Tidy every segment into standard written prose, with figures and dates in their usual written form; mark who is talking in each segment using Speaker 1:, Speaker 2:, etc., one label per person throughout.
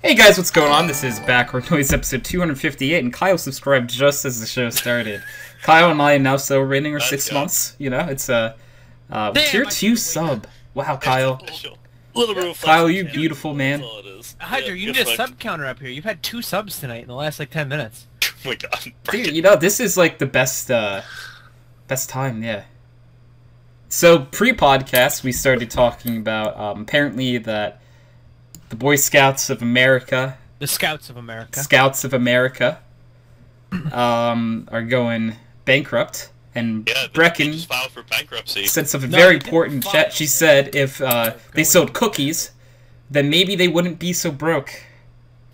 Speaker 1: Hey guys, what's going on? This is Backward Noise episode 258, and Kyle subscribed just as the show started. Kyle and I are now celebrating our 6 months. You know, it's a tier 2 sub. Wow, Kyle. Kyle, you beautiful man.
Speaker 2: Hydro, you need a sub counter up here. You've had 2 subs tonight in the last like 10 minutes.
Speaker 3: Oh my god.
Speaker 1: Dude, you know, this is like the best time, yeah. So, pre-podcast, we started talking about, apparently that the Boy Scouts of America...
Speaker 2: The Scouts of America.
Speaker 1: Scouts of America, are going bankrupt, and Brecken
Speaker 3: just filed for bankruptcy.
Speaker 1: said something very important in chat. She said if they sold cookies, then maybe they wouldn't be so broke.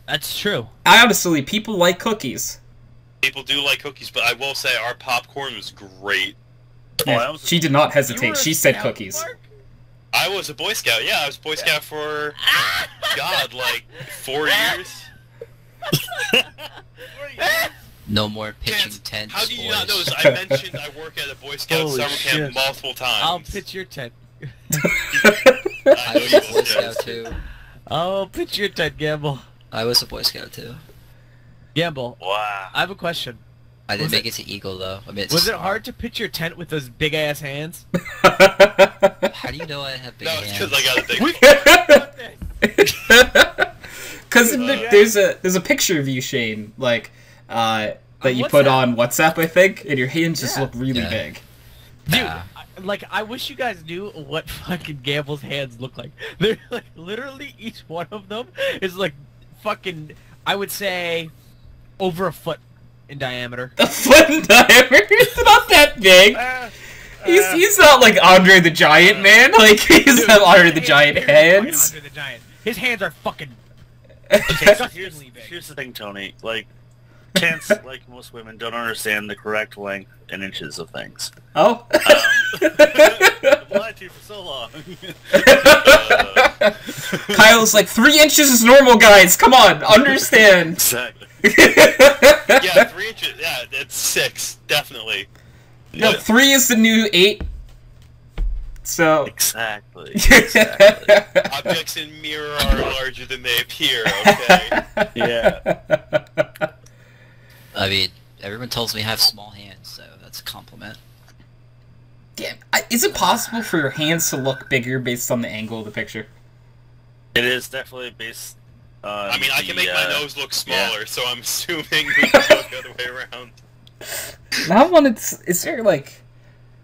Speaker 2: That's true.
Speaker 1: Honestly, people like cookies.
Speaker 3: People do like cookies, but I will say our popcorn was great.
Speaker 1: Yeah, she did not hesitate. She said cookies.
Speaker 2: Mark?
Speaker 3: I was a Boy Scout, yeah, I was a Boy Scout for, God, like, 4 years.
Speaker 4: No more pitching tents,
Speaker 3: How do you
Speaker 4: boys.
Speaker 3: not know this? I mentioned I work at a Boy Scout summer camp multiple times.
Speaker 2: I'll pitch your tent.
Speaker 4: I was a Boy Scout too.
Speaker 2: I'll pitch your tent, Gamble.
Speaker 4: I was a Boy Scout too.
Speaker 2: Gamble.
Speaker 3: Wow.
Speaker 2: I have a question.
Speaker 4: I didn't make it to Eagle though. I mean,
Speaker 2: Was it hard to pitch your tent with those big ass hands?
Speaker 4: How do you know I have big
Speaker 3: No, it's
Speaker 4: hands?
Speaker 3: because I got a big...
Speaker 1: Because there's a picture of you, Shane, like that you put on WhatsApp, I think, and your hands just look really big.
Speaker 2: Dude, I wish you guys knew what fucking Gamble's hands look like. They're like literally each one of them is like fucking, I would say, over a foot in diameter.
Speaker 1: A foot in diameter? It's not that big. He's not like Andre the Giant, man. Like, he's not Andre the Giant hands.
Speaker 2: Andre the Giant. His hands are fucking...
Speaker 5: Okay, so here's the thing, Tony. Like, Chance, like most women, don't understand the correct length in inches of things.
Speaker 1: Oh?
Speaker 5: I've lied to you for so long.
Speaker 1: Kyle's like, 3 inches is normal, guys. Come on, understand.
Speaker 5: Exactly.
Speaker 3: Yeah, 3 inches, yeah, it's 6, definitely.
Speaker 1: No, 3 is the new 8. So...
Speaker 5: Exactly.
Speaker 3: Objects in mirror are larger than they appear, okay?
Speaker 5: Yeah.
Speaker 4: I mean, everyone tells me I have small hands, so that's a compliment.
Speaker 1: Damn, is it possible for your hands to look bigger based on the angle of the picture?
Speaker 5: It is definitely based on
Speaker 3: I mean, I can make my nose look smaller, so I'm assuming we can go the other way around.
Speaker 1: Now is there like...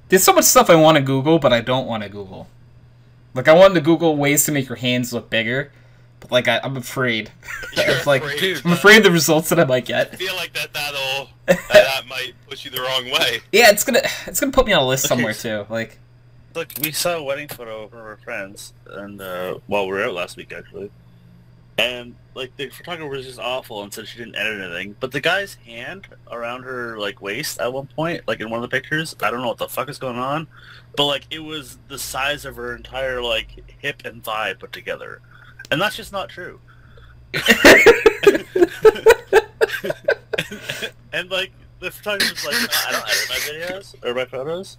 Speaker 1: There's so much stuff I want to Google, but I don't want to Google. Like, I wanted to Google ways to make your hands look bigger, but like, I'm afraid. I'm afraid of the results that I might get.
Speaker 3: I feel like that might push you the wrong way.
Speaker 1: Yeah, it's gonna put me on a list somewhere too. Like,
Speaker 5: Look, we saw a wedding photo of one of our friends, and while we were out last week, actually. And, like, the photographer was just awful and said she didn't edit anything. But the guy's hand around her, like, waist at one point, like, in one of the pictures, I don't know what the fuck is going on, but, like, it was the size of her entire, like, hip and thigh put together. And that's just not true. And, like, the photographer's like, I don't edit my videos, or my photos.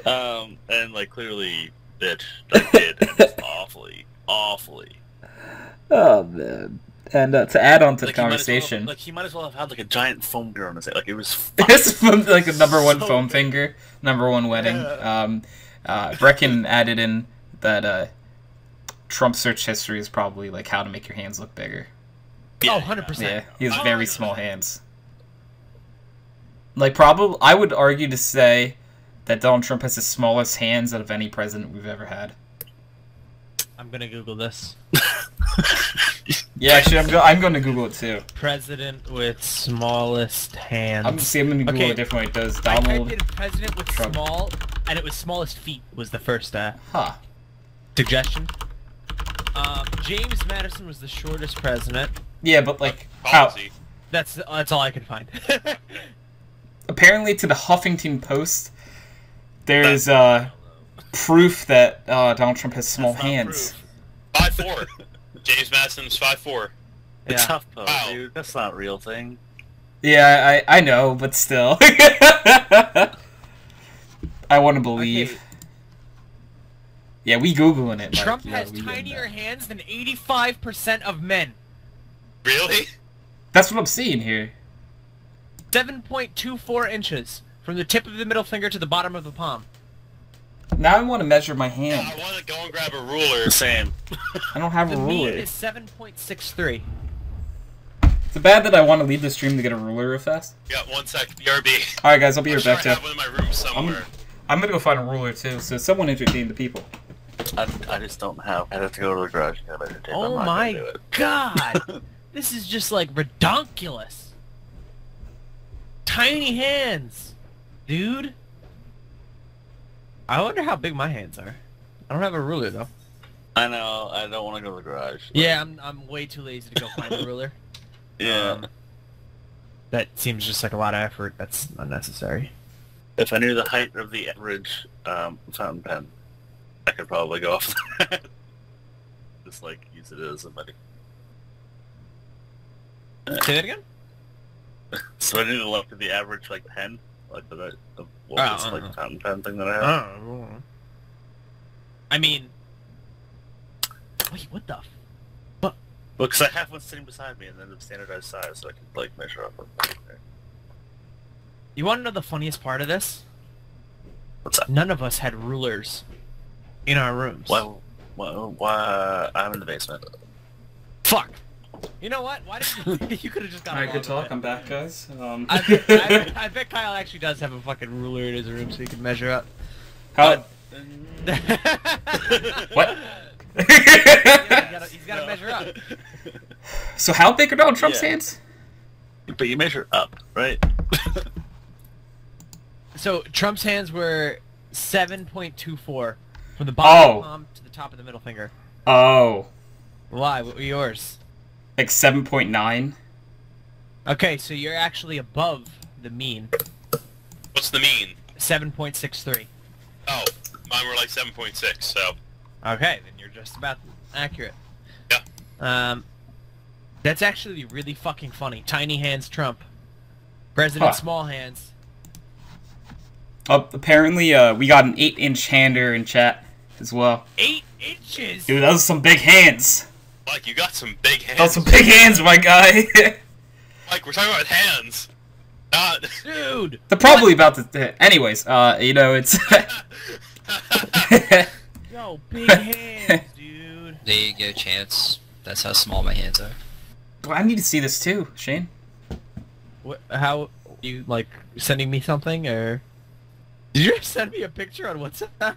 Speaker 5: And, like, clearly, bitch, I did, and it's awfully.
Speaker 1: oh man. And to add on to the
Speaker 5: Like,
Speaker 1: conversation,
Speaker 5: he might as well have had like a giant foam finger on his head. Like it was.
Speaker 1: it's like a #1
Speaker 5: so
Speaker 1: foam
Speaker 5: big.
Speaker 1: finger, #1 wedding. Brecken added in that Trump search history is probably like how to make your hands look bigger.
Speaker 2: Yeah, 100%.
Speaker 1: Yeah, he has very small hands. Like, probably, I would argue to say that Donald Trump has the smallest hands out of any president we've ever had.
Speaker 2: I'm gonna Google this.
Speaker 1: Yeah, actually, I'm going to Google it too.
Speaker 2: President with smallest hands.
Speaker 1: I'm going to Google it a different way. It does
Speaker 2: I
Speaker 1: Donald
Speaker 2: typed in president with
Speaker 1: Trump.
Speaker 2: small, and it was smallest feet was the first
Speaker 1: Huh.
Speaker 2: suggestion. James Madison was the shortest president.
Speaker 1: Yeah, but like, how?
Speaker 3: Policy.
Speaker 2: That's all I can find.
Speaker 1: Apparently, to the Huffington Post, there's proof that Donald Trump has small hands.
Speaker 3: 5'4". James Madison's 5'4".
Speaker 5: It's
Speaker 2: Yeah.
Speaker 5: tough pose,
Speaker 3: Wow.
Speaker 5: dude. That's not a real thing.
Speaker 1: Yeah, I know, but still. I want to believe.
Speaker 2: Okay.
Speaker 1: Yeah, we Googling it.
Speaker 2: Trump
Speaker 1: Mark.
Speaker 2: has
Speaker 1: Yeah, we getting
Speaker 2: tinier
Speaker 1: that.
Speaker 2: hands than 85% of men.
Speaker 3: Really?
Speaker 1: That's what I'm seeing here.
Speaker 2: 7.24 inches from the tip of the middle finger to the bottom of the palm.
Speaker 1: Now I want to measure my
Speaker 3: Yeah,
Speaker 1: hand.
Speaker 3: I want to go and grab a ruler.
Speaker 5: Same.
Speaker 1: I don't have
Speaker 2: The
Speaker 1: a
Speaker 2: mean
Speaker 1: ruler.
Speaker 2: is 7.63.
Speaker 1: It's bad that I want to leave the stream to get a ruler real fast.
Speaker 3: Yeah, 1 sec. BRB.
Speaker 1: Alright guys, I'll be
Speaker 3: I'm
Speaker 1: right
Speaker 3: sure
Speaker 1: back,
Speaker 3: I have
Speaker 1: Jeff.
Speaker 3: one in my room somewhere.
Speaker 1: I'm gonna go find a ruler too, so someone entertain the people.
Speaker 5: I just don't have. I have to go to the garage and get a measure tape. I'm
Speaker 2: Oh
Speaker 5: not
Speaker 2: my
Speaker 5: gonna do it.
Speaker 2: god! This is just like redonkulous. Tiny hands, dude. I wonder how big my hands are. I don't have a ruler though.
Speaker 5: I know. I don't want to go to the garage.
Speaker 2: Yeah, I'm way too lazy to go find a ruler.
Speaker 5: Yeah.
Speaker 2: That seems just like a lot of effort. That's unnecessary.
Speaker 5: If I knew the height of the average fountain pen, I could probably go off that. Just like use it as a buddy.
Speaker 2: Say that again?
Speaker 5: So I need to look at the average like pen, like the like fountain pen thing that I have.
Speaker 2: I mean, wait, what the?
Speaker 5: Well, because I have one sitting beside me and then the standardized size, so I can like measure up.
Speaker 2: You want to know the funniest part of this?
Speaker 5: What's that?
Speaker 2: None of us had rulers in our rooms.
Speaker 5: Why? I'm in the basement.
Speaker 2: Fuck. You know what? Why did you could have just got
Speaker 1: Alright, good
Speaker 2: along with
Speaker 1: talk.
Speaker 2: it.
Speaker 1: I'm back, guys.
Speaker 2: I bet Kyle actually does have a fucking ruler in his room so he can measure up.
Speaker 1: How? What?
Speaker 2: Yeah, he's gotta measure up.
Speaker 1: So how big are Donald Trump's
Speaker 5: Yeah.
Speaker 1: hands?
Speaker 5: But you measure up, right?
Speaker 2: So Trump's hands were 7.24 from the bottom of the palm to the top of the middle finger.
Speaker 1: Oh.
Speaker 2: Why? What were yours?
Speaker 1: Like 7.9?
Speaker 2: Okay, so you're actually above the mean.
Speaker 3: What's the mean?
Speaker 2: 7.63.
Speaker 3: Oh, mine were like 7.6, so...
Speaker 2: Okay, then you're just about accurate.
Speaker 3: Yeah.
Speaker 2: That's actually really fucking funny. Tiny hands Trump. President
Speaker 1: Huh.
Speaker 2: small hands.
Speaker 1: Apparently, we got an 8-inch hander in chat as well.
Speaker 2: 8 inches?
Speaker 1: Dude, those are some big hands.
Speaker 3: Mike, you got some big hands.
Speaker 1: Those are some big hands, my guy.
Speaker 3: Mike, we're talking about hands. Not...
Speaker 2: Dude!
Speaker 1: They're probably about to... Anyways, you know, it's...
Speaker 2: Yo, big hands, dude.
Speaker 4: There you go, Chance. That's how small my hands are.
Speaker 1: Well, I need to see this too, Shane.
Speaker 2: What? How? You, like, sending me something, or... Did you send me a picture on WhatsApp?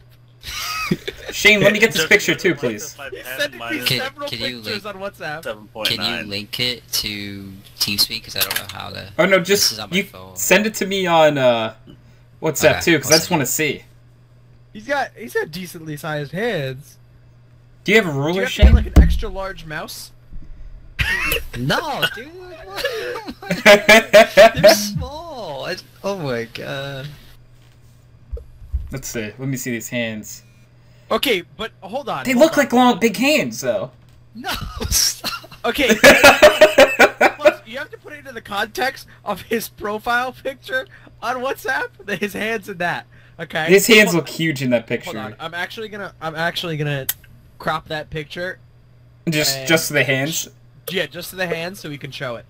Speaker 1: Shane, let me get this picture too, please.
Speaker 2: You sent me several
Speaker 4: can you
Speaker 2: pictures on WhatsApp.
Speaker 5: 7.9.
Speaker 4: Can you link it to TeamSpeak? Because I don't know how to...
Speaker 1: Oh no,
Speaker 4: This
Speaker 1: just
Speaker 4: is on my
Speaker 1: you
Speaker 4: phone.
Speaker 1: send it to me on WhatsApp
Speaker 4: Okay,
Speaker 1: too, because I
Speaker 4: I'll
Speaker 1: just
Speaker 4: send
Speaker 1: want to see.
Speaker 2: He's got decently sized hands.
Speaker 1: Do you have a
Speaker 2: Do you
Speaker 1: ruler,
Speaker 2: have to
Speaker 1: Shane?
Speaker 2: get, like, an extra large mouse?
Speaker 4: No, dude! They're small! Oh my god.
Speaker 1: Let's see. Let me see these hands.
Speaker 2: Okay, but hold on.
Speaker 1: They
Speaker 2: hold
Speaker 1: look
Speaker 2: on.
Speaker 1: like long, big hands, though.
Speaker 4: No, stop!
Speaker 2: Okay. Plus, you have to put it into the context of his profile picture on WhatsApp. His hands in that. Okay.
Speaker 1: His hands
Speaker 2: Hold
Speaker 1: look huge in that
Speaker 2: Hold on.
Speaker 1: picture.
Speaker 2: I'm actually gonna crop that picture.
Speaker 1: Just the hands.
Speaker 2: Yeah, just to the hands so we can show it.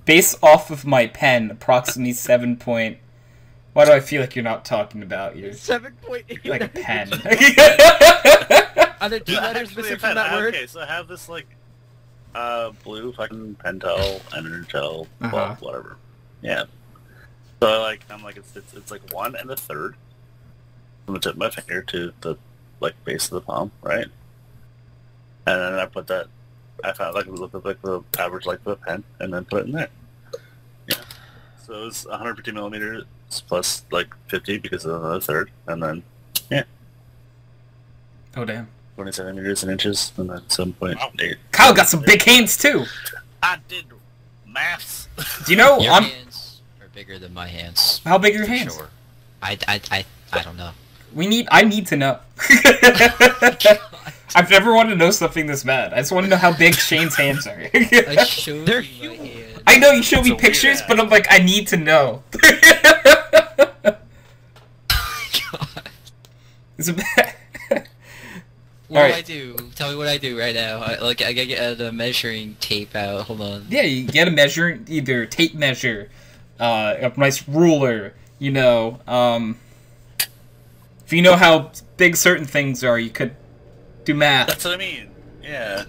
Speaker 1: Based off of my pen, approximately 7 point. Why do I feel like you're not talking about yours?
Speaker 2: 7.8.
Speaker 1: Like a pen.
Speaker 2: Are there two
Speaker 5: Yeah,
Speaker 2: letters
Speaker 5: actually,
Speaker 2: missing
Speaker 5: a
Speaker 2: from
Speaker 5: pen.
Speaker 2: that word?
Speaker 5: Okay, so I have this like blue fucking Pentel, Energel,
Speaker 1: Uh-huh.
Speaker 5: well, whatever. Yeah. So I'm like it's like 1 1/3 from the tip of my finger to the like base of the palm, right? And then I put that. I found like the average like the pen, and then put it in there. Yeah. So it's 150 millimeters plus like 50 because of another third, and then yeah,
Speaker 1: Oh damn.
Speaker 5: 20 centimeters in inches, and then 7.8.
Speaker 1: Kyle got some big hands too.
Speaker 5: I did maths.
Speaker 1: Do you know?
Speaker 4: Your
Speaker 1: I'm.
Speaker 4: hands are bigger than my hands.
Speaker 1: How big are your
Speaker 4: for
Speaker 1: hands?
Speaker 4: Sure. I don't know.
Speaker 1: I need to know. I've never wanted to know something this bad. I just want to know how big Shane's hands are.
Speaker 4: I showed
Speaker 2: They're
Speaker 4: you my
Speaker 2: huge.
Speaker 4: hands.
Speaker 1: I know you showed me
Speaker 5: It's a weird
Speaker 1: pictures,
Speaker 5: ass.
Speaker 1: but I'm like, I need to know.
Speaker 4: God.
Speaker 1: It's a bad.
Speaker 2: Wait,
Speaker 4: What do
Speaker 1: Alright.
Speaker 4: I do? Tell me what I do right now. I gotta get the measuring tape out. Hold on.
Speaker 1: Yeah, you get a measure, either tape measure, a nice ruler, you know, if you know how big certain things are, you could do math.
Speaker 5: That's what I mean. Yeah.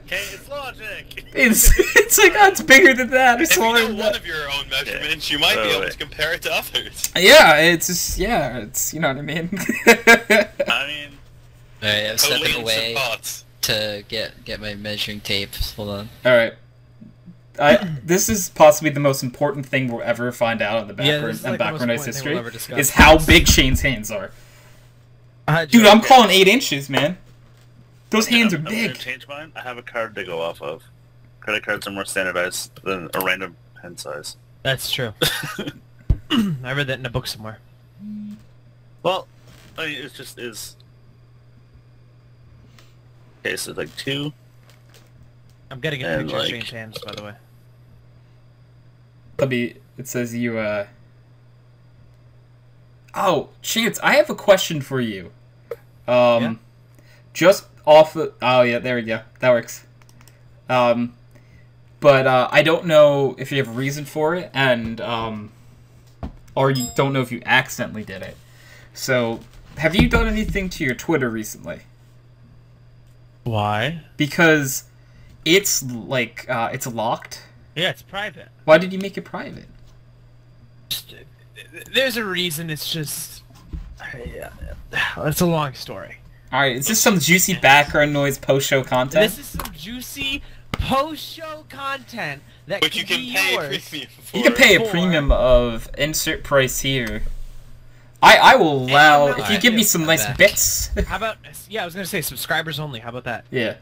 Speaker 5: Okay, it's logic.
Speaker 1: It's like, oh, it's bigger than that, or
Speaker 3: If you
Speaker 1: smaller
Speaker 3: know
Speaker 1: than
Speaker 3: one
Speaker 1: that.
Speaker 3: of your own measurements, you might be able to compare it to others.
Speaker 1: Yeah, it's just, yeah, it's, you know what I mean?
Speaker 5: I mean,
Speaker 4: Alright, I'm stepping
Speaker 3: Collating
Speaker 4: away
Speaker 3: some thoughts.
Speaker 4: to get my measuring tape. Hold on.
Speaker 1: Alright. This is possibly the most important thing we'll ever find out in the
Speaker 2: Yeah,
Speaker 1: background,
Speaker 2: this is like the most
Speaker 1: background ice
Speaker 2: important thing we'll ever
Speaker 1: history,
Speaker 2: discuss.
Speaker 1: is how big Shane's hands are. Dude, I'm calling 8 inches, man. Those hands are
Speaker 5: I'm gonna
Speaker 1: big.
Speaker 5: change mine. I have a card to go off of. Credit cards are more standardized than a random pen size.
Speaker 2: That's true. I read that in a book somewhere.
Speaker 5: Well, I mean, it's just is. Okay, so like 2.
Speaker 2: I'm getting a
Speaker 5: And,
Speaker 2: picture of
Speaker 5: like-
Speaker 2: Shane's hands, by the way.
Speaker 1: It says you, Oh, Chance, I have a question for you.
Speaker 2: Yeah?
Speaker 1: Just off the... Oh, yeah, there we go. That works. But, I don't know if you have a reason for it, and, or you don't know if you accidentally did it. So, have you done anything to your Twitter recently?
Speaker 2: Why?
Speaker 1: Because it's, like, it's locked.
Speaker 2: Yeah, it's private.
Speaker 1: Why did you make it private?
Speaker 2: There's a reason. It's just. It's a long story.
Speaker 1: Alright, is this some juicy background noise post-show content?
Speaker 2: This is some juicy post-show content that
Speaker 3: Which
Speaker 2: could
Speaker 3: you can
Speaker 2: be
Speaker 3: pay a
Speaker 2: yours.
Speaker 3: premium for.
Speaker 1: You can pay a
Speaker 2: For-
Speaker 1: premium of insert price here. I will allow, if you give me some nice
Speaker 4: back.
Speaker 1: bits.
Speaker 2: How about? Yeah, I was gonna say subscribers only. How about that?
Speaker 1: Yeah.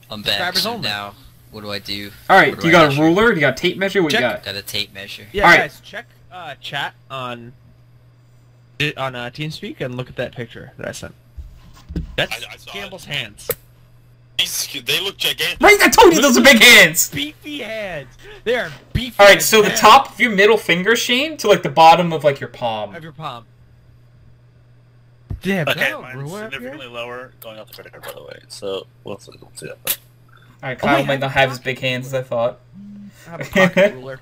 Speaker 4: I'm back.
Speaker 2: Subscribers
Speaker 4: So
Speaker 2: only.
Speaker 4: now, what do I do?
Speaker 1: Alright,
Speaker 4: What do
Speaker 1: you
Speaker 4: I
Speaker 1: got a
Speaker 4: measure?
Speaker 1: ruler? You got a tape measure? What
Speaker 2: Check.
Speaker 1: you got?
Speaker 4: Got a tape measure.
Speaker 2: Yeah,
Speaker 1: All right.
Speaker 2: guys, check chat on TeamSpeak and look at that picture that I sent. That's
Speaker 3: I saw
Speaker 2: Campbell's
Speaker 3: it.
Speaker 2: hands.
Speaker 3: They look gigantic.
Speaker 1: Right, I told you those are big hands!
Speaker 2: Beefy hands. They are beefy.
Speaker 1: Alright,
Speaker 2: as
Speaker 1: so the
Speaker 2: hell.
Speaker 1: top of your middle finger, Shane, to like the bottom of like your palm.
Speaker 2: of your palm. Damn,
Speaker 5: Okay,
Speaker 2: can I
Speaker 5: mine's
Speaker 2: ruler up here?
Speaker 5: significantly lower going off the credit card, by the way. So we'll see that.
Speaker 1: Alright,
Speaker 2: Oh,
Speaker 1: Kyle
Speaker 2: wait,
Speaker 1: might
Speaker 2: I
Speaker 1: not have as big hands as I thought.
Speaker 2: I have a pocket ruler.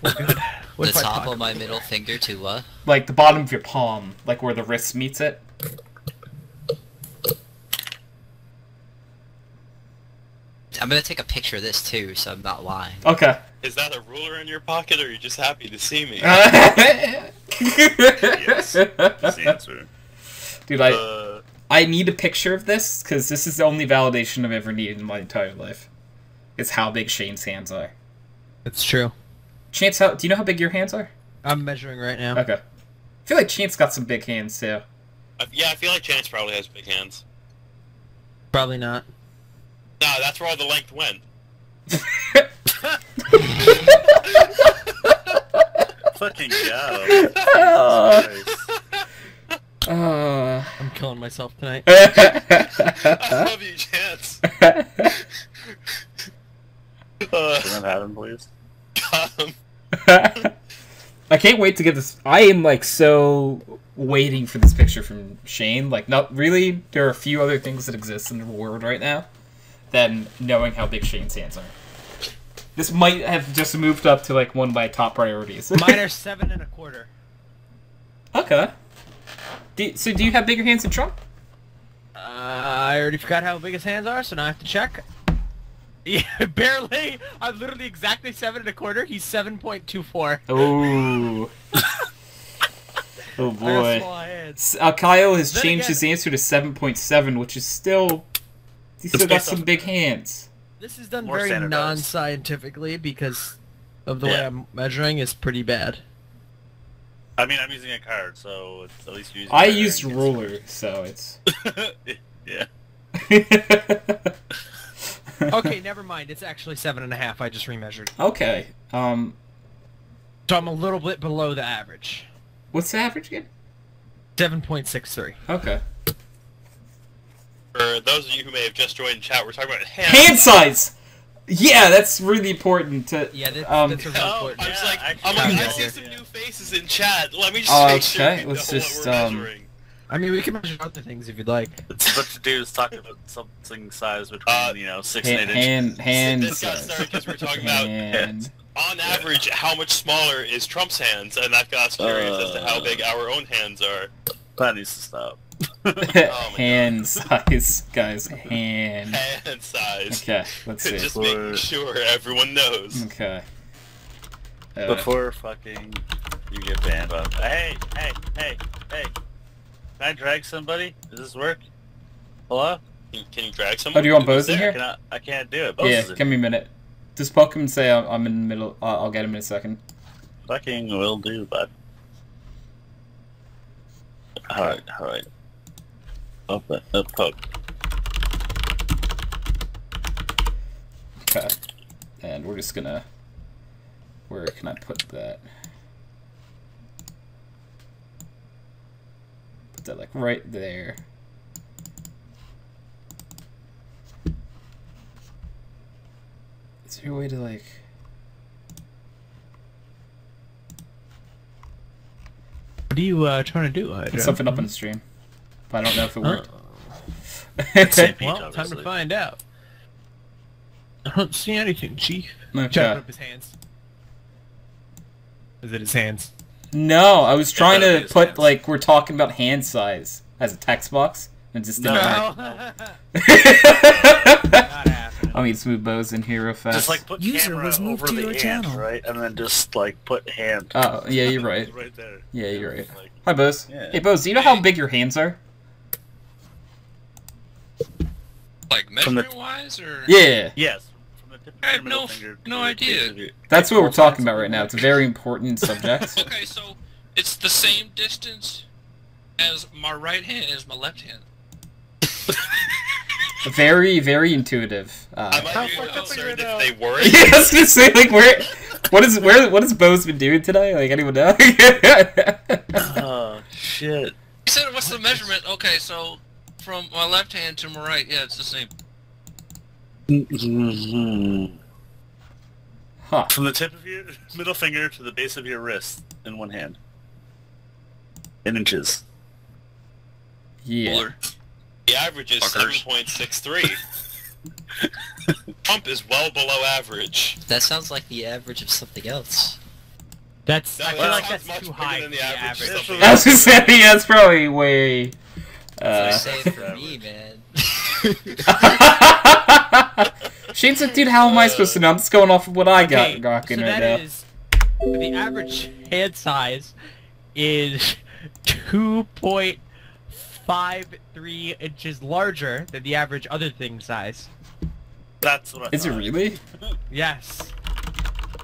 Speaker 2: We're good.
Speaker 4: The
Speaker 2: What's my
Speaker 4: top
Speaker 2: pocket
Speaker 4: of my
Speaker 2: ruler?
Speaker 4: middle finger to what?
Speaker 1: Like the bottom of your palm, like where the wrist meets it.
Speaker 4: I'm gonna take a picture of this too, so I'm not lying.
Speaker 1: Okay.
Speaker 3: Is that a ruler in your pocket, or are you just happy to see me?
Speaker 5: Yes, that's the answer.
Speaker 1: Dude, I need a picture of this, because this is the only validation I've ever needed in my entire life. It's how big Shane's hands are.
Speaker 2: It's true.
Speaker 1: Chance, do you know how big your hands are?
Speaker 2: I'm measuring right now.
Speaker 1: Okay. I feel like Chance got some big hands, too.
Speaker 3: Yeah, I feel like Chance probably has big hands.
Speaker 2: Probably not.
Speaker 3: No, that's where all the length went.
Speaker 5: Fucking go.
Speaker 2: I'm killing myself tonight.
Speaker 3: I love you, Chance.
Speaker 5: Can that happen, please?
Speaker 1: I can't wait to get this. I am, like, so waiting for this picture from Shane. Like, not really. There are a few other things that exist in the world right now than knowing how big Shane's hands are. This might have just moved up to, like, one of my top priorities.
Speaker 2: Mine are 7 1/4.
Speaker 1: Okay. So do you have bigger hands than Trump?
Speaker 2: I already forgot how big his hands are, so now I have to check. Yeah, barely. I'm literally exactly 7 1/4. He's 7.24.
Speaker 1: Oh. Oh
Speaker 2: I got
Speaker 1: boy.
Speaker 2: small hands.
Speaker 1: Kyle has
Speaker 2: Then
Speaker 1: changed
Speaker 2: again-
Speaker 1: his answer to 7.7, which is still... He's still got
Speaker 5: based
Speaker 1: some
Speaker 5: off-
Speaker 1: big hands.
Speaker 2: This is done
Speaker 5: More
Speaker 2: very
Speaker 5: standardized.
Speaker 2: non-scientifically because of the way
Speaker 5: Yeah.
Speaker 2: I'm measuring is pretty bad.
Speaker 5: I mean, I'm using a card, so it's at least using.
Speaker 1: I used a ruler, so it's...
Speaker 5: Yeah.
Speaker 2: Okay, never mind. It's actually 7.5. I just remeasured.
Speaker 1: Okay.
Speaker 2: So I'm a little bit below the average.
Speaker 1: What's the average again?
Speaker 2: 7.63.
Speaker 1: Okay.
Speaker 3: For those of you who may have just joined chat, we're talking about
Speaker 1: Hand size! Yeah, that's really important to...
Speaker 2: Yeah, that's
Speaker 1: um,
Speaker 2: a really
Speaker 3: Oh,
Speaker 2: important.
Speaker 3: I was
Speaker 5: Yeah,
Speaker 3: like,
Speaker 5: actually,
Speaker 3: I'm like, I
Speaker 2: yeah.
Speaker 3: see some new faces in chat. Let me just
Speaker 1: Oh,
Speaker 3: make sure
Speaker 1: okay,
Speaker 3: we know
Speaker 1: let's
Speaker 3: what
Speaker 1: just,
Speaker 3: we're measuring.
Speaker 2: I mean, we can measure other things if you'd like.
Speaker 5: It's a bunch of dudes talking about something size between, 6 and 8 inches.
Speaker 1: Hand
Speaker 3: This got
Speaker 1: size.
Speaker 3: started because we're talking about,
Speaker 1: Hand.
Speaker 3: on average, how much smaller is Trump's hands, and that got us curious as to how big our own hands are.
Speaker 5: That needs to stop.
Speaker 1: Hand size, guys. Hand.
Speaker 3: Hand size.
Speaker 1: Okay, let's see.
Speaker 3: Just making sure everyone knows.
Speaker 1: Okay.
Speaker 5: Before fucking you get banned on. Hey! Can I drag somebody? Does this work? Hello?
Speaker 3: Can you drag someone?
Speaker 1: Oh, do you want Bowz in here?
Speaker 5: I can't do it. Bowz
Speaker 1: Yeah,
Speaker 5: is in
Speaker 1: give me a minute. Does Pokemon say I'm in the middle? I'll get him in a second.
Speaker 5: Fucking will do, bud. Alright. Open, poke.
Speaker 1: Okay. And we're just gonna... Where can I put that? Put that, like, right there. Is there a way to, like...
Speaker 2: What are you trying to do, Hydro?
Speaker 1: Put something up on the stream. But I don't know if it worked.
Speaker 2: Well, time to find out. I don't see anything, Chief.
Speaker 1: Okay.
Speaker 2: Chopping up his hands. Is it his hands?
Speaker 1: No, I was trying
Speaker 5: better
Speaker 1: to
Speaker 5: be his
Speaker 1: put,
Speaker 5: hands.
Speaker 1: like, we're talking about hand size as a text box. And just didn't work.
Speaker 2: Not happening.
Speaker 1: I'll need Smooth Bowz in here real fast.
Speaker 5: Just like put
Speaker 6: User
Speaker 5: camera
Speaker 6: was moved
Speaker 5: over
Speaker 6: to
Speaker 5: the
Speaker 6: your
Speaker 5: hand,
Speaker 6: channel.
Speaker 5: right? And then just like put hand.
Speaker 1: Oh, yeah, you're right.
Speaker 5: Right there.
Speaker 1: Yeah, you're right.
Speaker 5: Like,
Speaker 1: Hi, Bowz.
Speaker 5: Yeah.
Speaker 1: Hey, Bowz, do you know how big your hands are?
Speaker 7: Like
Speaker 5: From the-
Speaker 7: measurement-wise, or?
Speaker 1: Yeah.
Speaker 5: yes. From the tip of
Speaker 7: I
Speaker 5: your
Speaker 7: have
Speaker 5: middle
Speaker 7: no-
Speaker 5: finger to
Speaker 7: no
Speaker 5: the
Speaker 7: idea.
Speaker 5: base of your-
Speaker 1: That's what we're talking about right now. It's a very important subject.
Speaker 7: Okay, so it's the same distance as my right hand as my left hand.
Speaker 1: Very, very intuitive.
Speaker 3: I might be
Speaker 7: fucked up
Speaker 3: concerned
Speaker 2: are you
Speaker 3: if they were.
Speaker 1: Yeah, I was gonna say, like, what has Bowz been doing today? Like, anyone know?
Speaker 5: Oh shit!
Speaker 7: You said what's the measurement? Okay, so from my left hand to my right, yeah, it's the same.
Speaker 1: Huh.
Speaker 5: From the tip of your middle finger to the base of your wrist in one hand. In inches.
Speaker 1: Yeah.
Speaker 7: Cooler.
Speaker 3: The average is
Speaker 7: Fuckers.
Speaker 3: 7.63. Trump is well below average.
Speaker 4: That sounds like the average of something else.
Speaker 2: That's.
Speaker 3: No,
Speaker 2: I feel
Speaker 3: that
Speaker 2: like
Speaker 3: sounds
Speaker 2: that's
Speaker 3: much
Speaker 2: too
Speaker 3: bigger
Speaker 2: high
Speaker 3: than
Speaker 2: for
Speaker 3: the average.
Speaker 2: average.
Speaker 1: I was gonna say, yeah, it's probably way...
Speaker 4: Say it for me, man.
Speaker 1: Shane's like, dude, how am I supposed to know? I'm just going off of what I got
Speaker 2: Okay,
Speaker 1: rocking
Speaker 2: so
Speaker 1: right
Speaker 2: that
Speaker 1: now.
Speaker 2: is the average hand size is 2.53 inches larger than the average other thing size.
Speaker 5: That's what I
Speaker 1: Is it
Speaker 5: thought.
Speaker 1: really?
Speaker 2: Yes.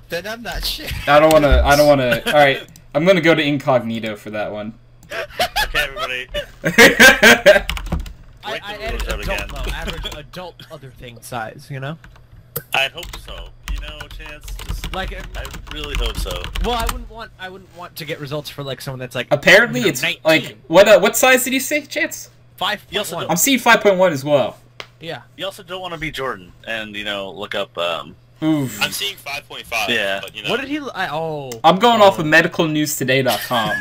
Speaker 4: Then I'm not sure.
Speaker 1: I don't wanna... Alright, I'm gonna go to incognito for that one.
Speaker 5: Okay, everybody.
Speaker 2: I
Speaker 5: Wait till we
Speaker 2: added
Speaker 5: look at it
Speaker 2: adult
Speaker 5: again.
Speaker 2: though, average adult other thing size, you know?
Speaker 5: I'd hope so. You know, Chance. Just,
Speaker 2: Like,
Speaker 5: I really hope so.
Speaker 2: well, I wouldn't want to get results for like someone that's like
Speaker 1: Apparently,
Speaker 2: you know,
Speaker 1: it's
Speaker 2: 19.
Speaker 1: like... What size did you say, Chance?
Speaker 2: 5.1.
Speaker 1: I'm seeing 5.1 as well.
Speaker 2: Yeah.
Speaker 5: You also don't want to be Jordan and look up.
Speaker 1: Oof.
Speaker 3: I'm seeing 5.5.
Speaker 5: Yeah.
Speaker 3: But, you know,
Speaker 2: What did he?
Speaker 1: I'm going off of medicalnewstoday.com.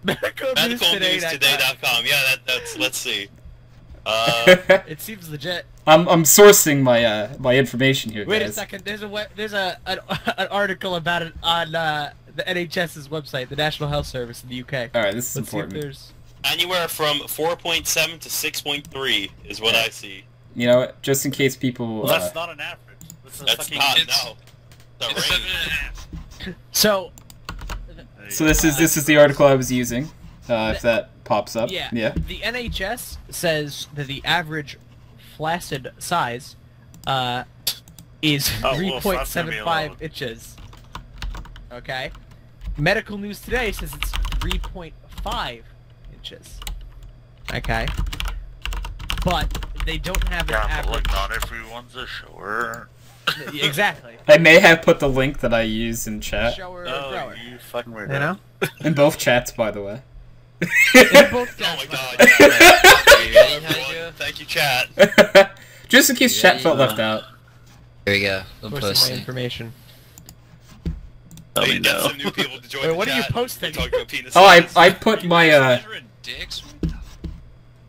Speaker 3: medicalnewstoday.com. Yeah, that's. Let's see.
Speaker 2: It seems legit.
Speaker 1: I'm sourcing my my information here,
Speaker 2: Wait
Speaker 1: guys.
Speaker 2: a second. There's an article about it on the NHS's website, the National Health Service in the UK.
Speaker 1: All right, this is
Speaker 2: Let's see if
Speaker 1: important.
Speaker 2: there's.
Speaker 3: Anywhere from 4.7 to 6.3 is what I see.
Speaker 1: You know what? Just in case people.
Speaker 5: Well, that's not an average. That's a
Speaker 3: That's
Speaker 5: fucking.
Speaker 3: not
Speaker 7: It's-
Speaker 3: no. The
Speaker 7: It's
Speaker 3: range.
Speaker 7: 7.5.
Speaker 2: So
Speaker 1: So this is the article I was using. If that pops up.
Speaker 2: yeah,
Speaker 1: Yeah.
Speaker 2: the NHS says that the average flaccid size is
Speaker 5: Oh, well, that's gonna be
Speaker 2: 3.75
Speaker 5: low.
Speaker 2: inches. Okay. Medical News Today says it's 3.5 inches. Okay. But they don't have an
Speaker 5: Yeah, but
Speaker 2: average.
Speaker 5: look, not everyone's a shower.
Speaker 2: Exactly.
Speaker 1: I may have put the link that I use in chat.
Speaker 2: Shower or
Speaker 5: Oh,
Speaker 2: grower.
Speaker 5: you fucking weirdo.
Speaker 2: You know?
Speaker 1: In both chats, by the way.
Speaker 2: In both
Speaker 3: Oh my
Speaker 2: cases.
Speaker 3: god. Yeah.
Speaker 4: You ready,
Speaker 3: Everyone,
Speaker 4: Hydro?
Speaker 3: thank you, chat.
Speaker 1: Just in case chat felt left out.
Speaker 4: Here we go. I'm
Speaker 2: Posting my
Speaker 4: posting.
Speaker 2: information.
Speaker 5: Let
Speaker 3: We
Speaker 5: me
Speaker 3: get
Speaker 5: know.
Speaker 3: some new people to join
Speaker 2: Wait,
Speaker 3: the
Speaker 2: what are you
Speaker 3: chat.
Speaker 2: posting?
Speaker 3: Talking about penis
Speaker 1: Oh,
Speaker 3: size.
Speaker 1: I put my
Speaker 7: Measuring dicks? What the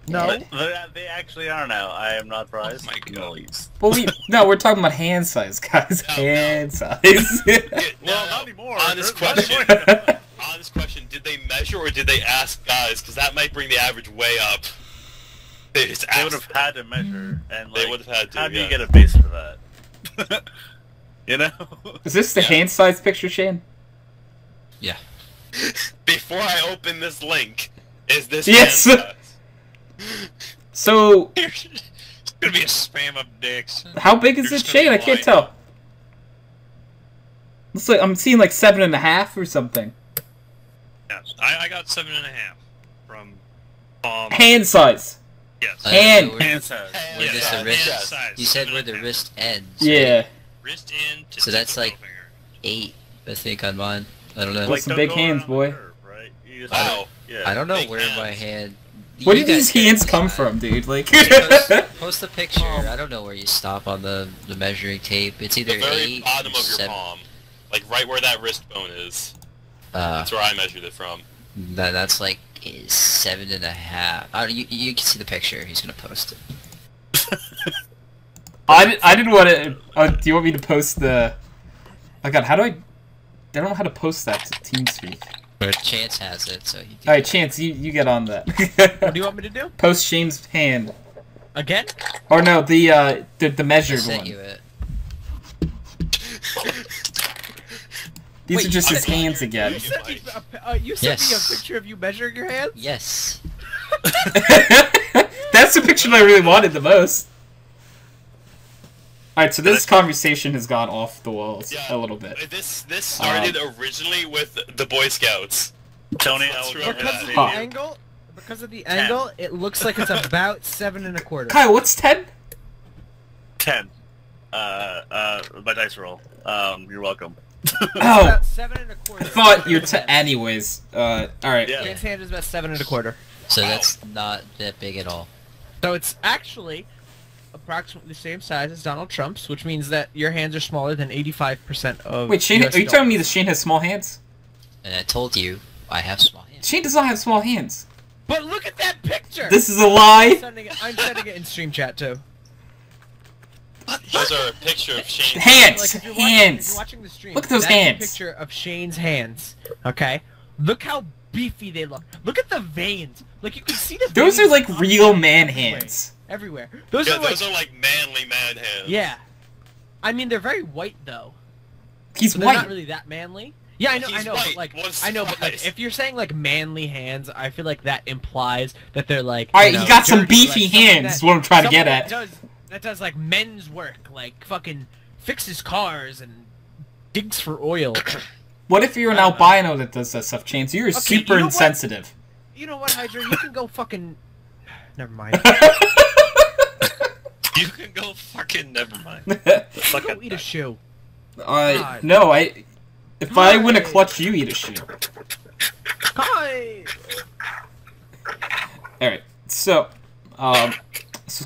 Speaker 2: No.
Speaker 5: They actually are now. I am not surprised.
Speaker 7: Oh my God.
Speaker 1: Well, we're talking about hand size, guys.
Speaker 3: No,
Speaker 1: hand size.
Speaker 5: Well, not anymore.
Speaker 3: Honest
Speaker 5: Not
Speaker 3: question.
Speaker 5: anymore.
Speaker 3: Honest question. Did they measure or did they ask guys? Because that might bring the average way up. They just
Speaker 5: They would
Speaker 3: asked.
Speaker 5: have had to measure, and
Speaker 3: They
Speaker 5: like,
Speaker 3: would have had to.
Speaker 5: how do you
Speaker 3: yeah.
Speaker 5: get a base for that? You know?
Speaker 1: Is this the hand size picture, Shane?
Speaker 4: Yeah.
Speaker 3: Before I open this link, is this
Speaker 1: Yes!
Speaker 3: hand size?
Speaker 1: So,
Speaker 7: It's gonna be a spam of dicks.
Speaker 1: how big is
Speaker 7: You're
Speaker 1: it,
Speaker 7: just gonna
Speaker 1: Shane?
Speaker 7: be
Speaker 1: I can't
Speaker 7: lying.
Speaker 1: tell. Looks like I'm seeing like 7.5 or something.
Speaker 7: Yes, I got 7.5 from
Speaker 1: Hand size.
Speaker 7: yes.
Speaker 1: Hand.
Speaker 5: Hand size.
Speaker 4: Where
Speaker 3: Yeah,
Speaker 4: does the
Speaker 3: yeah,
Speaker 4: wrist?
Speaker 3: yeah.
Speaker 7: size.
Speaker 4: You said where the
Speaker 7: 7.5.
Speaker 4: wrist ends.
Speaker 1: Yeah.
Speaker 7: Wrist in to
Speaker 4: So
Speaker 7: tip
Speaker 4: that's
Speaker 7: of
Speaker 4: like-
Speaker 7: middle finger.
Speaker 4: 8, I think, on mine. I don't know.
Speaker 1: Like some
Speaker 5: don't
Speaker 1: big
Speaker 5: go
Speaker 1: hands,
Speaker 5: around
Speaker 1: boy.
Speaker 5: the curve, right? You just
Speaker 3: Wow.
Speaker 5: Yeah.
Speaker 4: I don't know
Speaker 3: Big
Speaker 4: where
Speaker 3: hands.
Speaker 4: my hand.
Speaker 1: Where
Speaker 4: You
Speaker 1: do these
Speaker 4: guys
Speaker 1: hands
Speaker 4: can
Speaker 1: come
Speaker 4: decide.
Speaker 1: from, dude? Like,
Speaker 4: Post the picture. I don't know where you stop on the measuring tape. It's either
Speaker 3: The very
Speaker 4: 8
Speaker 3: bottom
Speaker 4: or
Speaker 3: of your
Speaker 4: 7.
Speaker 3: palm, like right where that wrist bone is.
Speaker 4: Uh,
Speaker 3: That's where I measured it from.
Speaker 4: that's like 7.5. You can see the picture. He's gonna post it.
Speaker 1: I didn't want to. Do you want me to post the? Oh god, how do I don't know how to post that to TeamSpeak.
Speaker 4: But Chance has it, so he can.
Speaker 1: All right, Chance, you get on that.
Speaker 2: What do you want me to do?
Speaker 1: Post Shane's hand,
Speaker 2: Again?
Speaker 1: or no, the
Speaker 4: I
Speaker 1: measured
Speaker 4: sent
Speaker 1: one.
Speaker 4: you it.
Speaker 1: These
Speaker 2: Wait,
Speaker 1: are just
Speaker 3: I
Speaker 1: his
Speaker 3: thought
Speaker 1: hands
Speaker 3: you-
Speaker 1: again.
Speaker 2: You sent me you sent me
Speaker 4: Yes.
Speaker 2: a picture of you measuring your hands?
Speaker 4: Yes.
Speaker 1: That's the picture I really wanted the most. Alright, so this conversation has gone off the walls
Speaker 3: Yeah.
Speaker 1: a little bit.
Speaker 3: This started originally with the Boy Scouts.
Speaker 5: Tony,
Speaker 3: That's
Speaker 5: I'll
Speaker 3: right.
Speaker 2: Because of the
Speaker 1: Huh.
Speaker 2: angle, it looks like it's about 7.25.
Speaker 1: Kyle, what's 10?
Speaker 5: 10. My dice roll. You're welcome.
Speaker 1: Oh,
Speaker 2: About
Speaker 1: I
Speaker 2: 7.25.
Speaker 1: thought you're anyways. Alright.
Speaker 5: Yeah.
Speaker 2: Shane's hand is about 7.25.
Speaker 4: So
Speaker 3: Wow.
Speaker 4: that's not that big at all.
Speaker 2: So it's actually approximately the same size as Donald Trump's, which means that your hands are smaller than 85% of.
Speaker 1: Wait, Shane,
Speaker 2: US
Speaker 1: are you telling me that
Speaker 2: adults.
Speaker 1: Shane has small hands?
Speaker 4: And I told you I have small hands.
Speaker 1: Shane does not have small hands.
Speaker 2: But look at that picture.
Speaker 1: This is a lie.
Speaker 2: I'm sending it in stream chat too.
Speaker 3: Those are a picture of Shane.
Speaker 1: Hands,
Speaker 2: Like if you're
Speaker 1: hands.
Speaker 2: watching the stream,
Speaker 1: Look at those
Speaker 2: that's
Speaker 1: hands.
Speaker 2: a picture of Shane's hands. Okay, look how beefy they look. Look at the veins. Like you can see the.
Speaker 1: Those are
Speaker 2: veins
Speaker 1: like
Speaker 2: on
Speaker 1: real
Speaker 2: everywhere.
Speaker 1: man hands.
Speaker 2: Everywhere. Those
Speaker 3: Yeah,
Speaker 2: are like.
Speaker 3: those are like manly man hands.
Speaker 2: Yeah. I mean, they're very white though.
Speaker 1: He's
Speaker 2: So they're
Speaker 1: white.
Speaker 2: not really that manly. Yeah, I know,
Speaker 3: He's
Speaker 2: but
Speaker 3: white.
Speaker 2: like,
Speaker 3: What a
Speaker 2: I know, but like,
Speaker 3: surprise.
Speaker 2: if you're saying like manly hands, I feel like that implies that they're like.
Speaker 1: Alright,
Speaker 2: you
Speaker 1: he
Speaker 2: know,
Speaker 1: got some
Speaker 2: dirty,
Speaker 1: beefy
Speaker 2: like, someone
Speaker 1: hands, is what I'm trying to
Speaker 2: someone
Speaker 1: get
Speaker 2: that
Speaker 1: at.
Speaker 2: that does like men's work, like fucking fixes cars and digs for oil.
Speaker 1: What if you're an
Speaker 2: I don't know.
Speaker 1: albino that does that stuff, Chance? You're
Speaker 2: Okay,
Speaker 1: super
Speaker 2: you know what?
Speaker 1: insensitive.
Speaker 2: You know what, Hydra? You can go fucking. Never mind.
Speaker 7: You can go fucking never mind.
Speaker 2: Go eat a shoe. God.
Speaker 1: No, if I win a
Speaker 2: Hi.
Speaker 1: clutch, you eat a shoe.
Speaker 2: Hi.
Speaker 1: Alright, so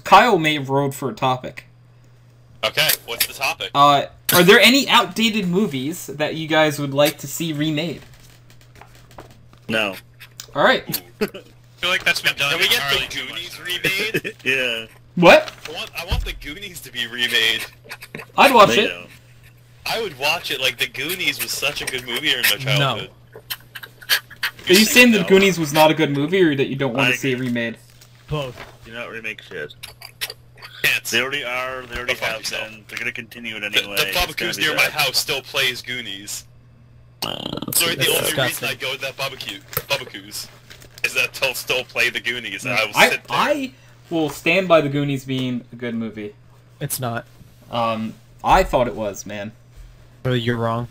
Speaker 1: Kyle may have rolled for a topic.
Speaker 3: Okay, what's the topic?
Speaker 1: Are there any outdated movies that you guys would like to see remade?
Speaker 5: No.
Speaker 1: Alright.
Speaker 7: I feel like that's been done.
Speaker 3: Can we get
Speaker 7: entirely
Speaker 3: the
Speaker 7: too much.
Speaker 3: Goonies remade?
Speaker 5: Yeah.
Speaker 1: What?
Speaker 3: I want the Goonies to be remade.
Speaker 1: I'd watch
Speaker 5: They
Speaker 1: it.
Speaker 5: don't.
Speaker 3: I would watch it. Like the Goonies was such a good movie in my childhood.
Speaker 1: Are you saying that
Speaker 3: No.
Speaker 1: Goonies was not a good movie, or that you don't want
Speaker 5: I
Speaker 1: to see it
Speaker 5: agree.
Speaker 1: remade?
Speaker 2: Both.
Speaker 5: Do not remake shit.
Speaker 3: Can't.
Speaker 5: They already are. They already
Speaker 3: Go fuck
Speaker 5: have
Speaker 3: yourself.
Speaker 5: been. They're gonna continue it
Speaker 3: The
Speaker 5: anyway. It's gonna
Speaker 3: Babacoos
Speaker 5: be
Speaker 3: near my
Speaker 5: bad.
Speaker 3: house still plays Goonies. So
Speaker 2: That's
Speaker 3: the only
Speaker 2: disgusting.
Speaker 3: reason I go to that Babacoos is that they'll still play the Goonies, and I will
Speaker 1: I
Speaker 3: sit there.
Speaker 1: I will stand by the Goonies being a good movie.
Speaker 2: It's not.
Speaker 1: I thought it was, man.
Speaker 2: Oh, you're wrong.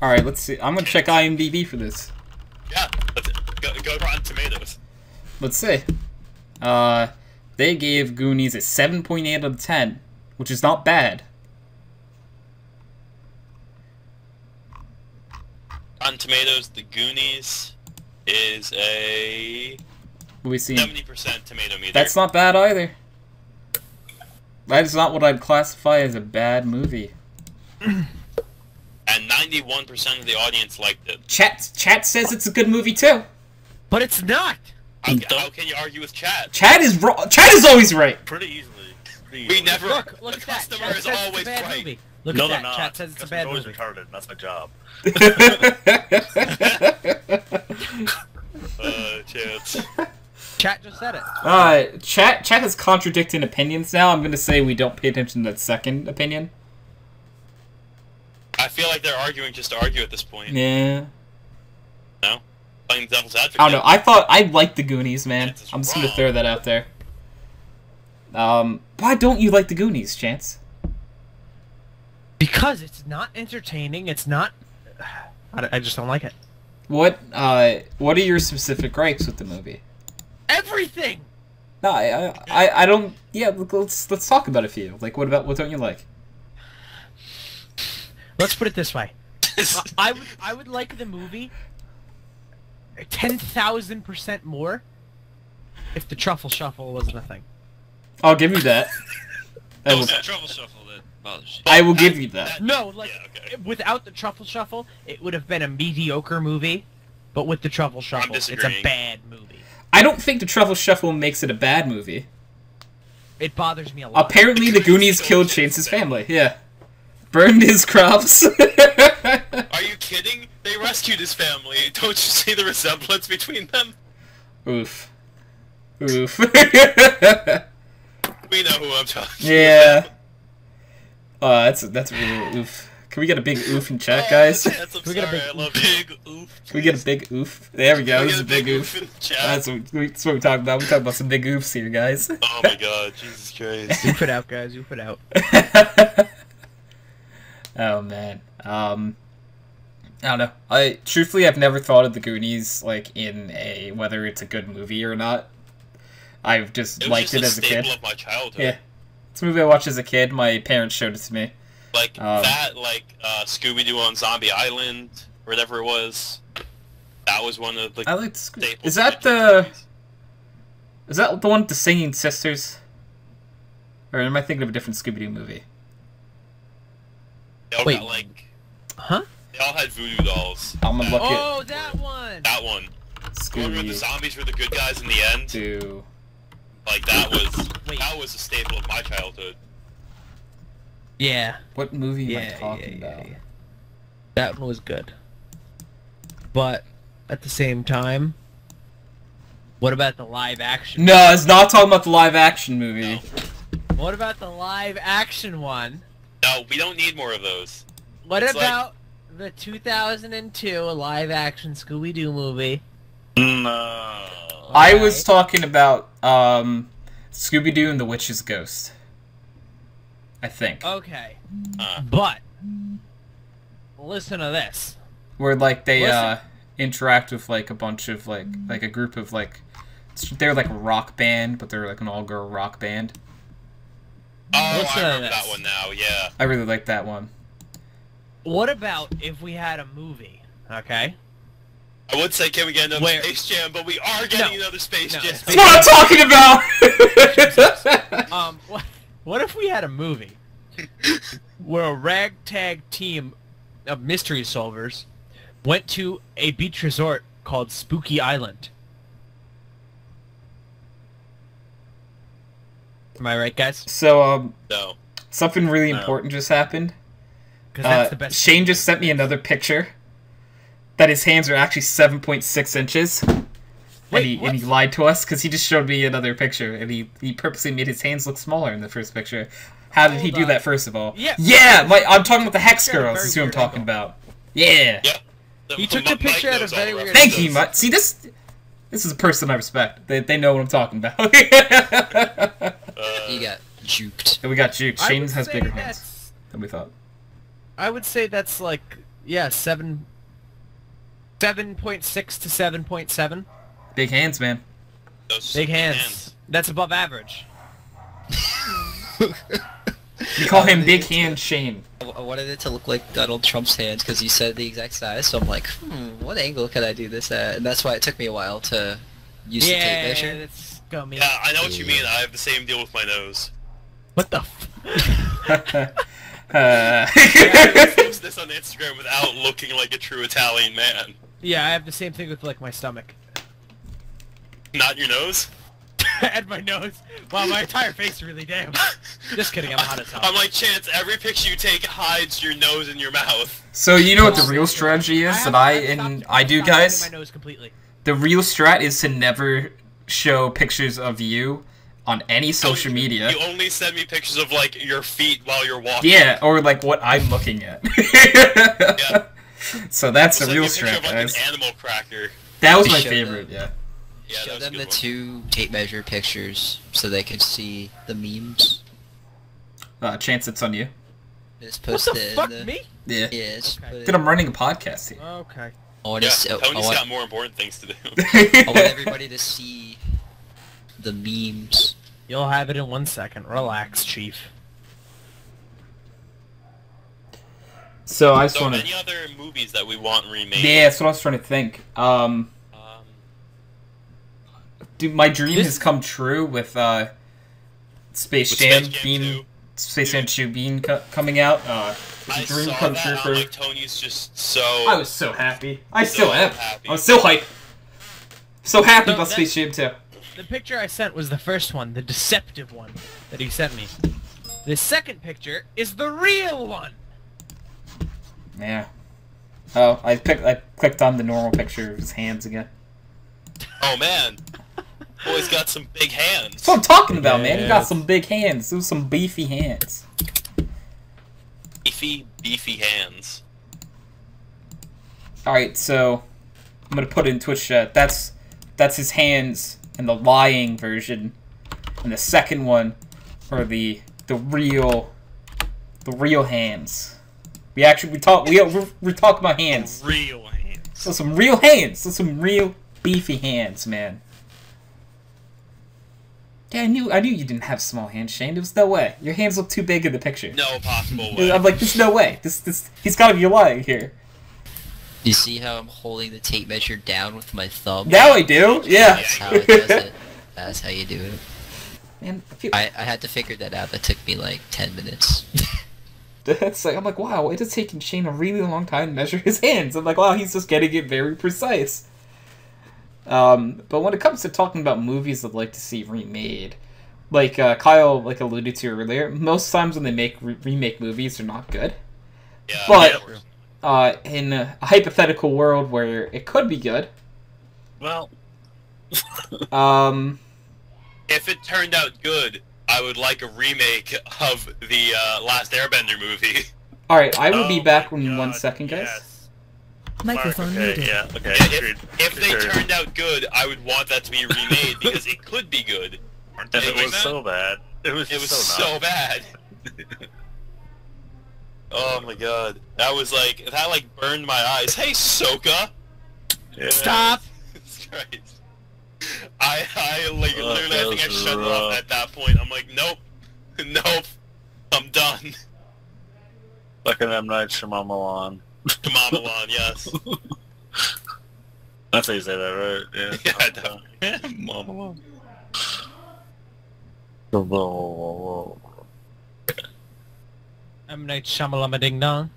Speaker 1: All right, let's see. I'm gonna check IMDb for this.
Speaker 3: Yeah, go Rotten Tomatoes.
Speaker 1: Let's see. They gave Goonies a 7.8 out of 10, which is not bad.
Speaker 3: Rotten Tomatoes, the Goonies is a
Speaker 1: What we see?
Speaker 3: 70% tomato meter.
Speaker 1: That's not bad either. That is not what I'd classify as a bad movie.
Speaker 3: And 91% of the audience liked it.
Speaker 1: Chat says it's a good movie too.
Speaker 2: But it's not.
Speaker 3: How can you argue with chat?
Speaker 1: Chat is wrong. Chat is always right.
Speaker 5: Pretty easily. Pretty
Speaker 3: We
Speaker 5: easily.
Speaker 3: never.
Speaker 2: Look
Speaker 3: the
Speaker 2: at that.
Speaker 3: customer
Speaker 2: Chat
Speaker 3: is
Speaker 2: says it's a
Speaker 3: always
Speaker 2: bad
Speaker 3: right.
Speaker 2: movie. Look
Speaker 5: No,
Speaker 2: at
Speaker 5: they're
Speaker 2: that.
Speaker 5: not.
Speaker 2: Chat says it's a bad
Speaker 5: always
Speaker 2: movie.
Speaker 5: retarded. That's my job.
Speaker 3: Chance.
Speaker 2: Chat just said it.
Speaker 1: Chat has contradicting opinions now. I'm gonna say we don't pay attention to that second opinion.
Speaker 3: I feel like they're arguing just to argue at this point.
Speaker 1: Yeah.
Speaker 3: No? Playing devil's advocate.
Speaker 1: I don't know. I thought I liked the Goonies, man.
Speaker 3: Chance is
Speaker 1: I'm just gonna
Speaker 3: wrong.
Speaker 1: throw that out there. Why don't you like the Goonies, Chance?
Speaker 2: Because it's not entertaining. It's not. I just don't like it.
Speaker 1: What are your specific gripes with the movie?
Speaker 2: Everything.
Speaker 1: No, I don't. Yeah, let's talk about a few. Like, what don't you like?
Speaker 2: Let's put it this way. I would like the movie 10,000% more if the truffle shuffle wasn't a thing.
Speaker 1: I'll give you that. I
Speaker 7: Oh,
Speaker 1: will,
Speaker 7: it's the trouble shuffle that bothers you.
Speaker 1: I will give you that.
Speaker 2: No, like
Speaker 3: Yeah, okay.
Speaker 2: without the truffle shuffle, it would have been a mediocre movie. But with the truffle shuffle, it's a
Speaker 3: disagreeing.
Speaker 2: bad movie.
Speaker 1: I don't think the Truffle Shuffle makes it a bad movie.
Speaker 2: It bothers me a lot.
Speaker 1: Apparently, the Goonies killed Chance's family. Yeah, burned his crops.
Speaker 3: Are you kidding? They rescued his family. Don't you see the resemblance between them?
Speaker 1: Oof. Oof.
Speaker 3: We know who I'm talking
Speaker 1: Yeah. That's really oof. Can we get a big oof in chat, guys? Can
Speaker 3: Chance, I'm
Speaker 2: we get a
Speaker 3: sorry,
Speaker 2: big
Speaker 3: I love you.
Speaker 7: Big oof.
Speaker 1: we get a big oof? There we go.
Speaker 3: Can we
Speaker 1: This is a
Speaker 3: get
Speaker 1: big oof.
Speaker 3: in the chat?
Speaker 1: That's what we're talking about. We're talking about some big oofs here, guys.
Speaker 3: Oh my god, Jesus Christ.
Speaker 2: Oof it out, guys. Oof it out.
Speaker 1: Oh man. I don't know. I've never thought of the Goonies like in a whether it's a good movie or not. I've just
Speaker 3: It was
Speaker 1: liked
Speaker 3: just
Speaker 1: it as a kid.
Speaker 3: staple of my childhood.
Speaker 1: Yeah. It's a movie I watched as a kid. My parents showed it to me.
Speaker 3: Like Scooby-Doo on Zombie Island, or whatever it was. That was one of the
Speaker 1: I liked
Speaker 3: staples.
Speaker 1: Is
Speaker 3: of my
Speaker 1: that
Speaker 3: kids'
Speaker 1: the
Speaker 3: movies.
Speaker 1: Is that the one with the singing sisters? Or am I thinking of a different Scooby-Doo movie?
Speaker 3: They all
Speaker 2: Wait.
Speaker 3: got, like,
Speaker 2: Huh?
Speaker 3: they all had voodoo dolls.
Speaker 1: I'm gonna look at
Speaker 2: Oh, that one.
Speaker 3: That one. The one where the zombies were the good guys in the end.
Speaker 1: Scooby-Doo.
Speaker 3: Like, that was
Speaker 2: Wait.
Speaker 3: that was a staple of my childhood.
Speaker 2: Yeah.
Speaker 1: What movie am I
Speaker 2: Yeah,
Speaker 1: talking
Speaker 2: yeah,
Speaker 1: about?
Speaker 2: yeah. That one was good. But at the same time, what about the live action?
Speaker 1: No, it's not talking about the live action movie.
Speaker 2: What about the live action one?
Speaker 3: No, we don't need more of those.
Speaker 2: What
Speaker 3: It's
Speaker 2: about the 2002 live action Scooby-Doo movie?
Speaker 5: No.
Speaker 1: I was talking about Scooby-Doo and the Witch's Ghost. I think.
Speaker 2: Okay.
Speaker 3: Uh,
Speaker 2: But listen to this.
Speaker 1: Where like they
Speaker 2: Listen.
Speaker 1: interact with like a bunch of like a group of like they're like a rock band, but they're like an all-girl rock band.
Speaker 3: oh,
Speaker 2: Listen
Speaker 3: I
Speaker 2: to
Speaker 3: remember
Speaker 2: this.
Speaker 3: that one now. Yeah.
Speaker 1: I really like that one.
Speaker 2: What about if we had a movie? Okay.
Speaker 3: I would say, can we get another
Speaker 2: Where?
Speaker 3: Space Jam? But we are getting
Speaker 2: No.
Speaker 3: another Space
Speaker 2: No,
Speaker 3: Jam.
Speaker 1: That's what I'm talking about.
Speaker 2: What if we had a movie where a ragtag team of mystery solvers went to a beach resort called Spooky Island? Am I right, guys?
Speaker 1: So
Speaker 3: No.
Speaker 1: something really
Speaker 5: No.
Speaker 1: important just happened.
Speaker 2: Because that's the best.
Speaker 1: Shane just sent me another picture that his hands are actually 7.6 inches.
Speaker 2: Wait,
Speaker 1: and he lied to us because he just showed me another picture and he purposely made his hands look smaller in the first picture. How did he
Speaker 2: Hold
Speaker 1: do
Speaker 2: on.
Speaker 1: that first of all?
Speaker 2: Yeah.
Speaker 1: I'm talking about the Hex
Speaker 2: Got a
Speaker 1: Girls.
Speaker 2: very
Speaker 1: Is who I'm
Speaker 2: weird
Speaker 1: talking
Speaker 2: angle.
Speaker 1: about. Yeah.
Speaker 3: Yeah.
Speaker 2: He took the
Speaker 3: Mike
Speaker 2: picture at a
Speaker 3: knows all
Speaker 2: very
Speaker 3: the
Speaker 2: weird
Speaker 1: Thank you,
Speaker 3: references.
Speaker 1: Mutt. See this is a person I respect. They know what I'm talking about.
Speaker 4: You got juked.
Speaker 1: And we got Juke.
Speaker 2: I
Speaker 1: Shane
Speaker 2: would
Speaker 1: has
Speaker 2: say
Speaker 1: bigger hands
Speaker 2: that's-
Speaker 1: than we thought.
Speaker 2: I would say that's like 7.6 to 7.7.
Speaker 1: Big hands, man.
Speaker 3: Those
Speaker 2: Big hands. That's above average.
Speaker 1: You call him Big Hand Shane.
Speaker 4: I wanted it to look like Donald Trump's hands because you said the exact size, so I'm like, what angle could I do this at? And that's why it took me a while to use the tape
Speaker 2: Yeah,
Speaker 4: measure.
Speaker 2: that's gummy.
Speaker 3: Yeah, I know what you mean. I have the same deal with my nose.
Speaker 2: What the f-
Speaker 3: I can post this on Instagram without looking like a true Italian man.
Speaker 2: Yeah, I have the same thing with, like, my stomach.
Speaker 3: Not your nose?
Speaker 2: And my nose. Wow, my entire face really damn. Just kidding, I'm hot as hell.
Speaker 3: I'm like, Chance, every picture you take hides your nose and your mouth.
Speaker 1: So you know what the real strategy is that I do, guys?
Speaker 2: My nose completely.
Speaker 1: The real strat is to never show pictures of you on any social media.
Speaker 3: You only send me pictures of, like, your feet while you're walking.
Speaker 1: Yeah, or like what I'm looking at.
Speaker 3: Yeah.
Speaker 1: So that's the
Speaker 3: Send
Speaker 1: real
Speaker 3: me a picture
Speaker 1: strat,
Speaker 3: of, like,
Speaker 1: guys.
Speaker 3: an animal cracker.
Speaker 1: That was my
Speaker 4: Show
Speaker 1: favorite, yeah.
Speaker 3: Yeah,
Speaker 4: Show
Speaker 3: that was a
Speaker 4: them
Speaker 3: good
Speaker 4: the
Speaker 3: one.
Speaker 4: 2 tape measure pictures so they can see the memes.
Speaker 1: Chance, it's on you.
Speaker 4: Just
Speaker 2: What
Speaker 4: post
Speaker 2: the
Speaker 4: it
Speaker 2: fuck,
Speaker 4: in the...
Speaker 2: me?
Speaker 1: Yeah.
Speaker 4: Yeah, just
Speaker 2: Okay.
Speaker 4: put it...
Speaker 1: Dude, I'm running a podcast here.
Speaker 2: Okay.
Speaker 4: I want,
Speaker 3: Yeah,
Speaker 4: to,
Speaker 3: Tony's got more important things to do.
Speaker 4: I want everybody to see the memes.
Speaker 2: You'll have it in 1 second. Relax, Chief.
Speaker 1: So I just
Speaker 3: So,
Speaker 1: want
Speaker 3: any
Speaker 1: to...
Speaker 3: other movies that we want remade?
Speaker 1: Yeah, that's what I was trying to think. Dude, my dream has come true with Space Jam being... Space Jam 2 being coming out. It's
Speaker 3: I
Speaker 1: a dream
Speaker 3: saw
Speaker 1: come
Speaker 3: that,
Speaker 1: true
Speaker 3: I'm
Speaker 1: for...
Speaker 3: like, Tony's just so...
Speaker 1: I was so happy. I
Speaker 3: So
Speaker 1: still am.
Speaker 3: happy.
Speaker 1: I was so hype. So happy
Speaker 2: So
Speaker 1: about
Speaker 2: that-
Speaker 1: Space Jam 2.
Speaker 2: The picture I sent was the first one, the deceptive one that he sent me. The second picture is the real one.
Speaker 1: Yeah. Oh, I clicked on the normal picture of his hands again.
Speaker 3: Oh, man. Boy's got some big hands.
Speaker 1: That's what I'm talking about, man. He got
Speaker 2: Yes.
Speaker 1: some big hands. Those some beefy hands.
Speaker 3: Beefy hands.
Speaker 1: Alright, so I'm gonna put it in Twitch chat. That's his hands in the lying version. And the second one are the real hands. We talk about hands.
Speaker 3: Real hands.
Speaker 1: So some real hands. So some real beefy hands, man. Yeah, I knew you didn't have small hands, Shane. There was no way. Your hands look too big in the picture.
Speaker 3: No possible way.
Speaker 1: I'm like, there's no way. He's gotta be lying here.
Speaker 4: You see how I'm holding the tape measure down with my thumb?
Speaker 1: Now I do. Yeah.
Speaker 4: That's how it does it. That's how you do it.
Speaker 1: Man, I feel,
Speaker 4: I had to figure that out. That took me like 10 minutes.
Speaker 1: it's like I'm like, wow, it is taking Shane a really long time to measure his hands. I'm like, wow, he's just getting it very precise. But when it comes to talking about movies I'd like to see remade, like Kyle alluded to earlier, most times when they make remake movies, they're not good.
Speaker 3: Yeah,
Speaker 1: But
Speaker 3: yeah.
Speaker 1: in a hypothetical world where it could be good,
Speaker 5: Well,
Speaker 3: If it turned out good, I would like a remake of the Last Airbender movie.
Speaker 1: all right, I will be
Speaker 5: oh
Speaker 1: back
Speaker 5: my
Speaker 1: in 1
Speaker 5: God,
Speaker 1: second, guys.
Speaker 5: yes.
Speaker 6: Microphone
Speaker 5: Mark, okay,
Speaker 6: muted.
Speaker 5: yeah, okay.
Speaker 3: Yeah,
Speaker 5: agreed.
Speaker 3: if they
Speaker 5: Agreed.
Speaker 3: turned out good, I would want that to be remade because it could be good. Aren't they
Speaker 5: And it
Speaker 3: doing
Speaker 5: was
Speaker 3: that?
Speaker 5: so bad. It was so
Speaker 3: so
Speaker 5: not.
Speaker 3: bad. Oh my god, that burned my eyes. Hey, Soka.
Speaker 5: Yeah.
Speaker 2: Stop!
Speaker 3: Jesus Christ. I literally,
Speaker 5: that
Speaker 3: I think I
Speaker 5: was
Speaker 3: shut it
Speaker 5: rough.
Speaker 3: off at that point. I'm like, nope, nope, I'm done.
Speaker 5: Fucking M. Night Shyamalan.
Speaker 3: Kamamalan, yes.
Speaker 5: That's how you say that, right? Yeah.
Speaker 3: Yeah, definitely. Mamalan.
Speaker 2: M. Night Shyamalama Ding Dong.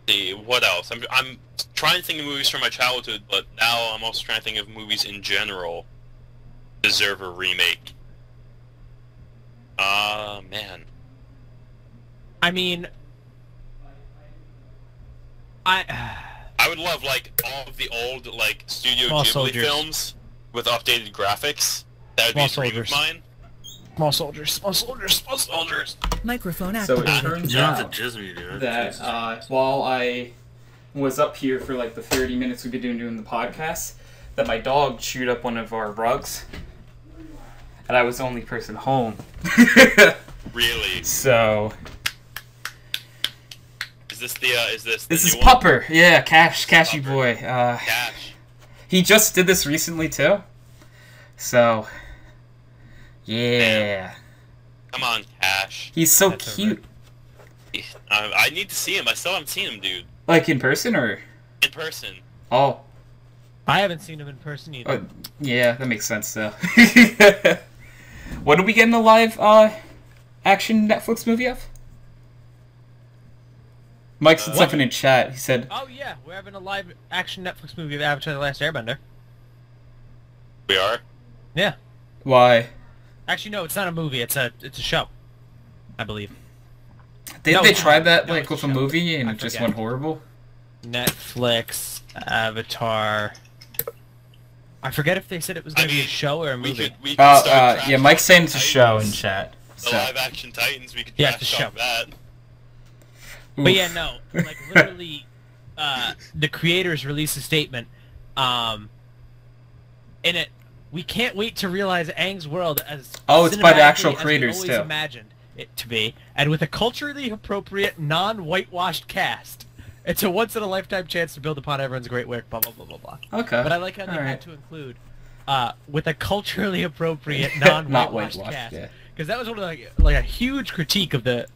Speaker 3: See, what else? I'm trying to think of movies from my childhood, but now I'm also trying to think of movies in general deserve a remake. Man.
Speaker 2: I mean,
Speaker 3: I would love, like, all of the old, like, Studio
Speaker 2: Small
Speaker 3: Ghibli
Speaker 2: Soldiers.
Speaker 3: films with updated graphics. That would
Speaker 2: Small
Speaker 3: be a dream of
Speaker 2: Soldiers.
Speaker 3: mine.
Speaker 2: small soldiers, small soldiers, small soldiers.
Speaker 6: Microphone
Speaker 1: So it
Speaker 6: activated.
Speaker 1: turns
Speaker 5: Yeah,
Speaker 1: out
Speaker 5: it's a Disney, dude.
Speaker 1: that while I was up here for like the 30 minutes we've been doing the podcast, that my dog chewed up one of our rugs, and I was the only person home.
Speaker 3: Really?
Speaker 1: So
Speaker 3: Is this the
Speaker 1: this is
Speaker 3: new one?
Speaker 1: Pupper, yeah, Cashy
Speaker 3: Pupper.
Speaker 1: boy.
Speaker 3: Cash.
Speaker 1: He just did this recently too. So yeah,
Speaker 3: Come on, Cash.
Speaker 1: he's so
Speaker 2: That's
Speaker 1: cute.
Speaker 3: I need to see him. I still haven't seen him, dude.
Speaker 1: Like in person or
Speaker 3: In person.
Speaker 1: oh.
Speaker 2: I haven't seen him in person either.
Speaker 1: Yeah, that makes sense though. What did we get in the live action Netflix movie of? Mike said something in chat. He said,
Speaker 2: Oh yeah, we're having a live action Netflix movie of Avatar: The Last Airbender.
Speaker 3: We are?
Speaker 2: Yeah.
Speaker 1: "Why?
Speaker 2: Actually, no, it's not a movie. It's a show, I believe.
Speaker 1: Didn't
Speaker 2: No,
Speaker 1: they
Speaker 2: it's
Speaker 1: try
Speaker 2: not.
Speaker 1: that
Speaker 2: No,
Speaker 1: like
Speaker 2: it's
Speaker 1: with
Speaker 2: a
Speaker 1: a
Speaker 2: show.
Speaker 1: movie and
Speaker 2: I
Speaker 1: it just
Speaker 2: forget.
Speaker 1: went horrible?"
Speaker 2: Netflix Avatar. I forget if they said it was going to be a show or a movie.
Speaker 3: We could start
Speaker 1: Yeah,
Speaker 3: trash
Speaker 1: Mike's saying
Speaker 3: talking
Speaker 1: it's a show in
Speaker 3: Titans.
Speaker 1: chat.
Speaker 3: The
Speaker 1: So.
Speaker 3: live-action Titans, we could
Speaker 2: Yeah,
Speaker 3: trash
Speaker 2: it's a
Speaker 3: talk
Speaker 2: show.
Speaker 3: that.
Speaker 2: But yeah, no, like literally, the creators released a statement, in it. We can't wait to realize Aang's world as
Speaker 1: It's by the actual
Speaker 2: cinematically as we
Speaker 1: creators,
Speaker 2: always
Speaker 1: too.
Speaker 2: imagined it to be, and with a culturally appropriate, non-whitewashed cast. It's a once-in-a-lifetime chance to build upon everyone's great work. Blah blah blah blah blah.
Speaker 1: Okay.
Speaker 2: But I like how they
Speaker 1: Alright.
Speaker 2: had to include, with a culturally appropriate,
Speaker 1: Not
Speaker 2: non-whitewashed
Speaker 1: whitewashed,
Speaker 2: cast.
Speaker 1: yeah.
Speaker 2: Because that was one of like a huge critique of the.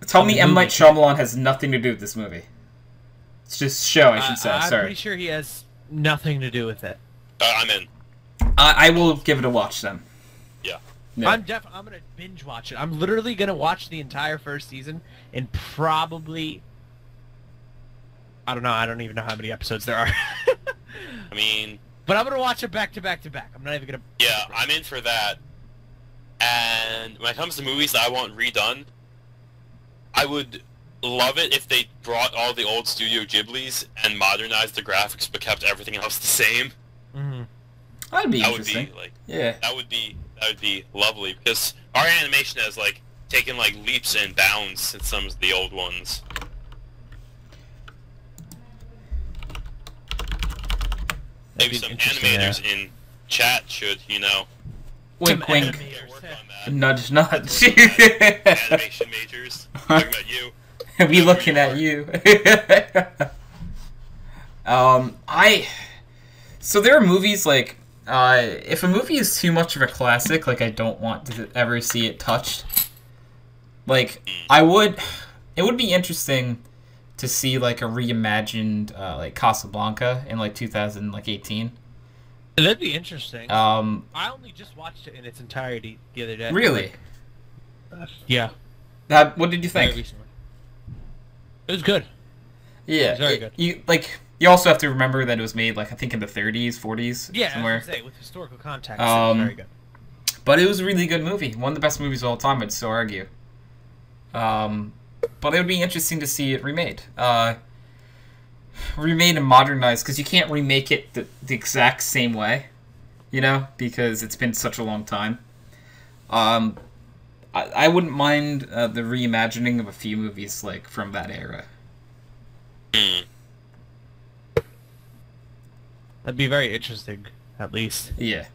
Speaker 1: Tell me
Speaker 2: the
Speaker 1: M.
Speaker 2: movie.
Speaker 1: Night Shyamalan has nothing to do with this movie. It's just show, I should say.
Speaker 2: I'm
Speaker 1: Sorry.
Speaker 2: pretty sure he has nothing to do with it.
Speaker 3: I'm in.
Speaker 1: I will give it a watch then.
Speaker 3: Yeah.
Speaker 1: Yeah.
Speaker 2: I'm gonna binge watch it. I'm literally gonna watch the entire first season in probably. I don't know. I don't even know how many episodes there are.
Speaker 3: I mean,
Speaker 2: But I'm gonna watch it back to back to back. I'm not even gonna.
Speaker 3: yeah, I'm in for that. And when it comes to movies that I want redone, I would love it if they brought all the old Studio Ghiblis and modernized the graphics but kept everything else the same.
Speaker 2: Mm-hmm.
Speaker 1: That'd be
Speaker 3: That would
Speaker 1: interesting.
Speaker 3: be like
Speaker 1: Yeah.
Speaker 3: that would be lovely because our animation has like taken like leaps and bounds since some of the old ones. Maybe some animators in chat should,
Speaker 1: Wink, wink.
Speaker 3: work on that.
Speaker 1: Nudge, nudge.
Speaker 3: Animation majors. Talking about you.
Speaker 1: We looking at you. So there are movies like, if a movie is too much of a classic, like I don't want to ever see it touched. Like, it would be interesting to see like a reimagined, like Casablanca in like 2018.
Speaker 2: That'd be interesting. I only just watched it in its entirety the other day.
Speaker 1: Really?
Speaker 2: Yeah.
Speaker 1: What did you
Speaker 2: Very
Speaker 1: think?
Speaker 2: recently. It was good.
Speaker 1: Yeah,
Speaker 2: It's very good.
Speaker 1: You also have to remember that it was made like I think in the 30s, 40s,
Speaker 2: Yeah,
Speaker 1: somewhere.
Speaker 2: I was gonna say, with historical context, it was very good.
Speaker 1: But it was a really good movie. One of the best movies of all time, I'd still argue. But it would be interesting to see it remade. Remade and modernized, because you can't remake it the exact same way, because it's been such a long time. I wouldn't mind the reimagining of a few movies like from that era.
Speaker 2: That'd be very interesting, at least.
Speaker 1: Yeah.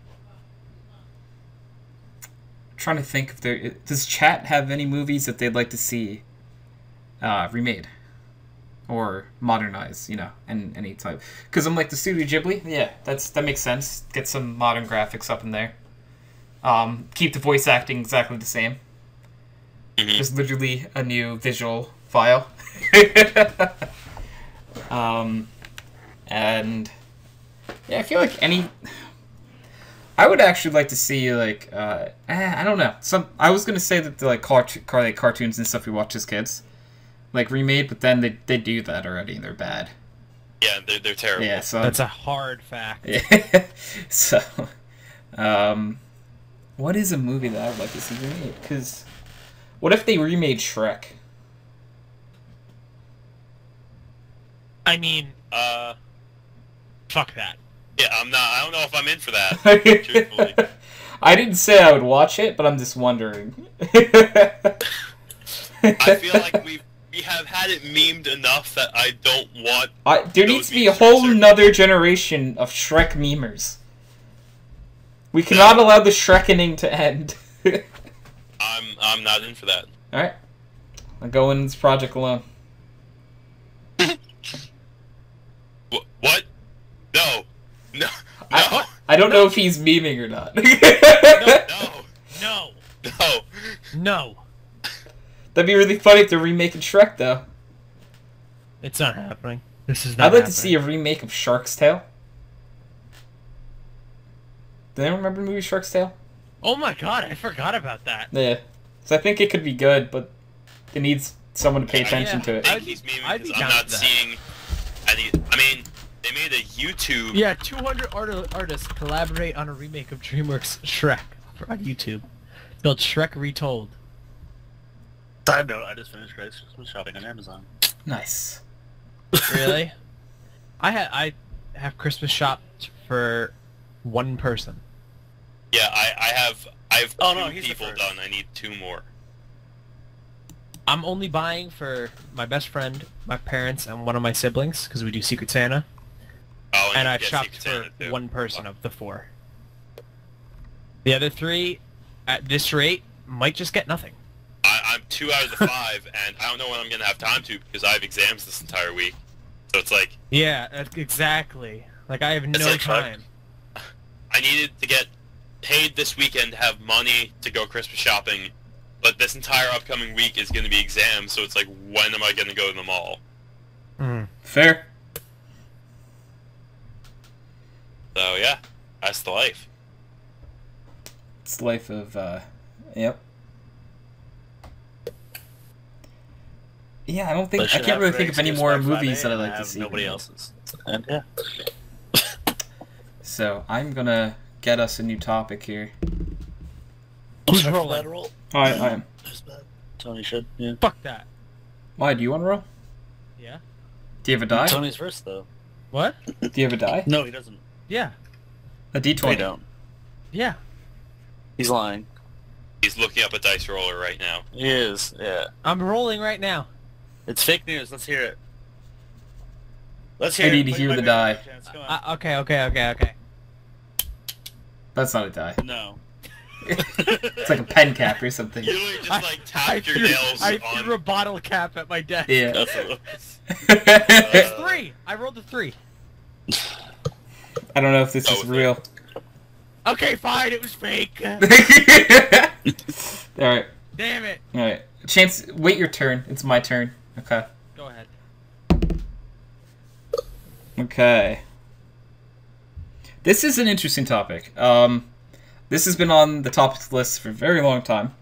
Speaker 1: Trying to think if there does chat have any movies that they'd like to see remade or modernized, in any type. Because I'm like the Studio Ghibli, yeah, that makes sense. Get some modern graphics up in there. Keep the voice acting exactly the same. Just literally a new visual file. And yeah, I feel like I would actually like to see like I don't know. I was gonna say that the like cartoons and stuff we watched as kids, like remade, but then they do that already and they're bad.
Speaker 3: Yeah, they're terrible.
Speaker 1: Yeah, so
Speaker 2: That's a hard fact.
Speaker 1: yeah. So, what is a movie that I would like to see remade? Because what if they remade Shrek?
Speaker 2: I mean, fuck that.
Speaker 3: Yeah, I don't know if I'm in for that. Truthfully.
Speaker 1: I didn't say I would watch it, but I'm just wondering.
Speaker 3: I feel like we have had it memed enough that I don't want.
Speaker 1: There
Speaker 3: those
Speaker 1: needs to be a
Speaker 3: memes to
Speaker 1: whole
Speaker 3: circulate.
Speaker 1: nother generation of Shrek memers. We cannot allow the Shrekening to end.
Speaker 3: I'm not in for that.
Speaker 1: Alright. I'll go in this project alone.
Speaker 3: What? No. No.
Speaker 1: I don't know if he's memeing or not.
Speaker 3: No.
Speaker 2: No.
Speaker 3: No.
Speaker 2: No.
Speaker 1: That'd be really funny if they're remaking Shrek, though.
Speaker 2: It's not happening. This is not
Speaker 1: I'd like to
Speaker 2: happening.
Speaker 1: see a remake of Shark's Tale. Do anyone remember the movie Shark's Tale?
Speaker 2: Oh my god, I forgot about that.
Speaker 1: Yeah. So I think it could be good, but it needs someone to pay attention to
Speaker 3: I
Speaker 1: it.
Speaker 3: think he's memeing
Speaker 2: I'd be
Speaker 3: because I'm
Speaker 2: down
Speaker 3: not
Speaker 2: for that.
Speaker 3: seeing any. I mean, they made a YouTube.
Speaker 2: Yeah, 200 artists collaborate on a remake of DreamWorks' Shrek on YouTube. Built Shrek Retold.
Speaker 5: Side note, I just finished Christmas shopping on Amazon.
Speaker 1: Nice.
Speaker 2: Really? I have Christmas shopped for one person.
Speaker 3: Yeah, I have
Speaker 5: Oh, no,
Speaker 3: two
Speaker 5: he's the
Speaker 3: people
Speaker 5: first.
Speaker 3: done. I need 2 more.
Speaker 2: I'm only buying for my best friend, my parents, and one of my siblings because we do Secret Santa.
Speaker 3: Oh,
Speaker 2: And
Speaker 3: you
Speaker 2: I've
Speaker 3: get
Speaker 2: shopped
Speaker 3: Secret
Speaker 2: for
Speaker 3: Santa, too.
Speaker 2: one person of the 4. The other 3, at this rate, might just get nothing.
Speaker 3: I'm 2 out of the 5, and I don't know when I'm gonna have time to because I have exams this entire week. So it's like
Speaker 2: Yeah, exactly. Like I have no
Speaker 3: like fuck.
Speaker 2: time.
Speaker 3: I needed to get paid this weekend to have money to go Christmas shopping, but this entire upcoming week is gonna be exams. So it's like, when am I gonna go to the mall?
Speaker 1: Fair.
Speaker 3: So yeah, that's the life.
Speaker 1: It's the life of, yep. Yeah, I can't really think of any more movies that I like to see.
Speaker 5: Nobody else's. And yeah.
Speaker 1: So, I'm gonna get us a new topic here.
Speaker 2: Who's
Speaker 5: Should I
Speaker 2: rolling?
Speaker 5: let her roll?
Speaker 1: I am.
Speaker 5: There's that. Tony should. Yeah.
Speaker 2: Fuck that.
Speaker 1: Why, do you want to roll?
Speaker 2: Yeah.
Speaker 1: Do you have a die?
Speaker 5: Tony's first though.
Speaker 2: What?
Speaker 1: Do you have a die?
Speaker 5: No, he doesn't.
Speaker 2: Yeah.
Speaker 1: A D20.
Speaker 5: We don't.
Speaker 2: Yeah.
Speaker 5: He's lying.
Speaker 3: He's looking up a dice roller right now.
Speaker 5: He is. Yeah.
Speaker 2: I'm rolling right now.
Speaker 5: It's fake news. Let's hear it. Let's
Speaker 1: I
Speaker 5: hear it.
Speaker 1: need to
Speaker 5: Put
Speaker 1: hear
Speaker 5: my
Speaker 1: the
Speaker 5: big
Speaker 1: die.
Speaker 5: chance. Come on.
Speaker 2: Okay.
Speaker 1: That's not a die.
Speaker 5: No.
Speaker 1: It's like a pen cap or something.
Speaker 3: You literally just like tapped your nails
Speaker 2: I
Speaker 3: on.
Speaker 2: threw a bottle cap at my desk.
Speaker 1: Yeah.
Speaker 5: That's what it was.
Speaker 2: It's 3. I rolled a 3.
Speaker 1: I don't know if this
Speaker 3: Go
Speaker 1: is
Speaker 3: with
Speaker 1: real.
Speaker 2: Okay, fine. It was fake.
Speaker 1: Alright.
Speaker 2: Damn it.
Speaker 1: Alright. Chance, wait your turn. It's my turn. Okay.
Speaker 2: Go ahead.
Speaker 1: Okay. This is an interesting topic. This has been on the topics list for a very long time.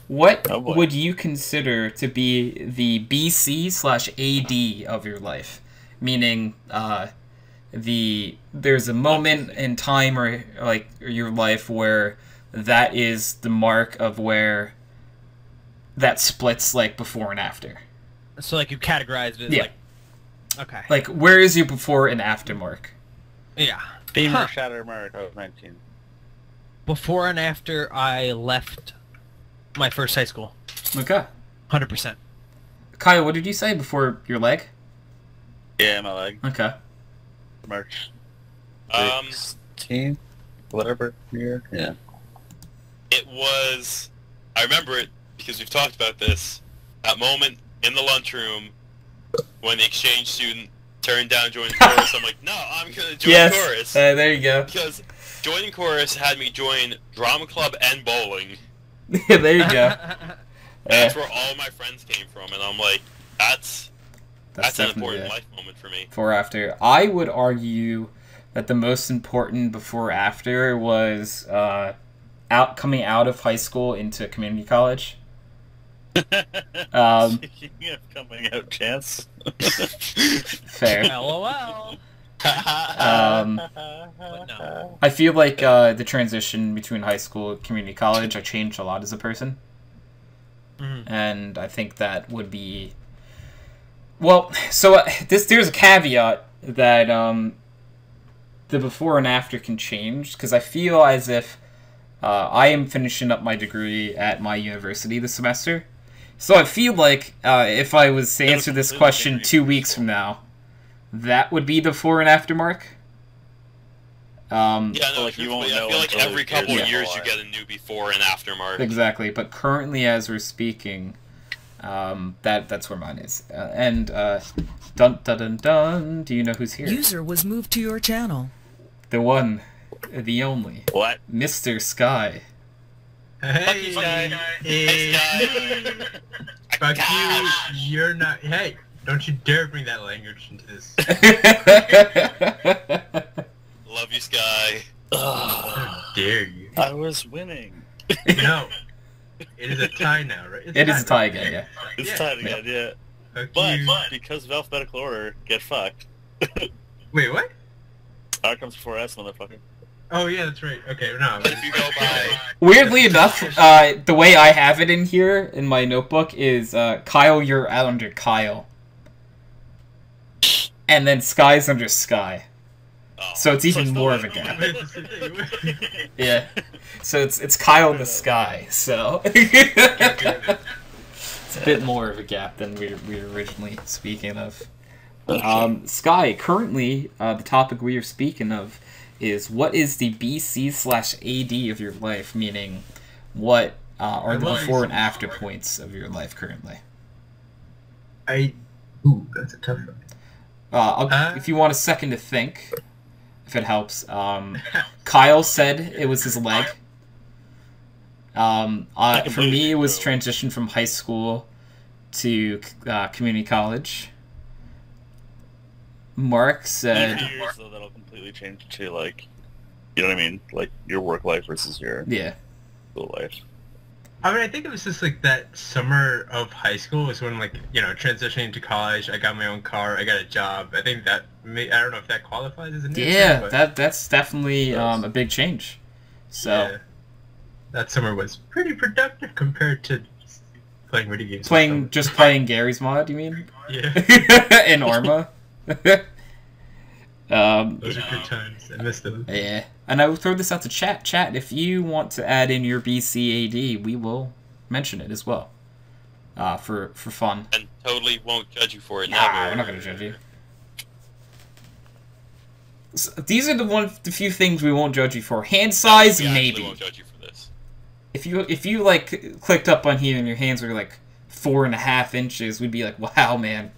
Speaker 1: What
Speaker 5: Oh boy.
Speaker 1: would you consider to be the BC/AD of your life? Meaning, there's a moment in time or your life where that is the mark of where that splits like before and after.
Speaker 2: So like you categorized it as
Speaker 1: Yeah.
Speaker 2: like. Okay.
Speaker 1: Like, where is your before and after mark?
Speaker 2: Yeah.
Speaker 5: Beamer
Speaker 2: Huh.
Speaker 5: Shatter America 19.
Speaker 2: Before and after I left my first high school.
Speaker 1: Okay.
Speaker 2: 100%.
Speaker 1: Kyle, what did you say before your leg?
Speaker 5: Yeah, my leg.
Speaker 1: Okay.
Speaker 5: March
Speaker 3: Um,
Speaker 5: 16th, whatever year. Yeah.
Speaker 3: it was. I remember it because we've talked about this. That moment in the lunchroom when the exchange student turned down joining chorus. I'm like, no, I'm gonna join
Speaker 1: Yes.
Speaker 3: chorus
Speaker 1: There you go.
Speaker 3: because joining chorus had me join drama club and bowling.
Speaker 1: There you go.
Speaker 3: That's where all my friends came from, and I'm like, that's an
Speaker 1: definitely
Speaker 3: important
Speaker 1: it.
Speaker 3: life moment for me.
Speaker 1: Before after. I would argue that the most important before after was coming out of high school into community college.
Speaker 5: Speaking of coming out, Chance.
Speaker 1: Fair.
Speaker 2: LOL.
Speaker 5: But
Speaker 2: no.
Speaker 1: I feel like the transition between high school and community college, I changed a lot as a person.
Speaker 2: Mhm.
Speaker 1: And I think that would be... Well, so there's a caveat that the before and after can change, because I feel as if I am finishing up my degree at my university this semester. So I feel like if I was to answer this question 2 weeks from now, that would be the before and after mark.
Speaker 3: Yeah, no,
Speaker 5: Like, you won't
Speaker 3: truthfully, I
Speaker 5: know
Speaker 3: feel like
Speaker 5: until
Speaker 3: every
Speaker 5: it
Speaker 3: couple
Speaker 5: gets
Speaker 3: of years you
Speaker 5: alive.
Speaker 3: get a new before and after mark.
Speaker 1: Exactly, but currently as we're speaking, that's where mine is. And dun dun dun dun. Do you know who's here?
Speaker 6: User was moved to your channel.
Speaker 1: The one, the only,
Speaker 5: What?
Speaker 1: Mr. Sky.
Speaker 3: Fuck you, Sky. Hey, Sky.
Speaker 8: Fuck you, you're not. Hey, don't you dare bring that language into this.
Speaker 3: Love you, Sky.
Speaker 8: How dare you?
Speaker 5: I was winning.
Speaker 8: No. It is a tie now, right?
Speaker 1: It is a tie again, yeah.
Speaker 5: It's
Speaker 8: Yeah.
Speaker 5: tied again, yeah.
Speaker 8: Fuck
Speaker 5: But
Speaker 8: you.
Speaker 5: because of alphabetical order, get fucked.
Speaker 8: Wait, what?
Speaker 5: R comes before S, motherfucker.
Speaker 8: Oh yeah, that's right. Okay, no.
Speaker 3: But if you go by...
Speaker 1: Weirdly enough, the way I have it in here, in my notebook, is Kyle, you're out under Kyle. And then Sky's under Sky.
Speaker 3: Oh.
Speaker 1: So it's even
Speaker 5: still
Speaker 1: more of a
Speaker 5: not-
Speaker 1: gap. Yeah. So it's Kyle the Sky, so... It's a bit more of a gap than we were originally speaking of. Sky, currently, the topic we are speaking of is what is the BC/AD of your life, meaning what are the before and after points of your life currently?
Speaker 8: Ooh, that's a tough one.
Speaker 1: If you want a second to think, if it helps, Kyle said it was his leg. For me, it was transition from high school to community college. Mark said...
Speaker 5: years, though, that'll completely change to, like, you know what I mean? Like, your work life versus your
Speaker 1: Yeah.
Speaker 5: school life.
Speaker 8: I mean, I think it was just like that summer of high school was when, like, you know, transitioning to college. I got my own car. I got a job. I think that I don't know if that qualifies as an answer,
Speaker 1: Yeah,
Speaker 8: but
Speaker 1: that's definitely a big change. So...
Speaker 8: yeah. That summer was pretty productive compared to playing video games.
Speaker 1: Playing Gary's mod, you mean?
Speaker 8: Yeah.
Speaker 1: In Arma?
Speaker 8: Those are good times. I miss those.
Speaker 1: Yeah. And I will throw this out to chat. Chat, if you want to add in your BCAD, we will mention it as well. For fun.
Speaker 3: And totally won't judge you for it.
Speaker 1: Nah,
Speaker 3: Never.
Speaker 1: we're not going to judge you. So, these are the few things we won't judge you for. Hand size,
Speaker 3: We actually
Speaker 1: maybe.
Speaker 3: won't judge you for this.
Speaker 1: If you like clicked up on here and your hands were like 4.5 inches, we'd be like, wow, man,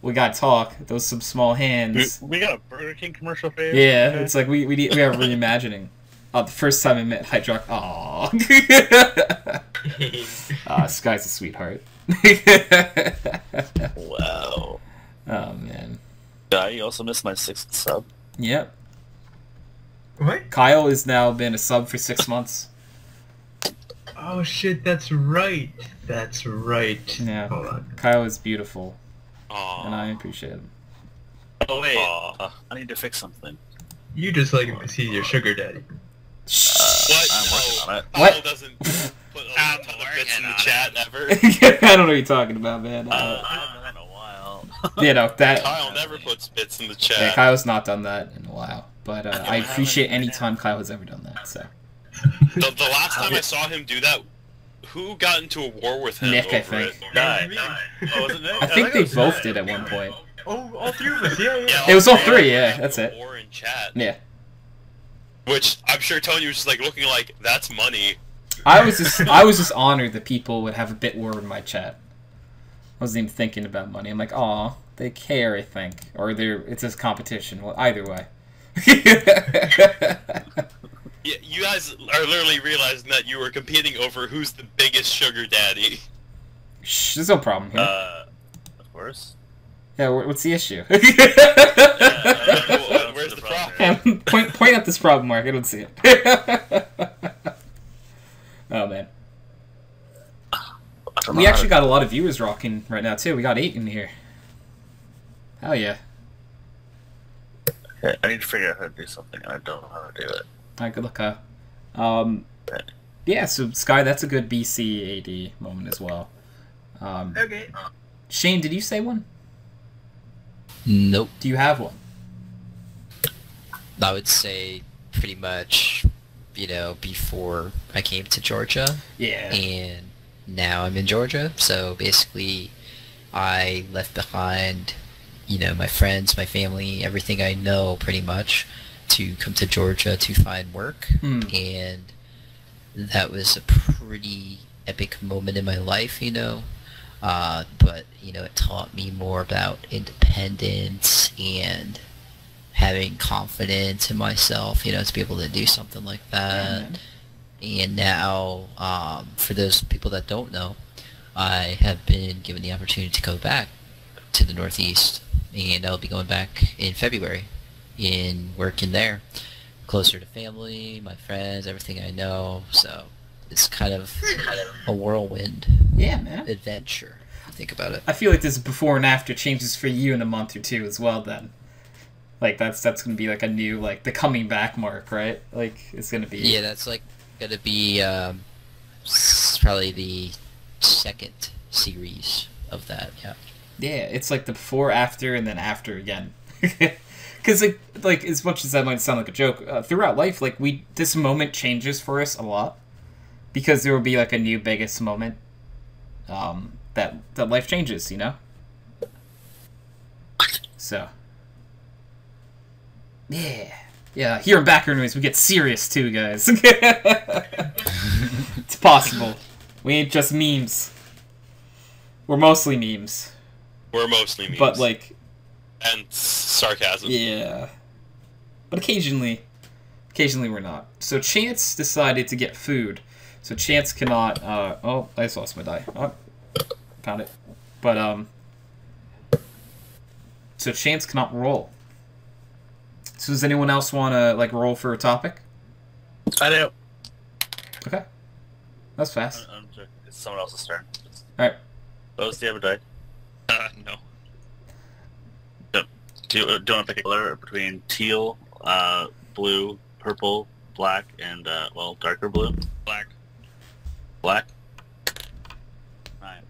Speaker 1: we gotta talk. Those some small hands.
Speaker 5: We got a Burger King commercial for you?
Speaker 1: Yeah, it's like we are reimagining. The first time I met Hydrox. Aww. Sky's a sweetheart.
Speaker 5: Wow.
Speaker 1: Oh man.
Speaker 5: Yeah, you also missed my 6th sub.
Speaker 1: Yep.
Speaker 8: What?
Speaker 1: Kyle has now been a sub for 6 months.
Speaker 8: Oh shit, that's right. That's right.
Speaker 1: Yeah.
Speaker 8: Hold on.
Speaker 1: Kyle is beautiful,
Speaker 3: Aww.
Speaker 1: and I appreciate him.
Speaker 5: Oh wait,
Speaker 3: Aw.
Speaker 5: I need to fix something.
Speaker 8: You just like him because he's your sugar daddy.
Speaker 3: What?
Speaker 5: I'm working on it.
Speaker 1: What?
Speaker 3: Kyle doesn't put a
Speaker 7: I'm
Speaker 3: ton of bits in the
Speaker 7: working
Speaker 3: chat ever.
Speaker 1: I don't know what you're talking about, man.
Speaker 5: I haven't done that in a while.
Speaker 1: You know that.
Speaker 3: Kyle never puts bits in the chat.
Speaker 1: Yeah, Kyle's not done that in a while, but I appreciate any time Kyle has ever done that. So
Speaker 3: The last time I saw him do that, who got into a war with him
Speaker 1: Nick, I
Speaker 3: over
Speaker 1: think.
Speaker 3: it?
Speaker 5: Die. Oh, was it Nick?
Speaker 1: I think they
Speaker 5: it was
Speaker 1: both
Speaker 5: Nick.
Speaker 1: did at one point.
Speaker 8: Oh, all three of us. Yeah, yeah.
Speaker 3: Yeah,
Speaker 1: It was all
Speaker 3: three
Speaker 1: three, yeah,
Speaker 3: got
Speaker 1: that's
Speaker 3: into
Speaker 1: it.
Speaker 3: a war in chat.
Speaker 1: Yeah,
Speaker 3: Which I'm sure Tony was just like looking like, that's money.
Speaker 1: I was just honored that people would have a bit war in my chat. I wasn't even thinking about money. I'm like, aw, they care, I think, or it's a competition. Well, either way.
Speaker 3: Yeah, you guys are literally realizing that you were competing over who's the biggest sugar daddy.
Speaker 1: Shh, there's no problem here.
Speaker 5: Of course.
Speaker 1: Yeah, what's the issue?
Speaker 3: Where's the problem?
Speaker 1: point at this problem, Mark. I don't see it. Oh man, we actually got a lot of viewers rocking right now too. We got 8 in here. Hell yeah!
Speaker 5: Okay, I need to figure out how to do something, and I don't know how to do it.
Speaker 1: Alright, good luck, Kyle. Yeah, so Sky, that's a good BCAD moment as well.
Speaker 8: Okay.
Speaker 1: Shane, did you say one?
Speaker 4: Nope.
Speaker 1: Do you have one?
Speaker 4: I would say pretty much, you know, before I came to Georgia.
Speaker 1: Yeah.
Speaker 4: And now I'm in Georgia, so basically I left behind, you know, my friends, my family, everything I know pretty much to come to Georgia to find work. And that was a pretty epic moment in my life, you know. But, you know, it taught me more about independence and having confidence in myself, you know, to be able to do something like that. And now, for those people that don't know, I have been given the opportunity to go back to the Northeast, and I'll be going back in February and working there, closer to family, my friends, everything I know. So it's kind of a whirlwind
Speaker 1: Yeah, man.
Speaker 4: adventure. Think about it.
Speaker 1: I feel like this before and after changes for you in a month or two as well. Then, like that's gonna be like a new like the coming back mark, right? Like it's gonna be.
Speaker 4: Yeah, that's like gonna be probably the second series of that. Yeah.
Speaker 1: Yeah, it's like the before, after, and then after again. Because like as much as that might sound like a joke, throughout life, like this moment changes for us a lot, because there will be like a new biggest moment, that life changes, you know. So. Yeah. Here in background noise, we get serious too, guys. It's possible. We ain't just memes. We're mostly memes.
Speaker 3: We're mostly memes.
Speaker 1: But like.
Speaker 3: And sarcasm.
Speaker 1: Yeah. But occasionally we're not. So Chance decided to get food. So Chance cannot, oh, I just lost my die. Oh, found it. But, so Chance cannot roll. So does anyone else want to, like, roll for a topic?
Speaker 5: I do.
Speaker 1: Okay. That's fast.
Speaker 5: It's someone else's turn.
Speaker 1: Alright.
Speaker 5: Bowz, do you have a die?
Speaker 7: No.
Speaker 5: Do you want to pick a color between teal, blue, purple, black, and, well, darker blue?
Speaker 7: Black.
Speaker 5: Black? 9.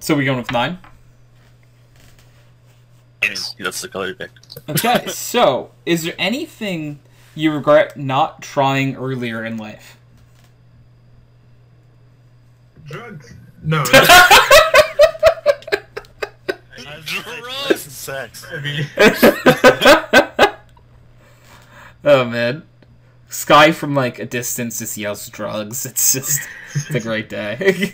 Speaker 1: So we going with 9?
Speaker 5: Yes. That's the color you picked.
Speaker 1: Okay, so is there anything you regret not trying earlier in life?
Speaker 8: Drugs? No.
Speaker 5: This is sex.
Speaker 8: I mean,
Speaker 1: Oh man, Sky from like a distance just yells drugs. It's a great day.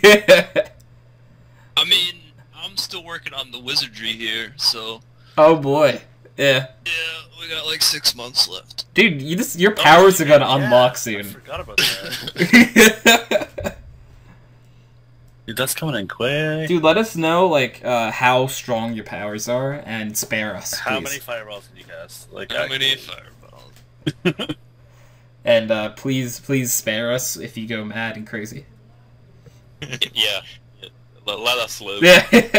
Speaker 7: I mean, I'm still working on the wizardry here, so
Speaker 1: Oh boy, yeah,
Speaker 7: we got like 6 months left.
Speaker 1: dude, your powers are gonna unlock
Speaker 5: I
Speaker 1: soon.
Speaker 5: forgot about that. Dude, that's coming in quick.
Speaker 1: Dude, let us know like how strong your powers are and spare us,
Speaker 5: How
Speaker 1: please.
Speaker 5: many fireballs did you cast? Like,
Speaker 7: How many fireballs?
Speaker 1: And please spare us if you go mad and crazy.
Speaker 3: Yeah. Let us live.
Speaker 1: Yeah.
Speaker 3: Don't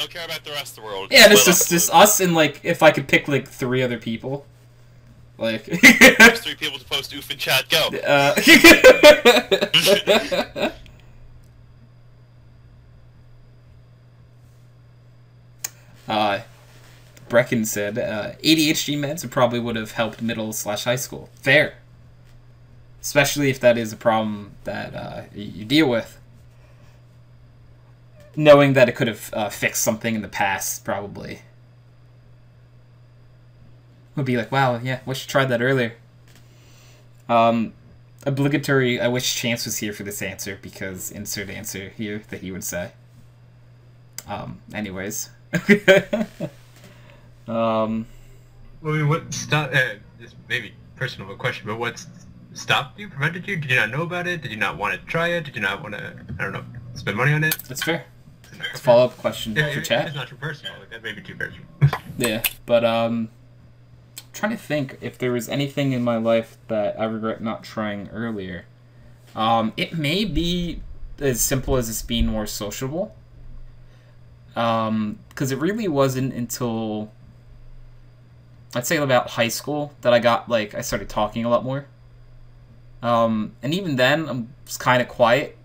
Speaker 3: care about the rest of the world.
Speaker 1: Yeah, this
Speaker 3: Let
Speaker 1: is
Speaker 3: us
Speaker 1: just
Speaker 3: live.
Speaker 1: us and like if I could pick like 3 other people, like.
Speaker 3: There's 3 people to post oof in chat. Go.
Speaker 1: Brecken said ADHD meds probably would have helped middle/high school. Fair, especially if that is a problem that you deal with. Knowing that it could have fixed something in the past, probably would be like, wow, yeah, wish I tried that earlier. Obligatory. I wish Chance was here for this answer because insert answer here that he would say. Anyways.
Speaker 8: I mean, what stopped? This may be personal of a question, but what stopped you? Prevented you? Did you not know about it? Did you not want to try it? Did you not want to? I don't know. Spend money on it?
Speaker 1: That's fair. It's a follow-up question for chat.
Speaker 8: It's not too personal. Like, that may be too personal.
Speaker 1: Yeah, but trying to think if there was anything in my life that I regret not trying earlier. It may be as simple as it's being more sociable. Because it really wasn't until I'd say about high school that I started talking a lot more. And even then, I was kind of quiet.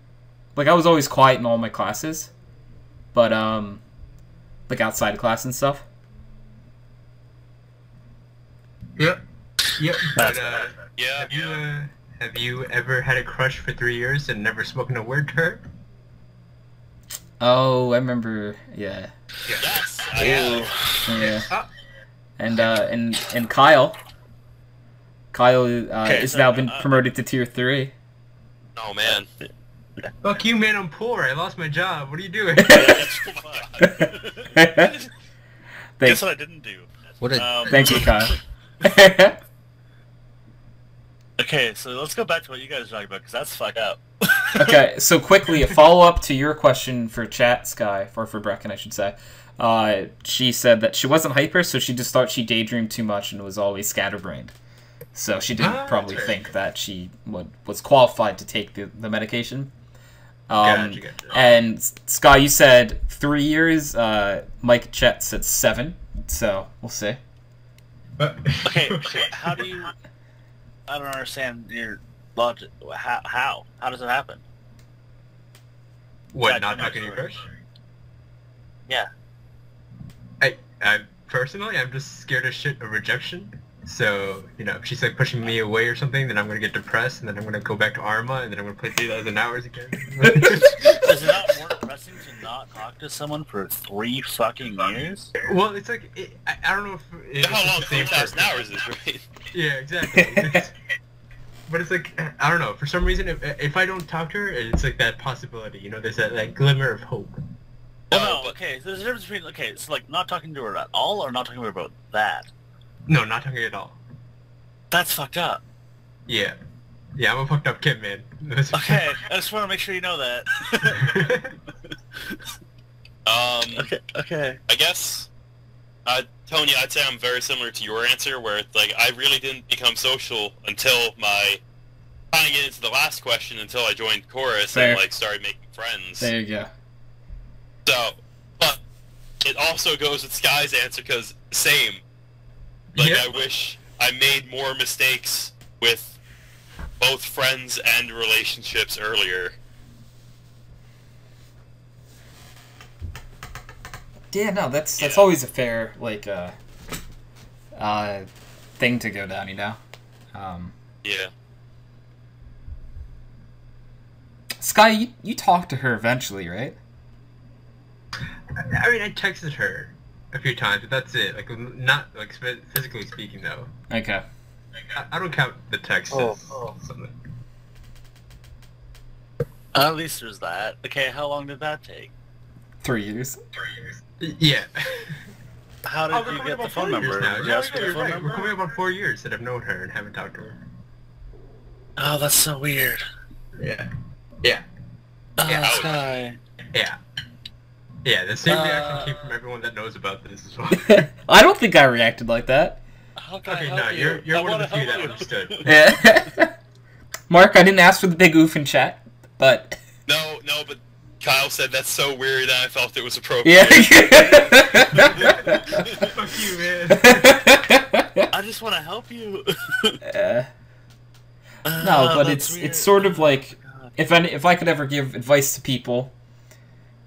Speaker 1: Like, I was always quiet in all my classes. But, like, outside of class and stuff.
Speaker 8: Yep. But,
Speaker 3: Yeah.
Speaker 8: have you ever had a crush for 3 years and never spoken a word to her?
Speaker 1: Oh, I remember, yeah.
Speaker 3: Yes. I have.
Speaker 1: Yeah. And Kyle has now been promoted to tier 3.
Speaker 3: Oh man.
Speaker 8: Fuck you, man, I'm poor. I lost my job. What are you doing?
Speaker 5: Guess what I didn't do?
Speaker 1: Thank you, Kyle.
Speaker 5: Okay, so let's go back to what you guys are talking about, because that's fucked up.
Speaker 1: Okay, so quickly, a follow-up to your question for chat, Sky, or for Brecken, I should say. She said that she wasn't hyper, so she just thought she daydreamed too much and was always scatterbrained. So she didn't probably think that she was qualified to take the medication.
Speaker 8: Gotcha.
Speaker 1: And Sky, you said 3 years. Mike Chet said 7. So we'll see.
Speaker 5: Okay, how do you... I don't understand your logic. How? How does it happen?
Speaker 8: What, not talking to your crush?
Speaker 5: Yeah.
Speaker 8: I personally, I'm just scared as shit of rejection. So, you know, if she's like pushing me away or something, then I'm gonna get depressed, and then I'm gonna go back to Arma, and then I'm gonna play 3,000 hours again.
Speaker 5: Is it not more depressing to not talk to someone for 3 fucking years?
Speaker 8: Well, it's like, I don't know if... It's
Speaker 3: How long
Speaker 8: the same
Speaker 3: 3,000
Speaker 8: person.
Speaker 3: hours is, right?
Speaker 8: Yeah, exactly. But it's like, I don't know, for some reason, if I don't talk to her, it's like that possibility, you know, there's that like, glimmer of hope.
Speaker 5: Well, no, okay, so there's a difference between, okay, so like not talking to her at all or not talking to her about that.
Speaker 8: No, not talking at all.
Speaker 5: That's fucked up.
Speaker 8: Yeah. Yeah, I'm a fucked up kid, man.
Speaker 5: Okay, I just want to make sure you know that. Okay.
Speaker 3: I guess, Tony, I'd say I'm very similar to your answer, where it's like I really didn't become social until my kind of get into the last question until I joined Chorus and like started making friends.
Speaker 1: There you go.
Speaker 3: So, but it also goes with Sky's answer because same. Like I wish I made more mistakes with both friends and relationships earlier.
Speaker 1: Yeah, no, that's always a fair thing to go down, you know.
Speaker 3: Yeah.
Speaker 1: Sky, you talked to her eventually, right?
Speaker 8: I mean, I texted her a few times, but that's it. Like, not like physically speaking, though.
Speaker 1: Okay.
Speaker 8: I don't count the text as something.
Speaker 5: At least there's that. Okay, how long did that take?
Speaker 1: 3 years.
Speaker 8: Yeah.
Speaker 5: How did you get the phone number? Did you ask for the phone number?
Speaker 8: We're coming up on 4 years that I've known her and haven't talked to her.
Speaker 5: Oh, that's so weird.
Speaker 8: Yeah.
Speaker 5: Oh, Sky.
Speaker 8: Yeah. Yeah, the same reaction came from everyone that knows about this as well.
Speaker 1: I don't think I reacted like that.
Speaker 8: Okay, no, you're one of the few that understood.
Speaker 1: Yeah. Mark, I didn't ask for the big oof in chat, but...
Speaker 3: No, but Kyle said that's so weird and I felt it was appropriate.
Speaker 1: Yeah.
Speaker 8: Fuck you, man.
Speaker 5: I just want to help you.
Speaker 1: No, but it's sort of like, if I could ever give advice to people,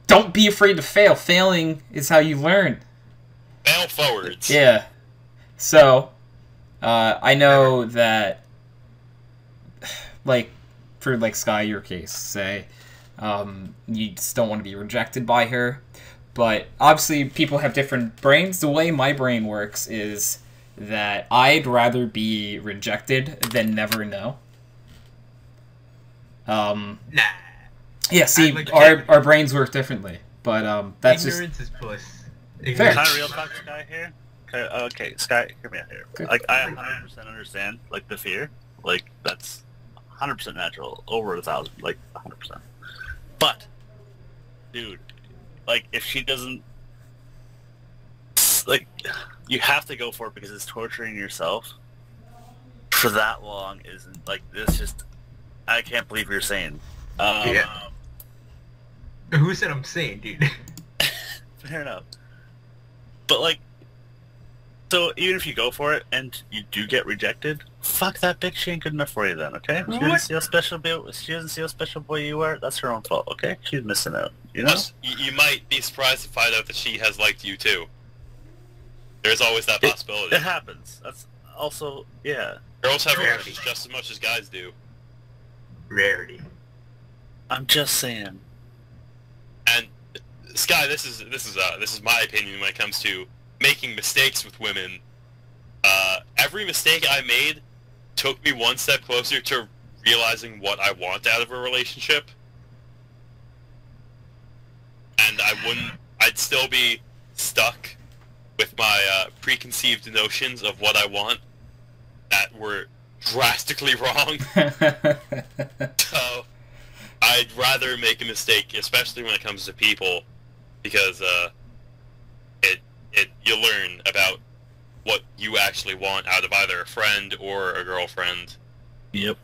Speaker 1: don't be afraid to fail. Failing is how you learn.
Speaker 3: Fail forwards.
Speaker 1: Yeah. So, I know that, like, for, like, Sky, your case, say, you just don't want to be rejected by her. But, obviously, people have different brains. The way my brain works is that I'd rather be rejected than never know.
Speaker 8: Nah.
Speaker 1: Yeah, see,
Speaker 8: like,
Speaker 1: our brains work differently. But, that's
Speaker 8: Ignorance is bliss.
Speaker 1: Fair.
Speaker 5: Can I real talk to Sky here? Okay, Sky, hear me out here.
Speaker 1: Okay.
Speaker 5: Like, I 100% understand, like, the fear. Like, that's 100% natural. Over 1,000, like, 100%. But, dude, like, if she doesn't... Like, you have to go for it because it's torturing yourself for that long isn't, like, this just... I can't believe you're saying.
Speaker 8: Yeah. Who said I'm saying, dude?
Speaker 5: Fair enough. But, like, so even if you go for it and you do get rejected, fuck that bitch. She ain't good enough for you then, okay? She doesn't see how special boy you are. That's her own fault, okay? She's missing out, you know?
Speaker 3: Plus, you might be surprised to find out that she has liked you too. There's always that possibility.
Speaker 5: It happens. That's also, yeah.
Speaker 3: Girls have crushes just as much as guys do.
Speaker 8: Rarity.
Speaker 5: I'm just saying.
Speaker 3: And Sky, this is my opinion when it comes to making mistakes with women. Every mistake I made took me one step closer to realizing what I want out of a relationship. And I'd still be stuck with my preconceived notions of what I want that were drastically wrong. So I'd rather make a mistake, especially when it comes to people, because you learn about what you actually want out of either a friend or a girlfriend.
Speaker 5: Yep.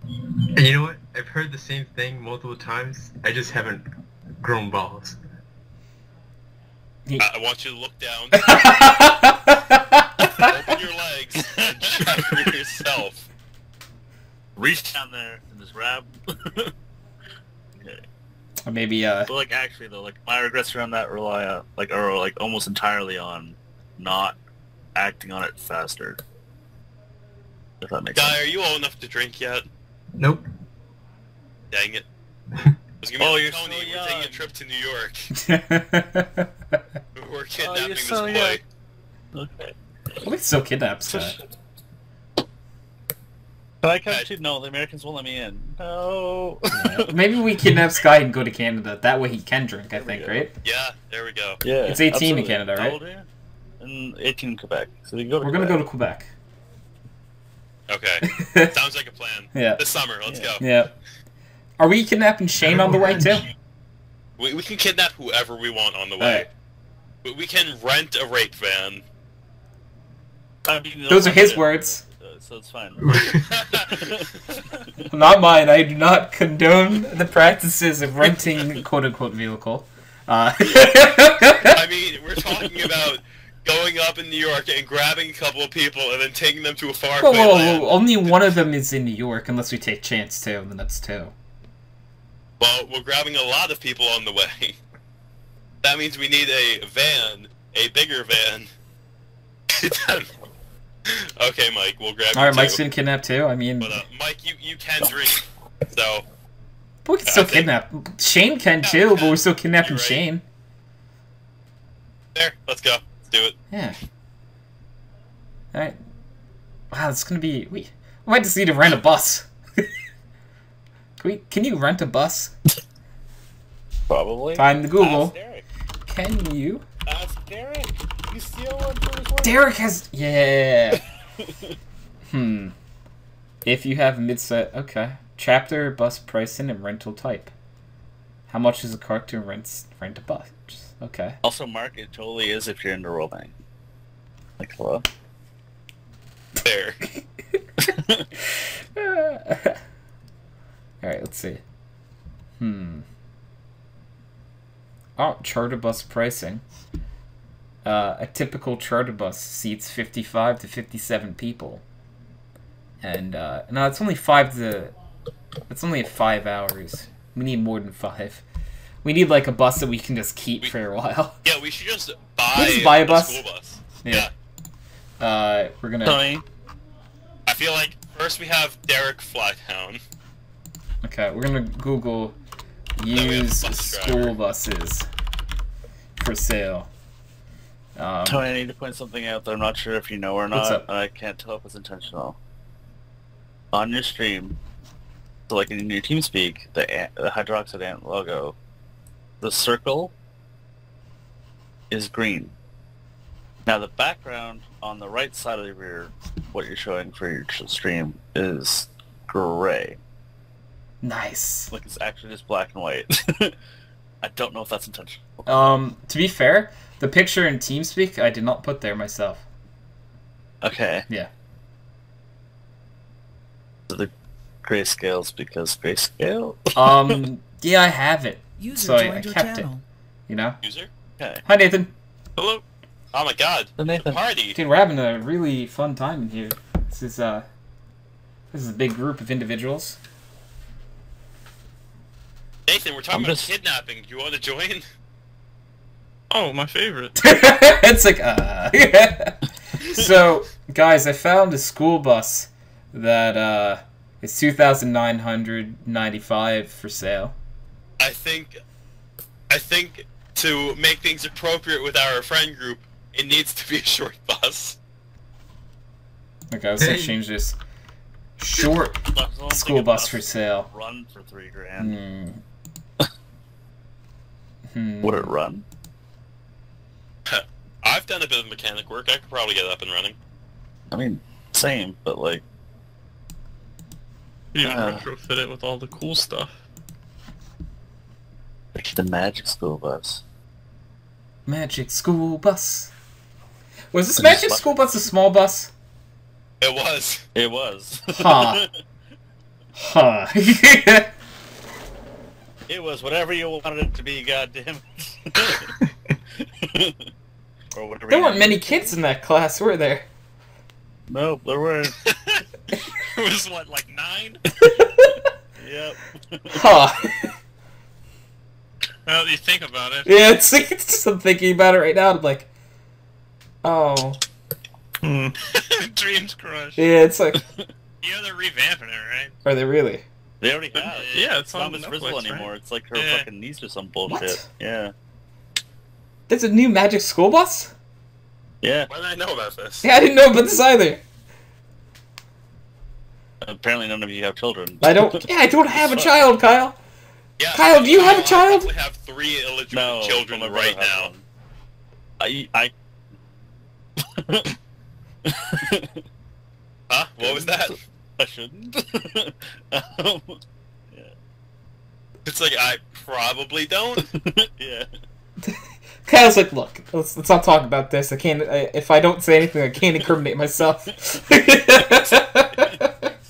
Speaker 8: And you know what? I've heard the same thing multiple times. I just haven't grown balls.
Speaker 3: I want you to look down, open your legs, and check for yourself.
Speaker 5: Reach down there and just grab. Okay.
Speaker 1: Or maybe,
Speaker 5: But like actually though, like my regrets around that rely on are almost entirely on not acting on it faster. If that makes
Speaker 3: Guy,
Speaker 5: sense.
Speaker 3: are you old enough to drink yet?
Speaker 8: Nope.
Speaker 3: Dang it. I was gonna be like,
Speaker 5: you're
Speaker 3: Tony,
Speaker 5: so
Speaker 3: we're taking a
Speaker 5: young.
Speaker 3: trip to New York. We're
Speaker 5: you're
Speaker 3: kidnapping this
Speaker 5: so
Speaker 3: boy.
Speaker 5: young. Okay.
Speaker 1: we still kidnap Scott.
Speaker 5: Can I come to? No, the Americans won't let me in. No.
Speaker 1: Maybe we kidnap Sky and go to Canada. That way he can drink, I think,
Speaker 5: we go.
Speaker 1: right?
Speaker 3: Yeah, there we go.
Speaker 5: Yeah.
Speaker 1: It's 18 in
Speaker 5: absolutely.
Speaker 1: Canada, right?
Speaker 5: How old are you? And 18 in Quebec. So we can go to
Speaker 1: We're gonna go to
Speaker 5: Quebec.
Speaker 3: Okay. Sounds like a plan.
Speaker 1: Yeah.
Speaker 3: This summer, let's go.
Speaker 1: Yeah. Are we kidnapping Shane on the way, too?
Speaker 3: We can kidnap whoever we want on the way.
Speaker 1: Alright.
Speaker 3: But we can rent a rape van.
Speaker 5: I mean,
Speaker 1: Those are his
Speaker 5: yeah,
Speaker 1: words.
Speaker 5: So it's fine.
Speaker 1: Not mine. I do not condone the practices of renting quote-unquote vehicle.
Speaker 3: I mean, we're talking about going up in New York and grabbing a couple of people and then taking them to a faraway land.
Speaker 1: Whoa, only one of them is in New York, unless we take Chance too, then that's two.
Speaker 3: Well, we're grabbing a lot of people on the way. That means we need a van, a bigger van. Okay, Mike, we'll grab you
Speaker 1: Alright,
Speaker 3: too.
Speaker 1: Mike's been kidnapped too. I mean,
Speaker 3: But, Mike, you can drink, so...
Speaker 1: but we can still
Speaker 3: I think-
Speaker 1: kidnap. Shane can too, but we're still kidnapping
Speaker 3: You're right.
Speaker 1: Shane.
Speaker 3: There, let's go. Let's do it.
Speaker 1: Yeah. Alright. Wow, it's gonna be... We might just need to rent a bus. Can you rent a bus?
Speaker 5: Probably.
Speaker 1: Time to Google.
Speaker 5: Ask Derek.
Speaker 1: Can you?
Speaker 5: Ask Derek. You steal one for his work.
Speaker 1: Derek has... Yeah. If you have mid-set... Okay. Chapter, bus pricing, and rental type. How much is a car to rent a bus? Okay.
Speaker 5: Also, Mark, it totally is if you're into role-playing. Like, hello?
Speaker 3: There.
Speaker 1: Alright, let's see. Oh, charter bus pricing. A typical charter bus seats 55 to 57 people. And, no, it's only 5 to... It's only at 5 hours. We need more than 5. We need, like, a bus that we can just keep for a while.
Speaker 3: Yeah, we should just buy,
Speaker 1: Let's just buy a bus.
Speaker 3: school bus.
Speaker 1: Yeah. We're gonna...
Speaker 5: Tony?
Speaker 3: I feel like first we have Derek Flytown.
Speaker 1: Okay, we're gonna Google
Speaker 3: we have
Speaker 1: use
Speaker 3: bus
Speaker 1: school
Speaker 3: driver.
Speaker 1: buses for sale.
Speaker 5: Tony, I need to point something out that I'm not sure if you know or
Speaker 1: What's
Speaker 5: not,
Speaker 1: up?
Speaker 5: and I can't tell if it's intentional. On your stream, so like in your TeamSpeak, the HydroxideAnt logo, the circle is green. Now the background on the right side of your, what you're showing for your stream, is gray.
Speaker 1: Nice.
Speaker 5: Like it's actually just black and white. I don't know if that's intentional.
Speaker 1: To be fair, the picture in TeamSpeak I did not put there myself.
Speaker 5: Okay.
Speaker 1: Yeah.
Speaker 5: So the grayscale's because grayscale?
Speaker 1: Yeah, I have it.
Speaker 6: User
Speaker 1: So I
Speaker 6: joined your
Speaker 1: kept
Speaker 6: channel.
Speaker 1: it. You know?
Speaker 3: User?
Speaker 5: Okay.
Speaker 1: Hi, Nathan.
Speaker 3: Hello? Oh my god.
Speaker 5: So Nathan.
Speaker 3: Party.
Speaker 1: Dude, we're having a really fun time in here. This is a big group of individuals.
Speaker 3: Nathan, we're talking
Speaker 5: I'm
Speaker 3: about
Speaker 5: just-
Speaker 3: kidnapping. Do you want to join?
Speaker 7: Oh, my favorite.
Speaker 1: It's like, So, guys, I found a school bus that is $2,995 for sale.
Speaker 3: I think to make things appropriate with our friend group, it needs to be a short bus.
Speaker 1: Okay, let's change this. Short school bus for sale.
Speaker 5: Run for $3,000.
Speaker 1: Hmm.
Speaker 5: Would it run?
Speaker 3: I've done a bit of mechanic work. I could probably get up and running.
Speaker 5: I mean, same, but like,
Speaker 7: You can retrofit it with all the cool stuff.
Speaker 5: the magic school bus.
Speaker 1: Magic school bus. Was this Magic School Bus a small bus?
Speaker 3: It was.
Speaker 5: It was.
Speaker 1: Huh. Huh.
Speaker 5: It was whatever you wanted it to be, goddammit. Or whatever.
Speaker 1: There weren't many kids in that class, were there?
Speaker 5: Nope, there weren't.
Speaker 7: It was what, like 9?
Speaker 5: Yep.
Speaker 1: Huh.
Speaker 7: Well, you think about it.
Speaker 1: Yeah, it's just I'm thinking about it right now. I'm like, oh.
Speaker 7: Dreams crushed.
Speaker 1: Yeah, it's like,
Speaker 7: You know they're revamping it, right?
Speaker 1: are they really?
Speaker 5: They already have.
Speaker 7: Yeah,
Speaker 5: It's not Miss Frizzle
Speaker 7: Netflix,
Speaker 5: anymore.
Speaker 7: right?
Speaker 5: It's like her
Speaker 7: Yeah.
Speaker 5: fucking niece or some bullshit.
Speaker 1: What?
Speaker 5: Yeah.
Speaker 1: There's a new Magic School Bus?
Speaker 5: Yeah.
Speaker 3: Why did I know about this?
Speaker 1: Yeah, I didn't know about this either.
Speaker 5: Apparently none of you have children.
Speaker 1: I don't have a child, Kyle.
Speaker 3: Yeah,
Speaker 1: Kyle, do you have a child?
Speaker 3: I have 3 illegitimate
Speaker 5: No,
Speaker 3: children
Speaker 5: but my brother
Speaker 3: right
Speaker 5: has
Speaker 3: now.
Speaker 5: one.
Speaker 3: Huh? What was that?
Speaker 5: I shouldn't.
Speaker 3: It's like, I probably don't.
Speaker 5: Yeah.
Speaker 1: Kyle's like, look, let's not talk about this. I can't. If I don't say anything, I can't incriminate myself.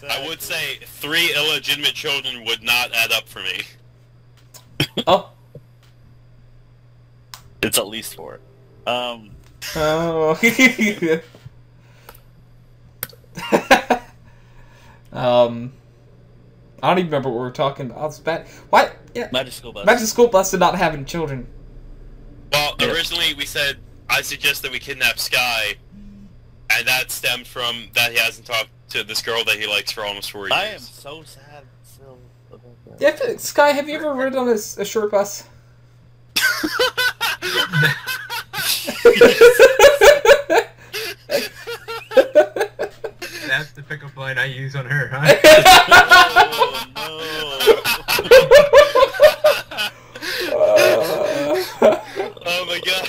Speaker 3: I would say 3 illegitimate children would not add up for me.
Speaker 1: Oh.
Speaker 5: It's at least 4.
Speaker 1: Oh. I don't even remember what we were talking about. It's bad. What? Yeah.
Speaker 5: Magic School Bus.
Speaker 1: Magic School Bus did not having children.
Speaker 3: Well,
Speaker 5: Yeah.
Speaker 3: originally we said, I suggest that we kidnap Sky, and that stemmed from that he hasn't talked to this girl that he likes for almost 4 years.
Speaker 5: I am so sad still about that.
Speaker 1: Yeah, Sky, have you ever ridden on a short bus?
Speaker 8: That's the pickup line I use on her, huh?
Speaker 3: Oh my god.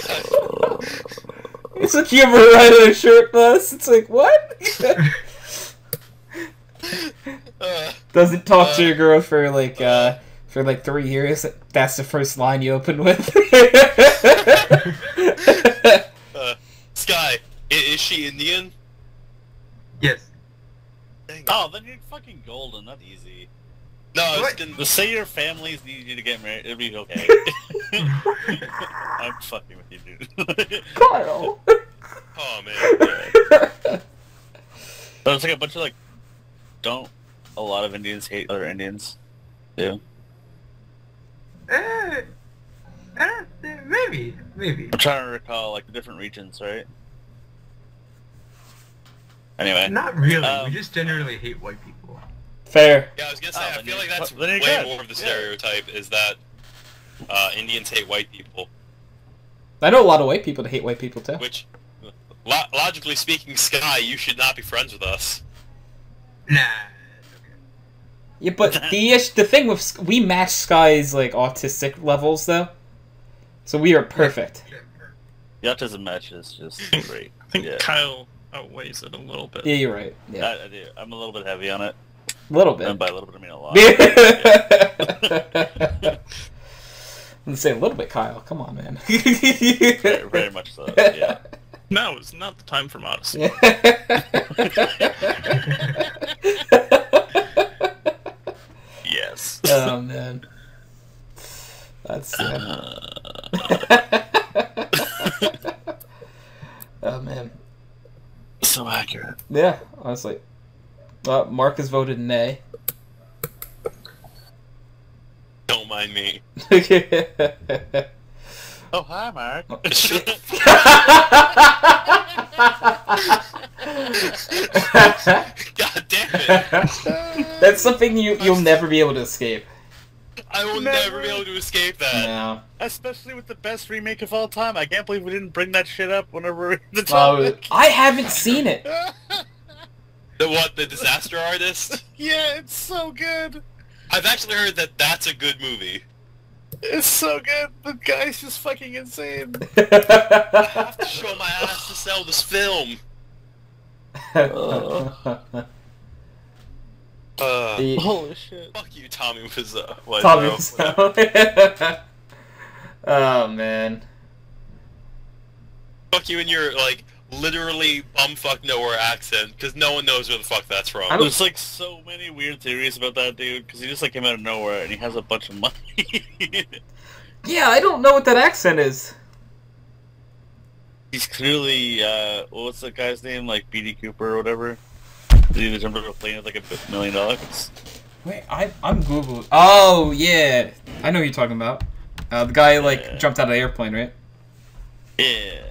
Speaker 1: It's like you ever ride on a short bus? It's like, what? Doesn't talk to your girl for like 3 years. That's the first line you open with.
Speaker 3: Sky, is she Indian?
Speaker 8: Yes.
Speaker 5: Oh, then you're fucking golden. That's easy.
Speaker 3: No, I was
Speaker 8: What?
Speaker 3: gonna...
Speaker 5: Just say your families need you to get married. It'll be okay. I'm fucking with you, dude.
Speaker 1: Kyle.
Speaker 3: Oh man.
Speaker 5: But it's like a bunch of like, don't a lot of Indians hate other Indians? Yeah.
Speaker 8: Maybe.
Speaker 5: I'm trying to recall like the different regions, right? Anyway.
Speaker 8: Not really. We just generally hate white people.
Speaker 1: Fair.
Speaker 3: Yeah, I was gonna say,
Speaker 5: Oh,
Speaker 3: I
Speaker 5: then
Speaker 3: feel
Speaker 5: you-
Speaker 3: like that's
Speaker 5: then you're
Speaker 3: way
Speaker 5: good.
Speaker 3: more of the
Speaker 5: Yeah.
Speaker 3: stereotype, is that Indians hate white people.
Speaker 1: I know a lot of white people that hate white people too.
Speaker 3: Which, logically speaking, Sky, you should not be friends with us.
Speaker 8: Nah.
Speaker 1: Yeah, but the thing with we match Sky's like autistic levels though, so we are perfect.
Speaker 5: The autism match is just great.
Speaker 7: I think
Speaker 5: Yeah.
Speaker 7: Kyle outweighs it a little bit.
Speaker 1: Yeah, you're right. Yeah,
Speaker 5: I do. I'm a little bit heavy on it.
Speaker 1: a little bit.
Speaker 5: And by a little bit, I mean a lot.
Speaker 1: I'm saying a little bit, Kyle. Come on, man.
Speaker 5: Very, very much so. Yeah.
Speaker 7: No, it's not the time for modesty.
Speaker 5: Yes.
Speaker 1: Oh man, that's. Oh man.
Speaker 5: So accurate.
Speaker 1: Yeah, honestly. Mark has voted nay.
Speaker 3: Don't mind me.
Speaker 5: Oh, hi, Mark.
Speaker 3: God damn it!
Speaker 1: That's something you'll never be able to escape.
Speaker 3: I will never be able to escape that.
Speaker 1: No.
Speaker 5: Especially with the best remake of all time. I can't believe we didn't bring that shit up whenever we're in the
Speaker 1: Oh,
Speaker 5: topic.
Speaker 1: I haven't seen it.
Speaker 3: The what? The Disaster Artist?
Speaker 5: Yeah, it's so good.
Speaker 3: I've actually heard that that's a good movie.
Speaker 5: It's so good. The guy's just fucking insane.
Speaker 3: I have to show my ass to sell this film.
Speaker 5: Holy shit.
Speaker 3: Fuck you, Tommy Wiseau.
Speaker 1: Tommy Wiseau. Oh man.
Speaker 3: Fuck you and your, like, literally bumfuck nowhere accent because no one knows where the fuck that's from.
Speaker 5: There's like so many weird theories about that dude because he just like came out of nowhere and he has a bunch of money.
Speaker 1: Yeah, I don't know what that accent is.
Speaker 5: He's clearly what's the guy's name? Like B.D. Cooper or whatever. Did he jump out of a plane with like $1 million?
Speaker 1: Wait, I'm Googling. Oh yeah, I know who you're talking about. The guy like jumped out of the airplane, right?
Speaker 5: Yeah.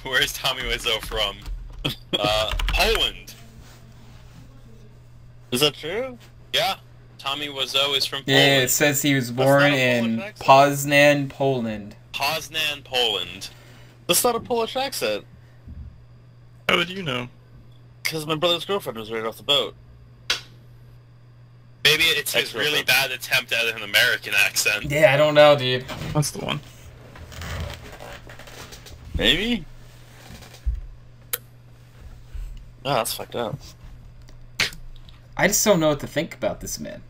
Speaker 3: Where's Tommy Wiseau from? Poland.
Speaker 5: Is that true?
Speaker 3: Yeah, Tommy Wiseau is from Poland.
Speaker 1: Yeah, it says he was born
Speaker 5: not a
Speaker 1: in
Speaker 5: Polish accent.
Speaker 1: Poznan, Poland.
Speaker 3: Poznan, Poland.
Speaker 5: That's not a Polish accent.
Speaker 7: How would you know?
Speaker 5: Because my brother's girlfriend was right off the boat.
Speaker 3: Maybe it's his
Speaker 5: Ex-girlfriend.
Speaker 3: really bad attempt at an American accent.
Speaker 1: Yeah, I don't know, dude.
Speaker 7: That's the one.
Speaker 5: Maybe? Oh, that's fucked up.
Speaker 1: I just don't know what to think about this man.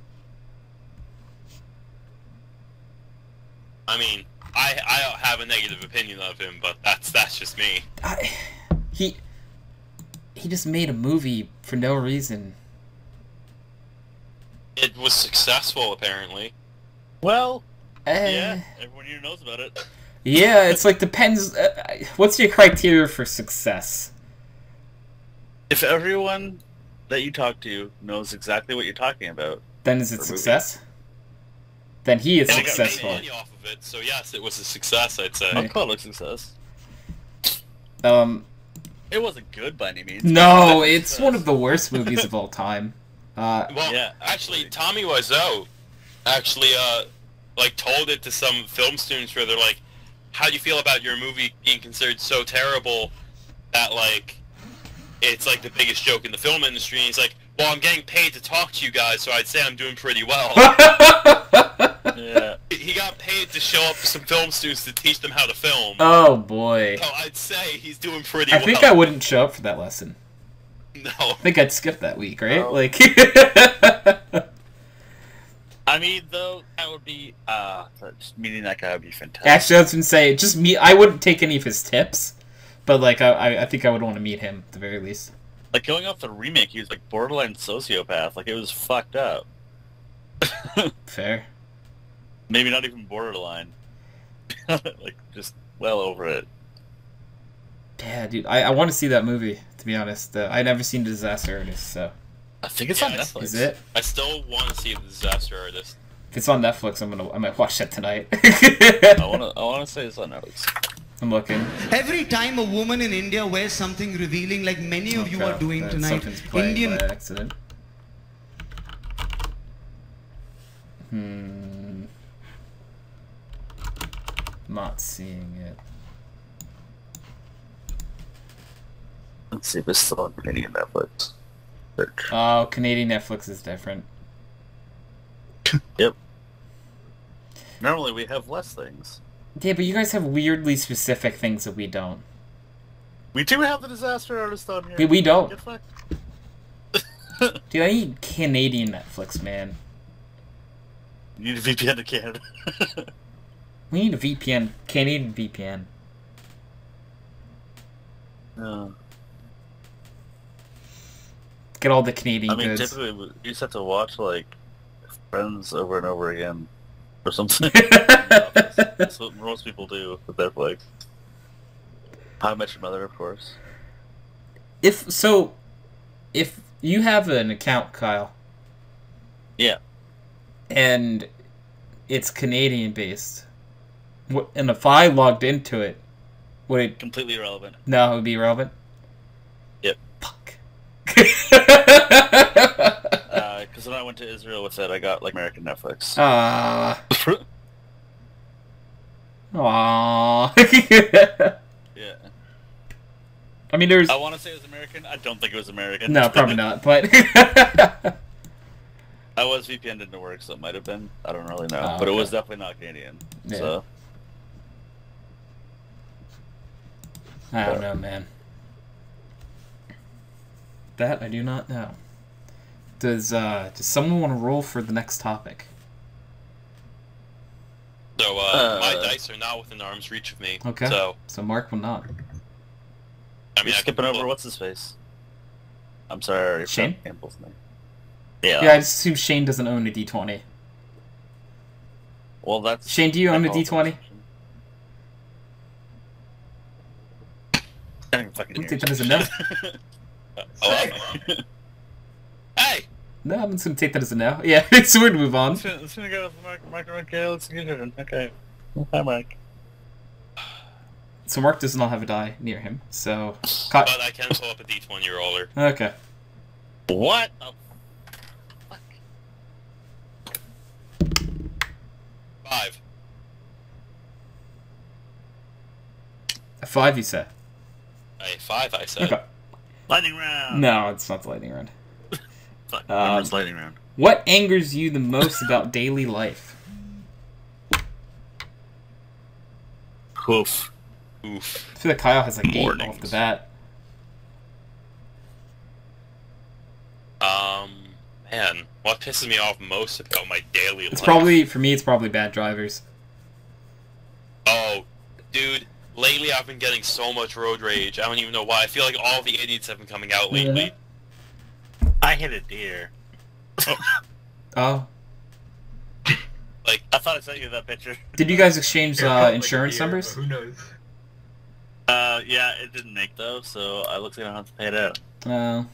Speaker 3: I mean, I don't have a negative opinion of him, but that's just me.
Speaker 1: He just made a movie for no reason.
Speaker 3: It was successful, apparently.
Speaker 5: Well,
Speaker 1: Eh.
Speaker 5: yeah, everyone here knows about it.
Speaker 1: Yeah, it's like depends. What's your criteria for success?
Speaker 5: If everyone that you talk to knows exactly what you're talking about,
Speaker 1: Then is it
Speaker 5: For
Speaker 1: success? Then he is
Speaker 3: They got
Speaker 1: successful.
Speaker 3: money off of it, so yes, it was a success, I'd say.
Speaker 5: I'll call it a success. It wasn't good by any means.
Speaker 1: No,
Speaker 5: but
Speaker 1: it's
Speaker 5: success.
Speaker 1: one of the worst movies of all time.
Speaker 3: Well,
Speaker 5: Yeah,
Speaker 3: actually, Tommy Wiseau actually, like, told it to some film students where they're like, how do you feel about your movie being considered so terrible that, like, it's, like, the biggest joke in the film industry? And he's like, well, I'm getting paid to talk to you guys, so I'd say I'm doing pretty well.
Speaker 5: Yeah.
Speaker 3: He got paid to show up to some film students to teach them how to film.
Speaker 1: Oh boy.
Speaker 3: So I'd say he's doing pretty
Speaker 1: I
Speaker 3: well.
Speaker 1: think I wouldn't show up for that lesson.
Speaker 3: No.
Speaker 1: I think I'd skip that week, right?
Speaker 5: Oh.
Speaker 1: Like.
Speaker 5: I mean, though, that would be, just meeting that guy would be fantastic.
Speaker 1: Actually, I was gonna say, just me. I wouldn't take any of his tips, but like, I think I would want to meet him at the very least.
Speaker 5: Like, going off the remake, he was like borderline sociopath. Like, it was fucked up.
Speaker 1: Fair.
Speaker 5: Maybe not even borderline. Like, just well over it.
Speaker 1: Yeah, dude, I want to see that movie. To be honest, I never seen Disaster Artist, so
Speaker 5: I think it's
Speaker 3: Yeah,
Speaker 5: on
Speaker 3: it's-
Speaker 5: Netflix.
Speaker 1: is it?
Speaker 3: I still want to see The Disaster Artist.
Speaker 1: If it's on Netflix, I might watch that tonight.
Speaker 5: I wanna say it's on Netflix.
Speaker 1: I'm looking.
Speaker 9: Every time a woman in India wears something revealing like many of you are doing tonight,
Speaker 1: Something's playing
Speaker 9: Indian
Speaker 1: by accident. Not seeing it.
Speaker 5: Let's see if it's still on Canadian Netflix. Search.
Speaker 1: Oh, Canadian Netflix is different.
Speaker 5: Yep. Normally we have less things.
Speaker 1: Yeah, but you guys have weirdly specific things that we don't.
Speaker 5: We do have the Disaster Artist on here.
Speaker 1: We don't.
Speaker 5: Get fucked.
Speaker 1: Dude, I need Canadian Netflix, man.
Speaker 5: You need a VPN to Canada.
Speaker 1: We need a VPN. Canadian VPN.
Speaker 5: No.
Speaker 1: Get all the Canadian
Speaker 5: I mean,
Speaker 1: goods.
Speaker 5: typically you just have to watch like Friends over and over again, or something. That's what most people do with Netflix. How I Met Your Mother, of course.
Speaker 1: If you have an account, Kyle,
Speaker 5: Yeah.
Speaker 1: and it's Canadian based, and if I logged into it, would it?
Speaker 5: Completely irrelevant.
Speaker 1: No, it would be relevant.
Speaker 5: Yep.
Speaker 1: Fuck.
Speaker 5: Because when I went to Israel with it, I got like American Netflix.
Speaker 1: Aww.
Speaker 5: Yeah.
Speaker 1: I mean, there's
Speaker 5: I want to say it was American. I don't think it was American.
Speaker 1: no, probably not, but
Speaker 5: I was VPN didn't work, so it might have been. I don't really know,
Speaker 1: Oh,
Speaker 5: but it
Speaker 1: okay.
Speaker 5: was definitely not Canadian.
Speaker 1: Yeah.
Speaker 5: So
Speaker 1: I don't know, man. That I do not know. Does someone want to roll for the next topic?
Speaker 3: So, my dice are not within arm's reach of me.
Speaker 1: Okay.
Speaker 3: So
Speaker 1: Mark will not.
Speaker 3: I mean,
Speaker 5: You're
Speaker 3: I
Speaker 5: skipping
Speaker 3: can
Speaker 5: over what's his face. I'm sorry,
Speaker 1: Shane?
Speaker 5: Campbell's name. Yeah.
Speaker 1: Yeah, I just assume Shane doesn't own a D20.
Speaker 5: Well, that's
Speaker 1: Shane, do you own a D20?
Speaker 5: I don't even fucking
Speaker 1: I
Speaker 5: hear
Speaker 1: think
Speaker 5: you.
Speaker 1: that is a no.
Speaker 3: Hey!
Speaker 1: No, I'm just gonna take that as a no. Yeah, so we'd move on.
Speaker 5: Let's go with Mark. Okay, let's get it. Okay. Hi, Mark.
Speaker 1: So Mark does not have a die near him, so...
Speaker 3: But I can pull up a D20 roller.
Speaker 1: Okay.
Speaker 5: What the fuck?
Speaker 3: 5.
Speaker 1: A 5, you say?
Speaker 3: A 5, I said.
Speaker 1: Okay.
Speaker 5: Lightning round!
Speaker 1: No, it's not the lightning round.
Speaker 5: Fuck, remember lightning round.
Speaker 1: What angers you the most about daily life?
Speaker 5: Oof.
Speaker 3: Oof.
Speaker 1: I feel like Kyle has like 8
Speaker 5: Mornings.
Speaker 1: off the bat.
Speaker 3: Man, what pisses me off most about my daily life?
Speaker 1: It's probably, for me, it's probably bad drivers.
Speaker 3: Oh, dude, lately I've been getting so much road rage. I don't even know why. I feel like all the idiots have been coming out lately.
Speaker 5: I hit a deer.
Speaker 1: Oh.
Speaker 3: Like,
Speaker 5: I thought I sent you that picture.
Speaker 1: Did you guys exchange
Speaker 8: It felt like a
Speaker 1: insurance
Speaker 8: deer,
Speaker 1: numbers?
Speaker 8: but who knows?
Speaker 5: Yeah, it didn't make though, so I looks like I don't have to pay it out.
Speaker 1: No.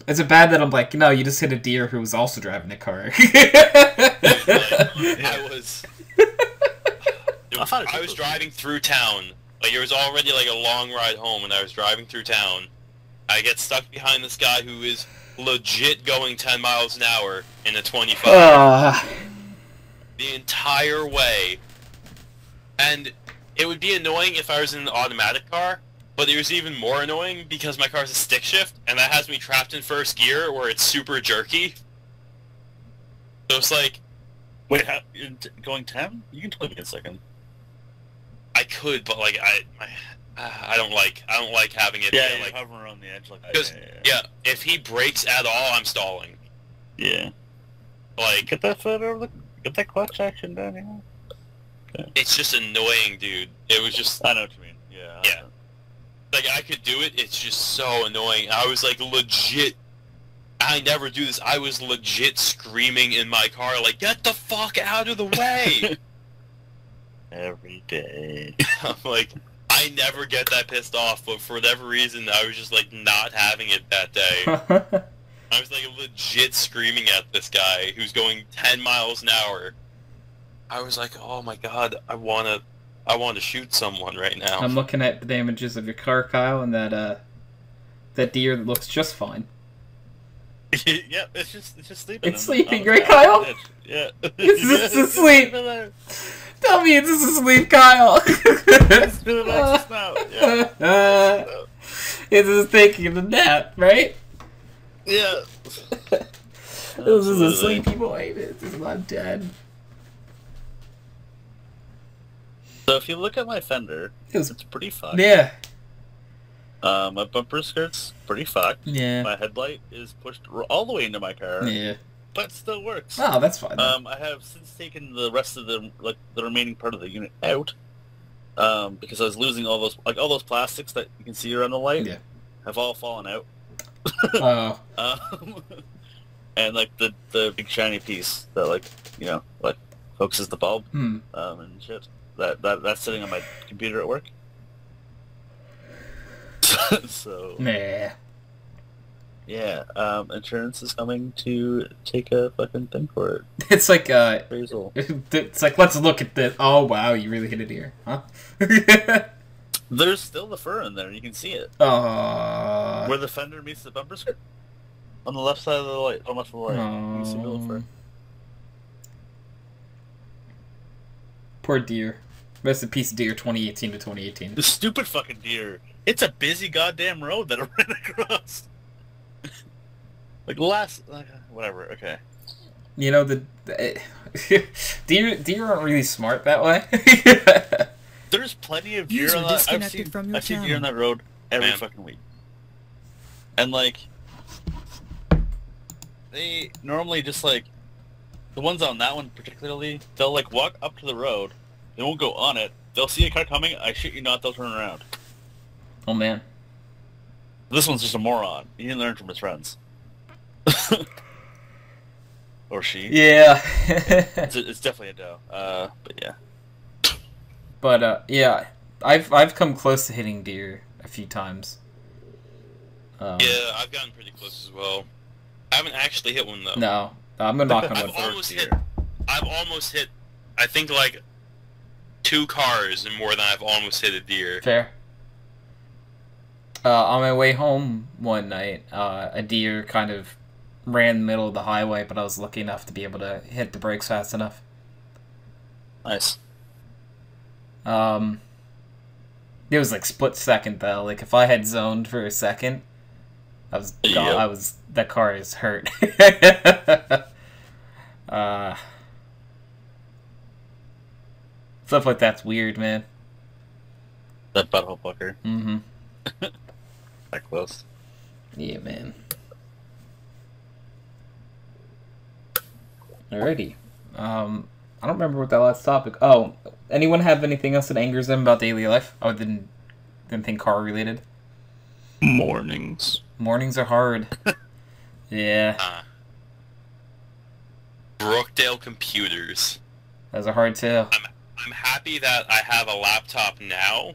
Speaker 1: Is it bad that I'm like, no, you just hit a deer who was also driving a car?
Speaker 3: I was... I was driving through town. Like, it was already like a long ride home when I was driving through town. I get stuck behind this guy who is legit going 10 miles an hour in a 25. The entire way. And it would be annoying if I was in an automatic car, but it was even more annoying because my car's a stick shift, and that has me trapped in first gear where it's super jerky. So it's like...
Speaker 5: Wait, you're going 10? You can tell me in a second.
Speaker 3: I could, but like, I don't like having it.
Speaker 5: Yeah,
Speaker 3: like,
Speaker 5: hovering around the edge like that.
Speaker 3: because if he brakes at all, I'm stalling.
Speaker 5: Yeah.
Speaker 3: Like,
Speaker 5: Get that foot over get that clutch action down here. Okay.
Speaker 3: it's just annoying, dude. It was just,
Speaker 5: I know what you mean. Yeah.
Speaker 3: yeah. Like, I could do it, it's just so annoying. I was like, legit, I never do this, I was legit screaming in my car, like, get the fuck out of the way!
Speaker 5: Every day.
Speaker 3: I'm like, I never get that pissed off, but for whatever reason, I was just, like, not having it that day. I was, like, legit screaming at this guy who's going 10 miles an hour. I was like, oh my god, I wanna shoot someone right now.
Speaker 1: I'm looking at the damages of your car, Kyle, and that deer that looks just fine.
Speaker 5: Yeah, it's just sleeping.
Speaker 1: It's sleeping, right, Kyle?
Speaker 5: Yeah.
Speaker 1: It's just asleep. Tell me it's just asleep, Kyle.
Speaker 5: It's relaxed now. Yeah.
Speaker 1: It's just taking a nap, right?
Speaker 5: Yeah.
Speaker 1: This is a sleepy boy. This is not dead.
Speaker 5: So if you look at my fender, it's pretty fucked.
Speaker 1: Yeah.
Speaker 5: My bumper skirt's pretty fucked.
Speaker 1: Yeah.
Speaker 5: My headlight is pushed all the way into my car.
Speaker 1: Yeah.
Speaker 5: But it still works.
Speaker 1: Oh, that's fine.
Speaker 5: I have since taken the rest of the remaining part of the unit out. Because I was losing all those plastics that you can see around the light.
Speaker 1: Yeah.
Speaker 5: Have all fallen out.
Speaker 1: Oh.
Speaker 5: And like the big shiny piece that focuses the bulb and shit. That's sitting on my computer at work. So
Speaker 1: Nah.
Speaker 5: yeah, insurance is coming to take a fucking thing for it.
Speaker 1: It's like
Speaker 5: Appraisal.
Speaker 1: it's like, let's look at this. Oh wow, you really hit a deer, huh?
Speaker 5: There's still the fur in there. You can see it. Where the fender meets the bumper skirt. On the left side of the light, almost the light. You can see the little fur.
Speaker 1: Poor deer. Rest in peace, deer. 2018 to 2018.
Speaker 5: The stupid fucking deer. It's a busy goddamn road that I ran across. Whatever. Okay.
Speaker 1: You know deer aren't really smart that way.
Speaker 5: There's plenty of deer
Speaker 6: User
Speaker 5: on that.
Speaker 6: disconnected from your
Speaker 5: I see deer
Speaker 6: channel.
Speaker 5: on that road every fucking week. And they normally just The ones on that one particularly, they'll like walk up to the road. They won't go on it. They'll see a car coming. I shit you not, they'll turn around.
Speaker 1: Oh man.
Speaker 5: This one's just a moron. He didn't learn from his friends. Or she.
Speaker 1: Yeah.
Speaker 5: It's definitely a doe. But yeah.
Speaker 1: But yeah, I've come close to hitting deer a few times.
Speaker 3: Yeah, I've gotten pretty close as well. I haven't actually hit one though.
Speaker 1: No, I'm gonna knock on wood.
Speaker 3: I've almost hit. I think like 2 cars and more than I've almost hit a deer.
Speaker 1: Fair. On my way home one night, a deer kind of ran the middle of the highway, but I was lucky enough to be able to hit the brakes fast enough.
Speaker 5: Nice.
Speaker 1: It was like split second though. Like if I had zoned for a second, I was gone. That car is hurt. Stuff like that's weird, man.
Speaker 5: That butthole fucker.
Speaker 1: Mm-hmm.
Speaker 5: That close.
Speaker 1: Yeah, man. Alrighty. I don't remember what that last topic. Oh, anyone have anything else that angers them about daily life? Oh, didn't think car related.
Speaker 7: Mornings.
Speaker 1: Mornings are hard. Yeah.
Speaker 3: Brookdale computers.
Speaker 1: Those are hard too.
Speaker 3: I'm happy that I have a laptop now,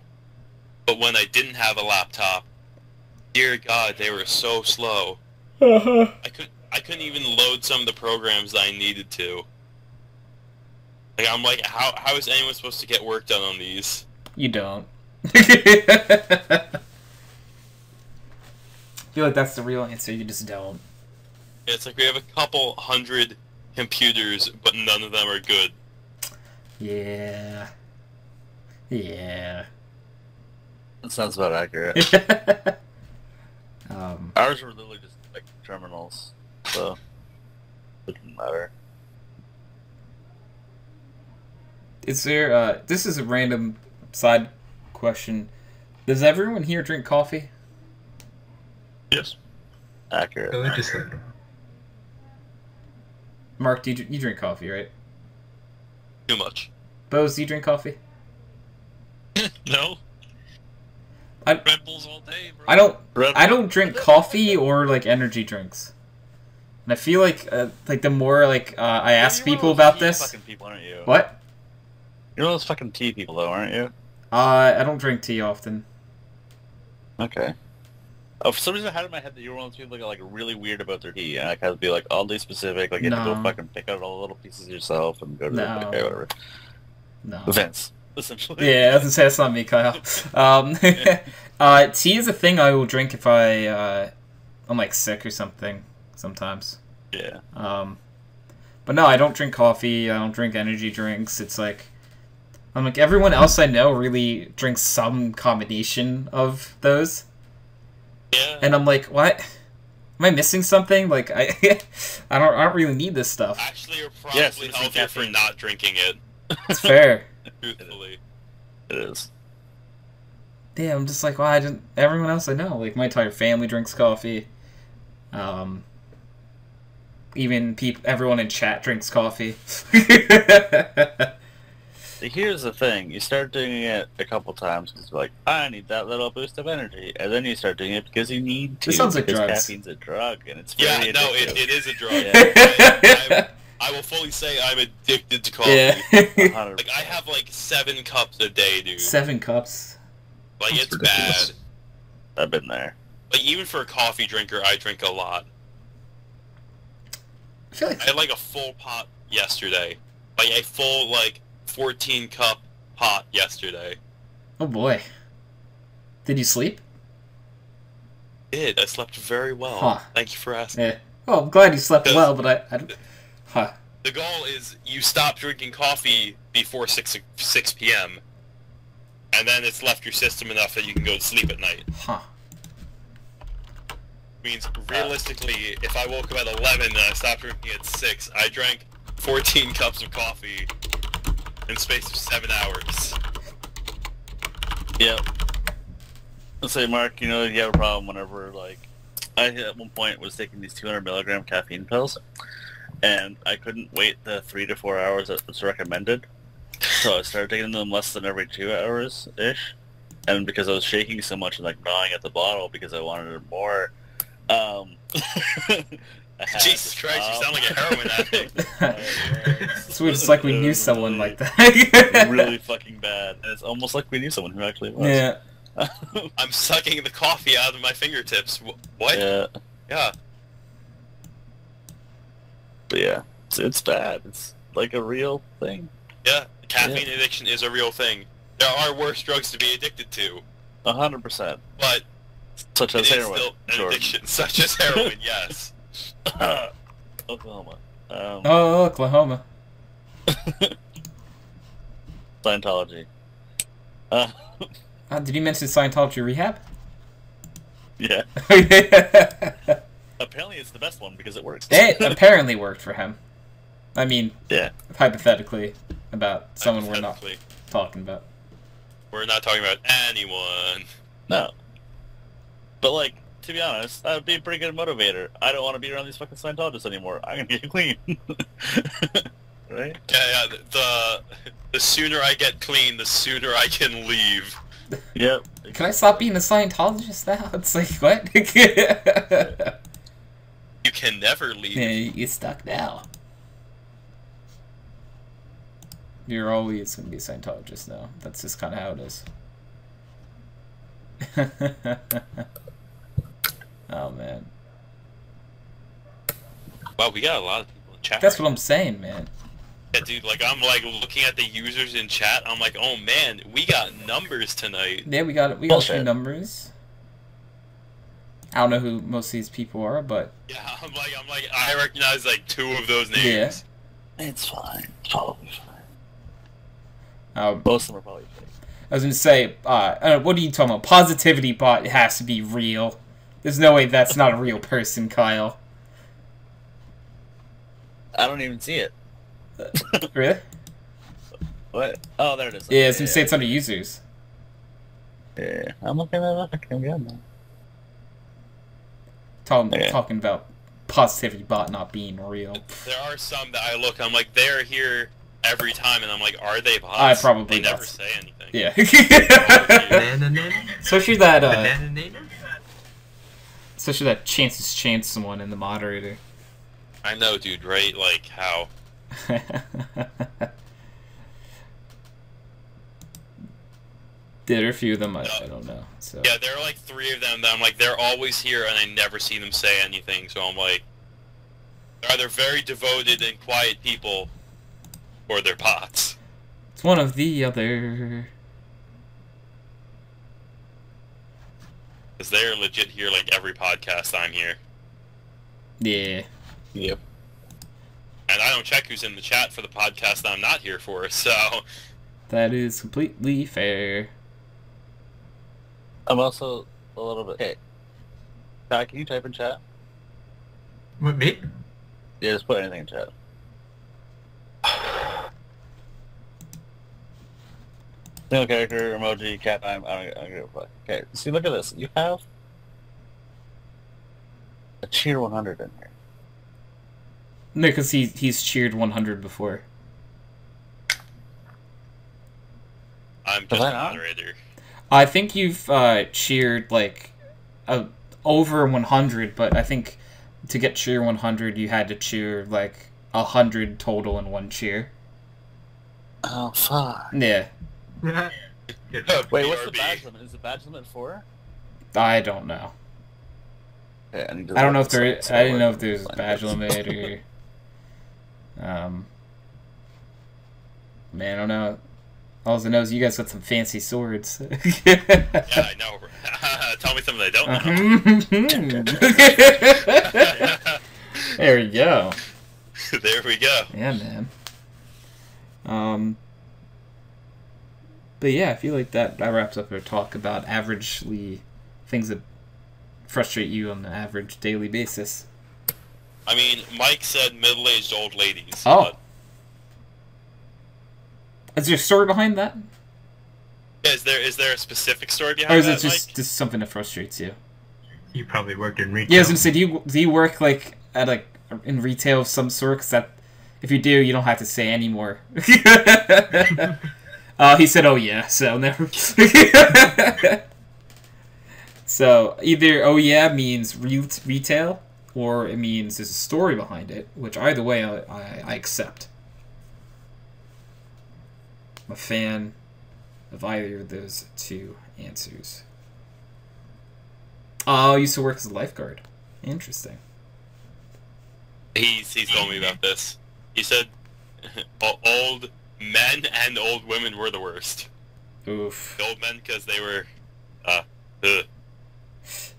Speaker 3: but when I didn't have a laptop, dear God, they were so slow. I couldn't even load some of the programs that I needed to. Like I'm like, how is anyone supposed to get work done on these?
Speaker 1: You don't. I feel like that's the real answer. You just don't.
Speaker 3: It's like we have a couple hundred computers, but none of them are good.
Speaker 1: Yeah. Yeah.
Speaker 5: That sounds about accurate. Ours were literally just like terminals, so it didn't matter.
Speaker 1: Is there, this is a random side question. Does everyone here drink coffee?
Speaker 3: Yes.
Speaker 5: Accurate.
Speaker 8: Religiously.
Speaker 1: Mark, do you drink coffee, right?
Speaker 3: Too much.
Speaker 1: Bowz, do you drink coffee?
Speaker 7: No. Red Bulls all day, bro.
Speaker 1: I don't drink coffee or like energy drinks. And I feel like the more I ask people about this.
Speaker 5: Fucking people, aren't you?
Speaker 1: What?
Speaker 5: You're one of those fucking tea people, though, aren't you?
Speaker 1: I don't drink tea often.
Speaker 5: Okay. Oh, for some reason I had in my head that you were one of those people that got like really weird about their tea, and I had to be like oddly specific, like you had to go fucking pick out all the little pieces yourself and go to the okay, whatever.
Speaker 1: No.
Speaker 5: Events, essentially.
Speaker 1: Yeah, I was gonna say that's not me, Kyle. Tea is a thing I will drink if I'm like sick or something sometimes.
Speaker 5: Yeah.
Speaker 1: But no, I don't drink coffee. I don't drink energy drinks. It's like I'm like everyone else I know really drinks some combination of those.
Speaker 3: Yeah.
Speaker 1: And I'm like, what? Am I missing something? Like I don't really need this stuff.
Speaker 3: Actually, you're probably healthier for not drinking it.
Speaker 1: It's fair.
Speaker 3: Truthfully.
Speaker 5: It is.
Speaker 1: Yeah, I'm just like, well, everyone else I know, like my entire family drinks coffee. Even everyone in chat drinks coffee.
Speaker 5: Here's the thing: you start doing it a couple times because you're like, I need that little boost of energy, and then you start doing it because you need to.
Speaker 1: This sounds like drugs.
Speaker 5: Caffeine's a drug, and it's very addictive.
Speaker 3: It is a drug.
Speaker 5: Yeah.
Speaker 3: I will fully say I'm addicted to coffee.
Speaker 1: Yeah.
Speaker 3: Like I have like 7 cups a day, dude.
Speaker 1: 7 cups.
Speaker 3: Like
Speaker 8: That's
Speaker 3: it's
Speaker 8: ridiculous.
Speaker 3: bad.
Speaker 5: I've been there.
Speaker 3: Like even for a coffee drinker, I drink a lot.
Speaker 1: I feel like
Speaker 3: I had like a full pot yesterday. Like a full 14 cup pot yesterday.
Speaker 1: oh boy. Did you sleep?
Speaker 3: I slept very well.
Speaker 1: Huh.
Speaker 3: Thank you for asking.
Speaker 1: Yeah. Oh, I'm glad you slept well, but I don't... Huh.
Speaker 3: The goal is you stop drinking coffee before 6 p.m. and then it's left your system enough that you can go to sleep at night.
Speaker 1: Huh.
Speaker 3: Means realistically, if I woke up at 11 and I stopped drinking at 6, I drank 14 cups of coffee in space of 7 hours.
Speaker 5: Yep. Let's say, Mark, you have a problem whenever, I at one point was taking these 200 milligram caffeine pills, and I couldn't wait the 3 to 4 hours that was recommended. So I started taking them less than every 2 hours ish, and because I was shaking so much and like gnawing at the bottle because I wanted it more.
Speaker 3: Jesus Christ, you sound like a heroin addict.
Speaker 1: It's weird, it's like we knew someone like that.
Speaker 5: Really fucking bad. And it's almost like we knew someone who actually was.
Speaker 1: Yeah.
Speaker 3: I'm sucking the coffee out of my fingertips. What?
Speaker 5: Yeah.
Speaker 3: Yeah.
Speaker 5: But yeah, it's bad. It's like a real thing.
Speaker 3: Yeah, caffeine addiction is a real thing. There are worse drugs to be addicted to.
Speaker 5: 100%.
Speaker 3: But
Speaker 5: such as heroin.
Speaker 3: Still an addiction, such as heroin, yes.
Speaker 5: Oklahoma.
Speaker 1: Oh, Oklahoma.
Speaker 5: Scientology.
Speaker 1: Did you mention Scientology rehab?
Speaker 5: Yeah. Apparently it's the best one because it works.
Speaker 1: It apparently worked for him. I mean,
Speaker 5: yeah.
Speaker 1: Hypothetically, about someone we're not talking about.
Speaker 3: We're not talking about anyone.
Speaker 5: No. But like, to be honest, that would be a pretty good motivator. I don't want to be around these fucking Scientologists anymore. I'm gonna get clean. Right?
Speaker 3: Yeah, the sooner I get clean, the sooner I can leave.
Speaker 5: Yep.
Speaker 1: Can I stop being a Scientologist now? It's like, what?
Speaker 3: You can never leave.
Speaker 1: Yeah, you're stuck now. You're always going to be a Scientologist now. That's just kind of how it is. Oh, man.
Speaker 3: Wow, we got a lot of people in chat.
Speaker 1: That's what I'm saying, man.
Speaker 3: Yeah, dude, like, I'm, like, looking at the users in chat, I'm like, oh, man, we got numbers tonight.
Speaker 1: Yeah, we got a few numbers. I don't know who most of these people are, but...
Speaker 3: Yeah, I'm like, I recognize, like, 2 of those names.
Speaker 1: Yeah.
Speaker 5: It's fine. It's probably fine.
Speaker 1: Most
Speaker 5: of them are probably fake.
Speaker 1: I was going to say, what are you talking about? Positivity bot has to be real. There's no way that's not a real person, Kyle.
Speaker 5: I don't even see it.
Speaker 1: Really?
Speaker 5: What? Oh, there it is.
Speaker 1: Yeah, I was going to say it's under users.
Speaker 5: Yeah, I'm looking at it. I can get them.
Speaker 1: Talking about positivity bot not being real.
Speaker 3: There are some that I look, I'm like, they're here every time, and I'm like, are they bots?
Speaker 1: I probably
Speaker 3: They never say anything.
Speaker 1: Yeah. Especially that Chance one in the moderator.
Speaker 3: I know, dude, right? Like, how?
Speaker 1: There are a few of them, I don't know. So.
Speaker 3: Yeah, there are like 3 of them that I'm like, they're always here, and I never see them say anything, so I'm like, they're either very devoted and quiet people, or they're bots.
Speaker 1: It's one of the other.
Speaker 3: Because they're legit here like every podcast I'm here.
Speaker 1: Yeah.
Speaker 5: Yep.
Speaker 3: And I don't check who's in the chat for the podcast I'm not here for, so...
Speaker 1: That is completely fair.
Speaker 5: I'm also a little bit... Hey. Pat, can you type in chat?
Speaker 8: What, me?
Speaker 5: Yeah, just put anything in chat. Single character, emoji, cat time, I don't give a fuck. Okay, see, look at this. You have a cheer 100 in here.
Speaker 1: No, because he's cheered 100 before.
Speaker 3: I'm just a moderator.
Speaker 1: I think you've cheered, like, over 100, but I think to get cheer 100, you had to cheer, like, 100 total in one cheer.
Speaker 5: Oh, fuck.
Speaker 1: Yeah.
Speaker 5: Wait, what's the badge limit? Is the badge limit 4?
Speaker 1: I don't know.
Speaker 5: Okay,
Speaker 1: I don't know if there is, I didn't know if there's a badge limit or... man, I don't know. All I know is you guys got some fancy swords.
Speaker 3: Yeah, I know. Tell me something I don't know.
Speaker 1: There we go.
Speaker 3: There we go.
Speaker 1: Yeah, man. But yeah, I feel like that wraps up our talk about averagely things that frustrate you on an average daily basis.
Speaker 3: I mean, Mike said middle-aged old ladies.
Speaker 1: Oh.
Speaker 3: But...
Speaker 1: Is there a story behind that?
Speaker 3: Yeah, is there a specific story behind
Speaker 1: or is
Speaker 3: that,
Speaker 1: it just something that frustrates you?
Speaker 8: You probably worked in retail.
Speaker 1: Yeah, I was gonna say, do you work like at like in retail of some sort? Because that, if you do, you don't have to say anymore. He said, "Oh yeah," so never. So either "oh yeah" means retail, or it means there's a story behind it. Which either way, I accept. I'm a fan of either of those two answers. Oh, I used to work as a lifeguard. Interesting.
Speaker 3: He's told me about this. He said old men and old women were the worst.
Speaker 1: Oof.
Speaker 3: The old men because they were,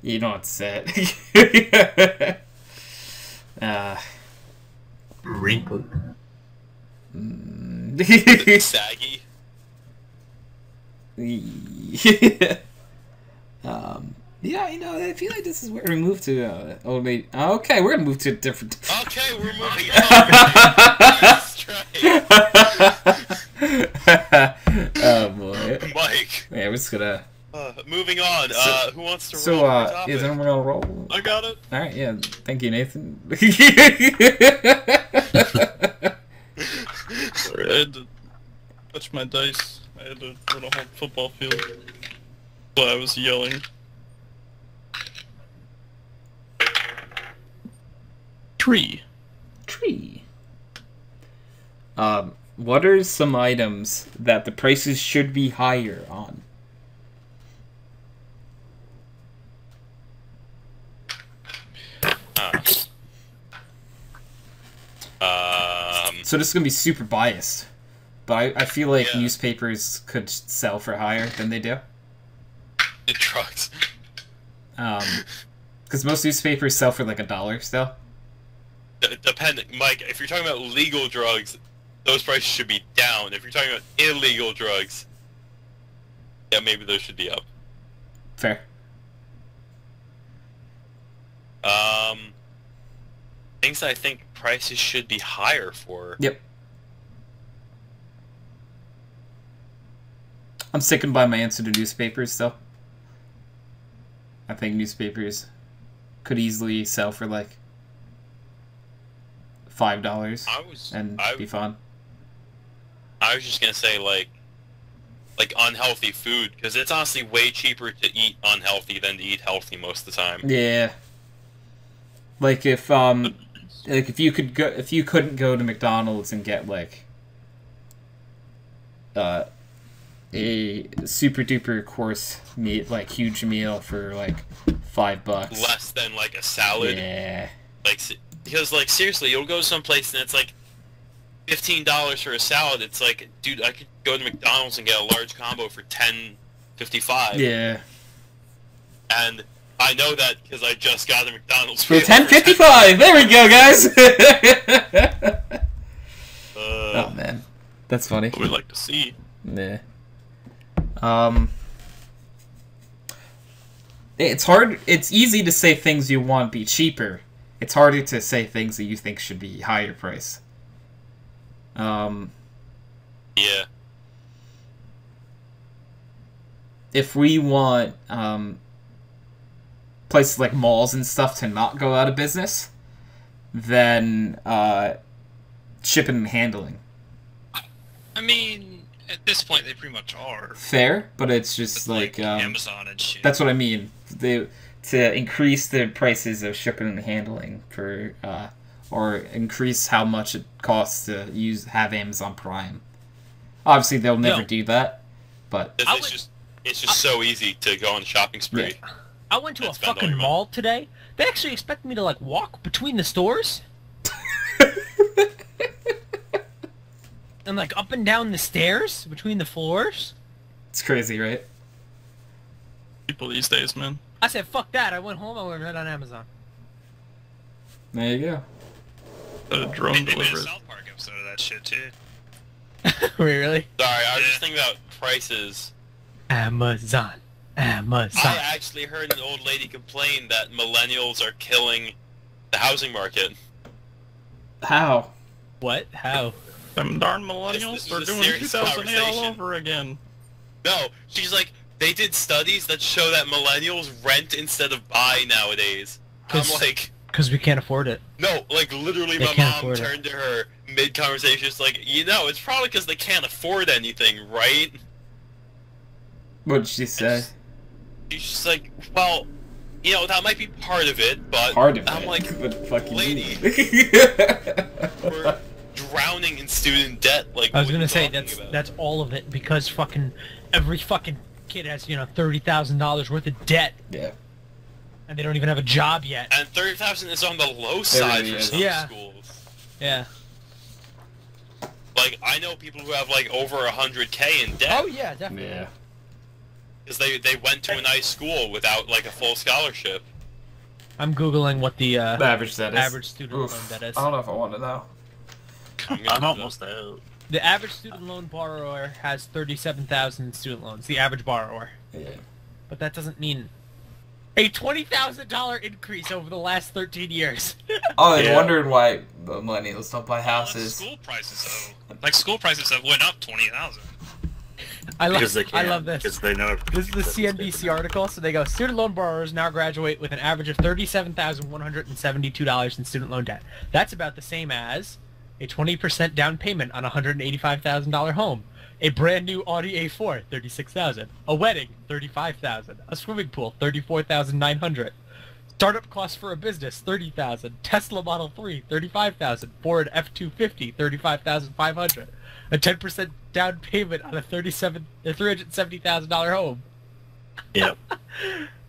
Speaker 1: You know what's it.
Speaker 8: Wrinkled.
Speaker 3: saggy.
Speaker 1: Yeah, you know, I feel like this is where we move to old lady. Okay, we're gonna move to a different.
Speaker 3: Okay, we're moving on.
Speaker 1: Oh boy,
Speaker 3: Mike.
Speaker 1: Yeah, we're just gonna.
Speaker 3: Moving on. Who wants to roll?
Speaker 1: So, is anyone gonna roll?
Speaker 3: I got it.
Speaker 1: All right, yeah. Thank you, Nathan.
Speaker 10: Sorry, I had to touch my dice. I had to run a whole football field. So I was yelling. Tree.
Speaker 1: What are some items that the prices should be higher on? So this is gonna be super biased, but I feel like newspapers could sell for higher than they do.
Speaker 3: Drugs.
Speaker 1: Because most newspapers sell for like $1 still.
Speaker 3: Depending, Mike. If you're talking about legal drugs, those prices should be down. If you're talking about illegal drugs, yeah, maybe those should be up.
Speaker 1: Fair.
Speaker 3: Things I think prices should be higher for.
Speaker 1: Yep. I'm sticking by my answer to newspapers still. I think newspapers could easily sell for like $5 and be fun.
Speaker 3: I was just gonna say like unhealthy food, because it's honestly way cheaper to eat unhealthy than to eat healthy most of the time.
Speaker 1: Yeah. Like if you couldn't go to McDonald's and get like a super duper course meat, like huge meal for like $5.
Speaker 3: Less than like a salad.
Speaker 1: Yeah.
Speaker 3: Like, because like seriously, you'll go someplace and it's like $15 for a salad. It's like, dude, I could go to McDonald's and get a large combo for $10.55.
Speaker 1: Yeah.
Speaker 3: And I know that because I just got a McDonald's
Speaker 1: for $10.55. There we go, guys. Oh man, that's funny.
Speaker 10: What we'd like to see.
Speaker 1: Yeah. It's hard. It's easy to say things you want be cheaper. It's harder to say things that you think should be higher price.
Speaker 3: Yeah.
Speaker 1: If we want places like malls and stuff to not go out of business, then shipping and handling.
Speaker 7: I mean, at this point, they pretty much are.
Speaker 1: Fair, but it's just like
Speaker 7: Amazon and shit.
Speaker 1: That's what I mean. To increase the prices of shipping and handling for, or increase how much it costs to have Amazon Prime. Obviously, they'll never do that, but
Speaker 3: it's just so easy to go on a shopping spree.
Speaker 2: Yeah. I went to a fucking mall today. They actually expected me to like walk between the stores. And like up and down the stairs between the floors.
Speaker 1: It's crazy, right?
Speaker 10: People these days, man.
Speaker 2: I said, fuck that. I went home, I went right on Amazon.
Speaker 1: There you go.
Speaker 10: A drone
Speaker 7: They made a
Speaker 10: delivered.
Speaker 7: South Park episode of that shit, too.
Speaker 2: Wait, really?
Speaker 3: Sorry, I was just thinking about prices.
Speaker 2: Amazon.
Speaker 3: I actually heard an old lady complain that millennials are killing the housing market.
Speaker 1: How?
Speaker 2: What? How?
Speaker 10: Them darn millennials,
Speaker 3: This
Speaker 10: they're
Speaker 3: was a
Speaker 10: doing
Speaker 3: serious
Speaker 10: 2008 all
Speaker 3: conversation.
Speaker 10: over again.
Speaker 3: No, she's like, they did studies that show that millennials rent instead of buy nowadays. I'm like,
Speaker 2: Because we can't afford it.
Speaker 3: No, like literally
Speaker 2: They
Speaker 3: my
Speaker 2: can't
Speaker 3: mom
Speaker 2: afford it.
Speaker 3: turned to her mid-conversation, just like, it's probably because they can't afford anything, right?
Speaker 1: What did she say?
Speaker 3: She's just like, well, that might be part of it, but
Speaker 1: Part of
Speaker 3: I'm
Speaker 1: it.
Speaker 3: like,
Speaker 1: What the fuck you
Speaker 3: lady,
Speaker 1: mean?
Speaker 3: we're drowning in student debt. Like,
Speaker 2: I was
Speaker 3: what are
Speaker 2: gonna
Speaker 3: you
Speaker 2: say
Speaker 3: talking
Speaker 2: that's
Speaker 3: about?
Speaker 2: all of it because fucking every fucking kid has $30,000 worth of debt
Speaker 1: Yeah.
Speaker 2: and they don't even have a job yet.
Speaker 3: And 30,000 is on the low side
Speaker 1: really
Speaker 3: for
Speaker 1: is.
Speaker 3: some
Speaker 2: Yeah.
Speaker 3: schools.
Speaker 2: Yeah.
Speaker 3: Like, I know people who have like over 100K in debt
Speaker 2: Oh yeah, definitely.
Speaker 1: Yeah.
Speaker 3: because they went to a nice school without like a full scholarship.
Speaker 2: I'm googling what the
Speaker 1: The average that is.
Speaker 2: average student
Speaker 1: Oof.
Speaker 2: loan debt is.
Speaker 1: I don't know if I want to know.
Speaker 5: I'm almost out.
Speaker 2: The average student loan borrower has 37,000 in student loans. The average borrower,
Speaker 1: Yeah.
Speaker 2: but that doesn't mean a $20,000 increase over the last 13 years.
Speaker 1: Oh, I
Speaker 5: Yeah.
Speaker 1: wondered why the millennials don't buy
Speaker 7: Well,
Speaker 1: houses.
Speaker 7: school prices, though. Like, school prices have went up 20,000.
Speaker 5: Because they
Speaker 2: I
Speaker 5: can.
Speaker 2: love this.
Speaker 5: Because they know.
Speaker 2: This is the CNBC article. So they go, student loan borrowers now graduate with an average of $37,172 in student loan debt. That's about the same as a 20% down payment on a $185,000 home, a brand new Audi A4, $36,000, a wedding, $35,000, a swimming pool, $34,900, startup costs for a business, $30,000, Tesla Model 3, $35,000, Ford F-250, $35,500, a 10% down payment on a $370,000 home.
Speaker 5: Yep.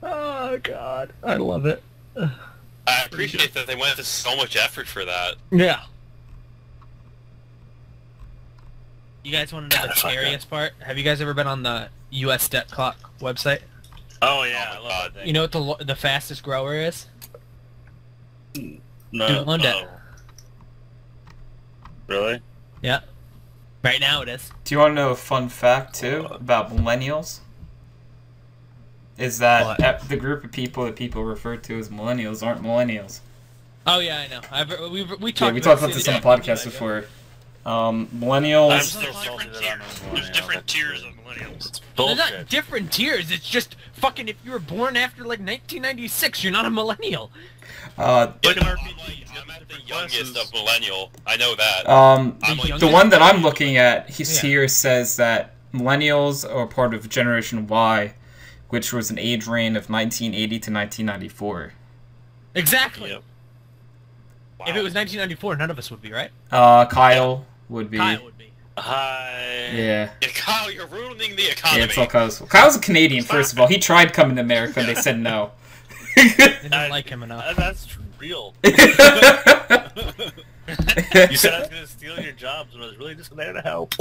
Speaker 2: Oh God, I love it.
Speaker 3: I appreciate that they went to so much effort for that.
Speaker 2: Yeah. You guys want to know the
Speaker 5: Fuck
Speaker 2: scariest part? Have you guys ever been on the U.S. Debt Clock website?
Speaker 5: Oh yeah,
Speaker 3: Oh my
Speaker 5: I love
Speaker 3: God.
Speaker 5: that thing.
Speaker 2: You know what the fastest grower is?
Speaker 5: No.
Speaker 2: Student loan debt.
Speaker 5: Oh. Really?
Speaker 2: Yeah. Right now it is.
Speaker 1: Do you want to know a fun fact, too, about millennials? Is that
Speaker 2: What?
Speaker 1: the group of people that people refer to as millennials aren't millennials.
Speaker 2: Oh yeah, I know. We
Speaker 1: Yeah,
Speaker 2: talked
Speaker 1: we talked about
Speaker 2: this
Speaker 1: this
Speaker 2: the
Speaker 1: on the
Speaker 2: other day.
Speaker 1: podcast before.
Speaker 5: I'm
Speaker 1: Millennials...
Speaker 5: still
Speaker 7: There's
Speaker 5: salty
Speaker 7: different
Speaker 5: that I'm a
Speaker 7: tiers. There's
Speaker 5: millennial.
Speaker 7: different
Speaker 5: That's
Speaker 7: tiers
Speaker 5: true.
Speaker 7: of millennials.
Speaker 5: It's
Speaker 2: They're
Speaker 5: bullshit.
Speaker 2: not different tiers. It's just fucking if you were born after like 1996, you're not a millennial.
Speaker 3: Yeah,
Speaker 10: Like an
Speaker 3: no,
Speaker 10: RPG,
Speaker 3: I'm at the
Speaker 10: different
Speaker 3: youngest
Speaker 10: classes.
Speaker 3: of millennial. I know that.
Speaker 1: Um,
Speaker 3: I'm like,
Speaker 2: youngest?
Speaker 1: the one that I'm looking at
Speaker 2: Yeah.
Speaker 1: here says that millennials are part of Generation Y, which was an age reign of 1980 to 1994.
Speaker 2: Exactly.
Speaker 5: Yep.
Speaker 2: If it was 1994, none of us would be, right?
Speaker 1: Kyle would be.
Speaker 2: Kyle would be.
Speaker 5: Hi.
Speaker 1: Yeah.
Speaker 3: Yeah, Kyle, you're ruining the
Speaker 1: Yeah,
Speaker 3: economy.
Speaker 1: it's all Kyle's. Kyle's a Canadian, first of all. He tried coming to America, and they said no.
Speaker 2: They didn't like him enough.
Speaker 5: That's real.
Speaker 1: yeah,
Speaker 5: You said I was gonna steal your jobs, and I was really just there to help.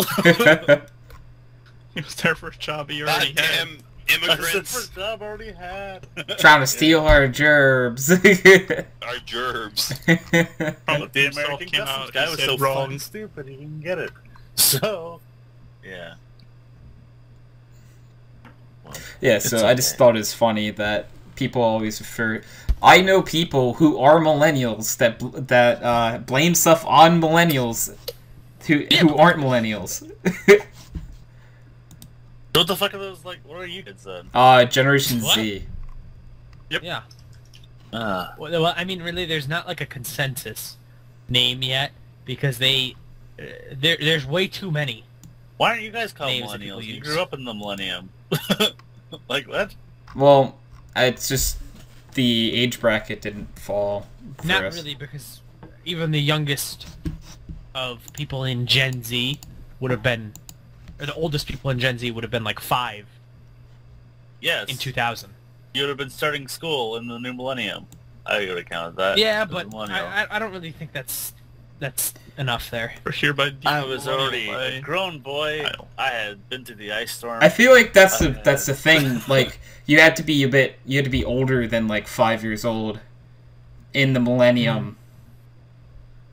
Speaker 10: He was there for a job he already had.
Speaker 3: Goddamn
Speaker 5: I said
Speaker 3: immigrants
Speaker 5: for a job I already had.
Speaker 1: trying to steal our gerbs.
Speaker 3: are gerbs.
Speaker 5: But the
Speaker 10: Himself
Speaker 5: American
Speaker 10: came
Speaker 5: Customs
Speaker 10: out,
Speaker 5: guy
Speaker 10: he
Speaker 5: was
Speaker 10: said
Speaker 5: so
Speaker 10: wrong.
Speaker 5: fucking stupid he didn't get it. So, yeah.
Speaker 1: Yeah, so I just thought it was funny that people always refer. I know people who are millennials that blame stuff on millennials who aren't millennials.
Speaker 5: So what the fuck are those, like, what are you kids then?
Speaker 1: Generation
Speaker 2: What?
Speaker 1: Z.
Speaker 2: Yeah.
Speaker 5: Ah.
Speaker 2: Well, I mean, really, there's not like a consensus name yet because there's way too many.
Speaker 5: Why aren't you guys called
Speaker 2: Names that people
Speaker 5: millennials? You
Speaker 2: use.
Speaker 5: grew up in the millennium. Like, what?
Speaker 1: Well, it's just the age bracket didn't fall for
Speaker 2: Not
Speaker 1: us.
Speaker 2: really, because even the youngest of people in Gen Z would have been, or the oldest people in Gen Z would have been like 5
Speaker 5: Yes.
Speaker 2: in 2000.
Speaker 5: You would have been starting school in the new millennium. I would have counted that.
Speaker 2: Yeah,
Speaker 5: as a
Speaker 2: but
Speaker 5: millennial.
Speaker 2: I don't really think that's enough there.
Speaker 10: We're here by
Speaker 5: I was already
Speaker 10: by-
Speaker 5: a grown boy.
Speaker 10: I don't-
Speaker 5: I had been to the ice storm.
Speaker 1: I feel like that's the thing. Like you had to be older than like 5 years old in the millennium,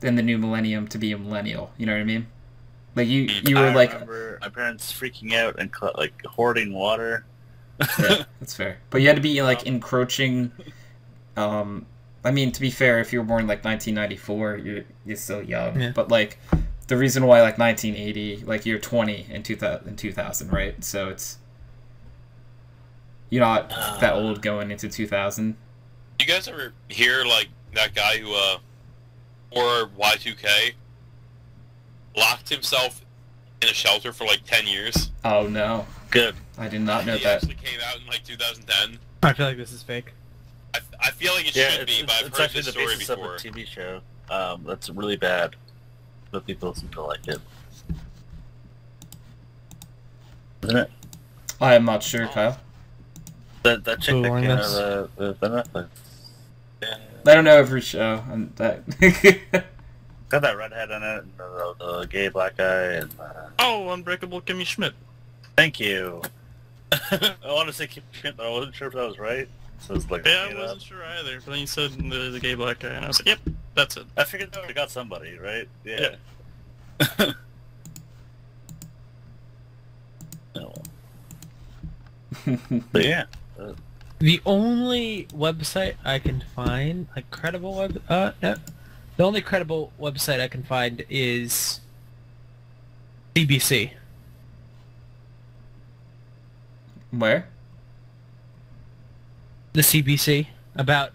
Speaker 1: in the new millennium to be a millennial. You know what I mean? Like you were
Speaker 5: I
Speaker 1: like,
Speaker 5: remember my parents freaking out and like hoarding water.
Speaker 1: yeah, that's fair. But you had to be like encroaching. I mean, to be fair, if you were born like 1994, you're still young.
Speaker 2: Yeah.
Speaker 1: But like, the reason why like 1980, like you're 20 in 2000, right? So it's you're not that old going into 2000.
Speaker 3: You guys ever hear like that guy who, or Y2K, locked himself in a shelter for like 10 years.
Speaker 1: Oh no.
Speaker 5: Good.
Speaker 1: I did not know
Speaker 3: He
Speaker 1: that.
Speaker 3: actually came out in like 2010.
Speaker 2: I feel like this is fake.
Speaker 3: I feel like it should be, but I've
Speaker 5: it's
Speaker 3: heard
Speaker 5: actually
Speaker 3: this
Speaker 5: the
Speaker 3: story
Speaker 5: basis
Speaker 3: before.
Speaker 5: of a TV show. That's really bad, but people seem to like it. Isn't it?
Speaker 1: I am not sure, Kyle.
Speaker 5: That chick that
Speaker 2: Who
Speaker 5: came
Speaker 2: won
Speaker 5: out of the Netflix. Yeah.
Speaker 1: I don't know every show, and that.
Speaker 5: Got that redhead in it, and the gay black guy, and
Speaker 10: Oh, Unbreakable Kimmy Schmidt.
Speaker 5: thank you. I wanted to say Kim Schmidt, but I wasn't sure if that was right. So it's like
Speaker 10: Yeah, I
Speaker 5: made
Speaker 10: wasn't
Speaker 5: up.
Speaker 10: sure either, but then you said the gay black guy, and I was like, yep, that's it.
Speaker 5: I figured they got somebody, right? Yeah. Oh. But yeah.
Speaker 2: The only website I can find, like credible no. The only credible website I can find is CBC.
Speaker 1: Where?
Speaker 2: The CBC, about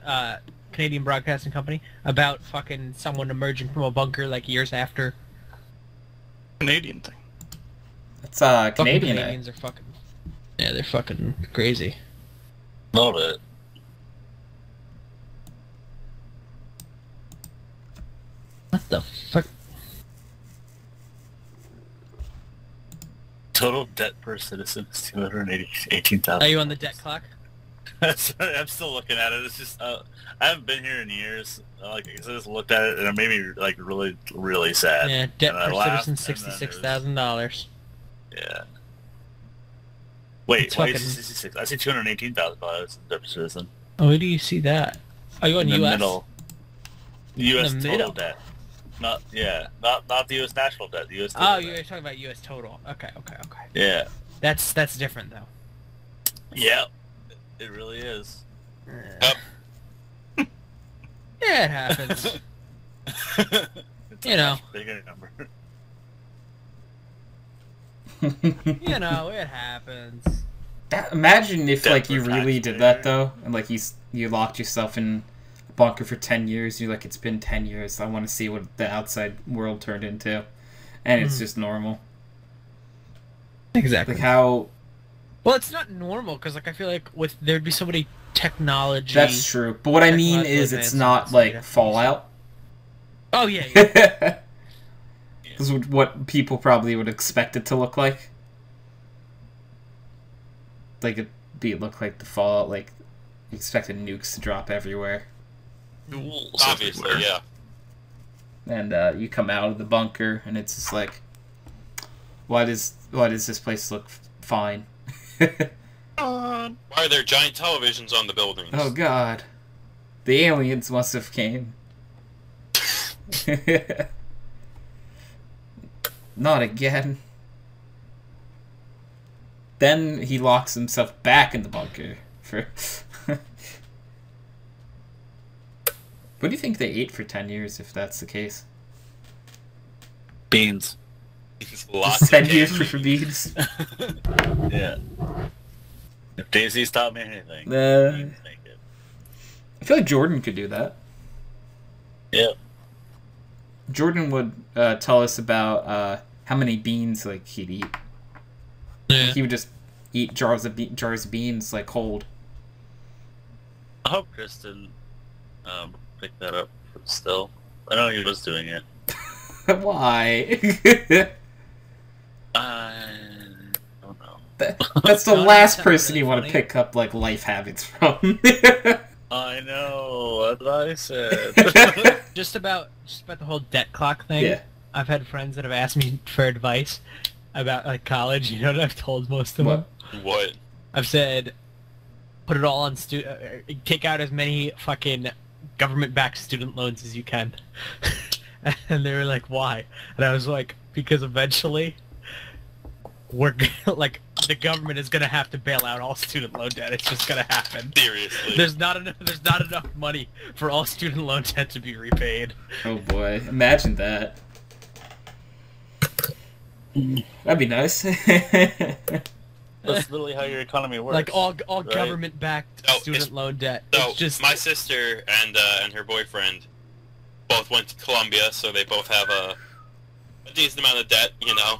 Speaker 2: Canadian Broadcasting Company, about fucking someone emerging from a bunker like years after.
Speaker 10: Canadian thing.
Speaker 1: It's
Speaker 2: Fucking
Speaker 1: Canadian.
Speaker 2: Canadians are fucking. Yeah, they're fucking crazy.
Speaker 5: Love it.
Speaker 2: What the fuck?
Speaker 5: Total debt per citizen is 218,000.
Speaker 2: Are you on the debt clock?
Speaker 5: I'm still looking at it. It's just I haven't been here in years. Like I just looked at it and it made me like really, really sad.
Speaker 2: Yeah, debt
Speaker 5: And I
Speaker 2: per
Speaker 5: laughed,
Speaker 2: citizen,
Speaker 5: and then
Speaker 2: $66,000.
Speaker 5: Yeah. Wait,
Speaker 2: It's
Speaker 5: why is
Speaker 2: fucking-
Speaker 5: it 66? I see $218,000 debt per citizen.
Speaker 2: Oh, where do you see that? Are you on
Speaker 5: In the
Speaker 2: U.S.?
Speaker 5: middle. U.S.
Speaker 2: In the
Speaker 5: total
Speaker 2: middle?
Speaker 5: debt. Not the U.S. national debt. The U.S.
Speaker 2: Oh,
Speaker 5: total
Speaker 2: you're
Speaker 5: debt.
Speaker 2: talking about U.S. total. Okay.
Speaker 5: Yeah.
Speaker 2: That's different though.
Speaker 5: Yeah. It really is.
Speaker 3: Yep.
Speaker 2: Yeah, it happens.
Speaker 5: It's
Speaker 2: You
Speaker 5: a
Speaker 2: know.
Speaker 5: much bigger number.
Speaker 2: You know, it happens.
Speaker 1: Imagine if
Speaker 5: Debt
Speaker 1: like
Speaker 5: per
Speaker 1: you really did that
Speaker 5: taxpayer.
Speaker 1: though, and like you locked yourself in a bunker for 10 years. You're like, it's been 10 years. I want to see what the outside world turned into, and it's just normal.
Speaker 2: Exactly.
Speaker 1: Like how.
Speaker 2: Well, it's not normal because like I feel like with there'd be so many technology.
Speaker 1: That's true, but what I mean
Speaker 2: technological
Speaker 1: is, it's not
Speaker 2: advancements,
Speaker 1: like
Speaker 2: yeah.
Speaker 1: Fallout.
Speaker 2: Oh yeah. yeah.
Speaker 1: This is what people probably would expect it to look like. Like look like the Fallout, like you expected nukes to drop everywhere,
Speaker 10: Duels
Speaker 3: Obviously,
Speaker 10: everywhere.
Speaker 3: yeah.
Speaker 1: and you come out of the bunker, and it's just like, why does this place look fine?
Speaker 3: Why are there giant televisions on the buildings?
Speaker 1: Oh God, the aliens must have came. Not again. Then he locks himself back in the bunker. For what do you think they ate for 10 years, if that's the case?
Speaker 5: Beans.
Speaker 3: Lots of
Speaker 1: 10 years
Speaker 3: candy.
Speaker 1: for beans?
Speaker 5: Yeah. If Daisy taught me anything,
Speaker 1: Uh,
Speaker 5: beans make it.
Speaker 1: I feel like Jordan could do that.
Speaker 5: Yeah.
Speaker 1: Jordan would tell us about how many beans like he'd eat.
Speaker 2: Yeah.
Speaker 1: He would just eat jars of beans like cold.
Speaker 5: I hope Kristen picked that up still. I know he was doing it.
Speaker 1: Why?
Speaker 5: I don't know.
Speaker 1: That's the
Speaker 2: No,
Speaker 1: last
Speaker 2: that's
Speaker 1: person
Speaker 2: really
Speaker 1: you want to
Speaker 2: funny.
Speaker 1: pick up like life habits from.
Speaker 5: I know. That's what I said.
Speaker 2: Just about the whole debt clock thing.
Speaker 1: Yeah.
Speaker 2: I've had friends that have asked me for advice about like college. You know what I've told most of
Speaker 1: What?
Speaker 2: them?
Speaker 3: What?
Speaker 2: I've said, put it all on take out as many fucking government-backed student loans as you can. And they were like, why? And I was like, because eventually, like the government is gonna have to bail out all student loan debt. It's just gonna happen.
Speaker 3: Seriously.
Speaker 2: There's not enough money for all student loan debt to be repaid.
Speaker 1: Oh boy, imagine that. That'd be nice.
Speaker 5: That's literally how your economy works.
Speaker 2: Like all
Speaker 5: right?
Speaker 2: government-backed
Speaker 3: No,
Speaker 2: student loan debt.
Speaker 3: So
Speaker 2: It's just
Speaker 3: my sister and her boyfriend both went to Columbia, so they both have a decent amount of debt, you know.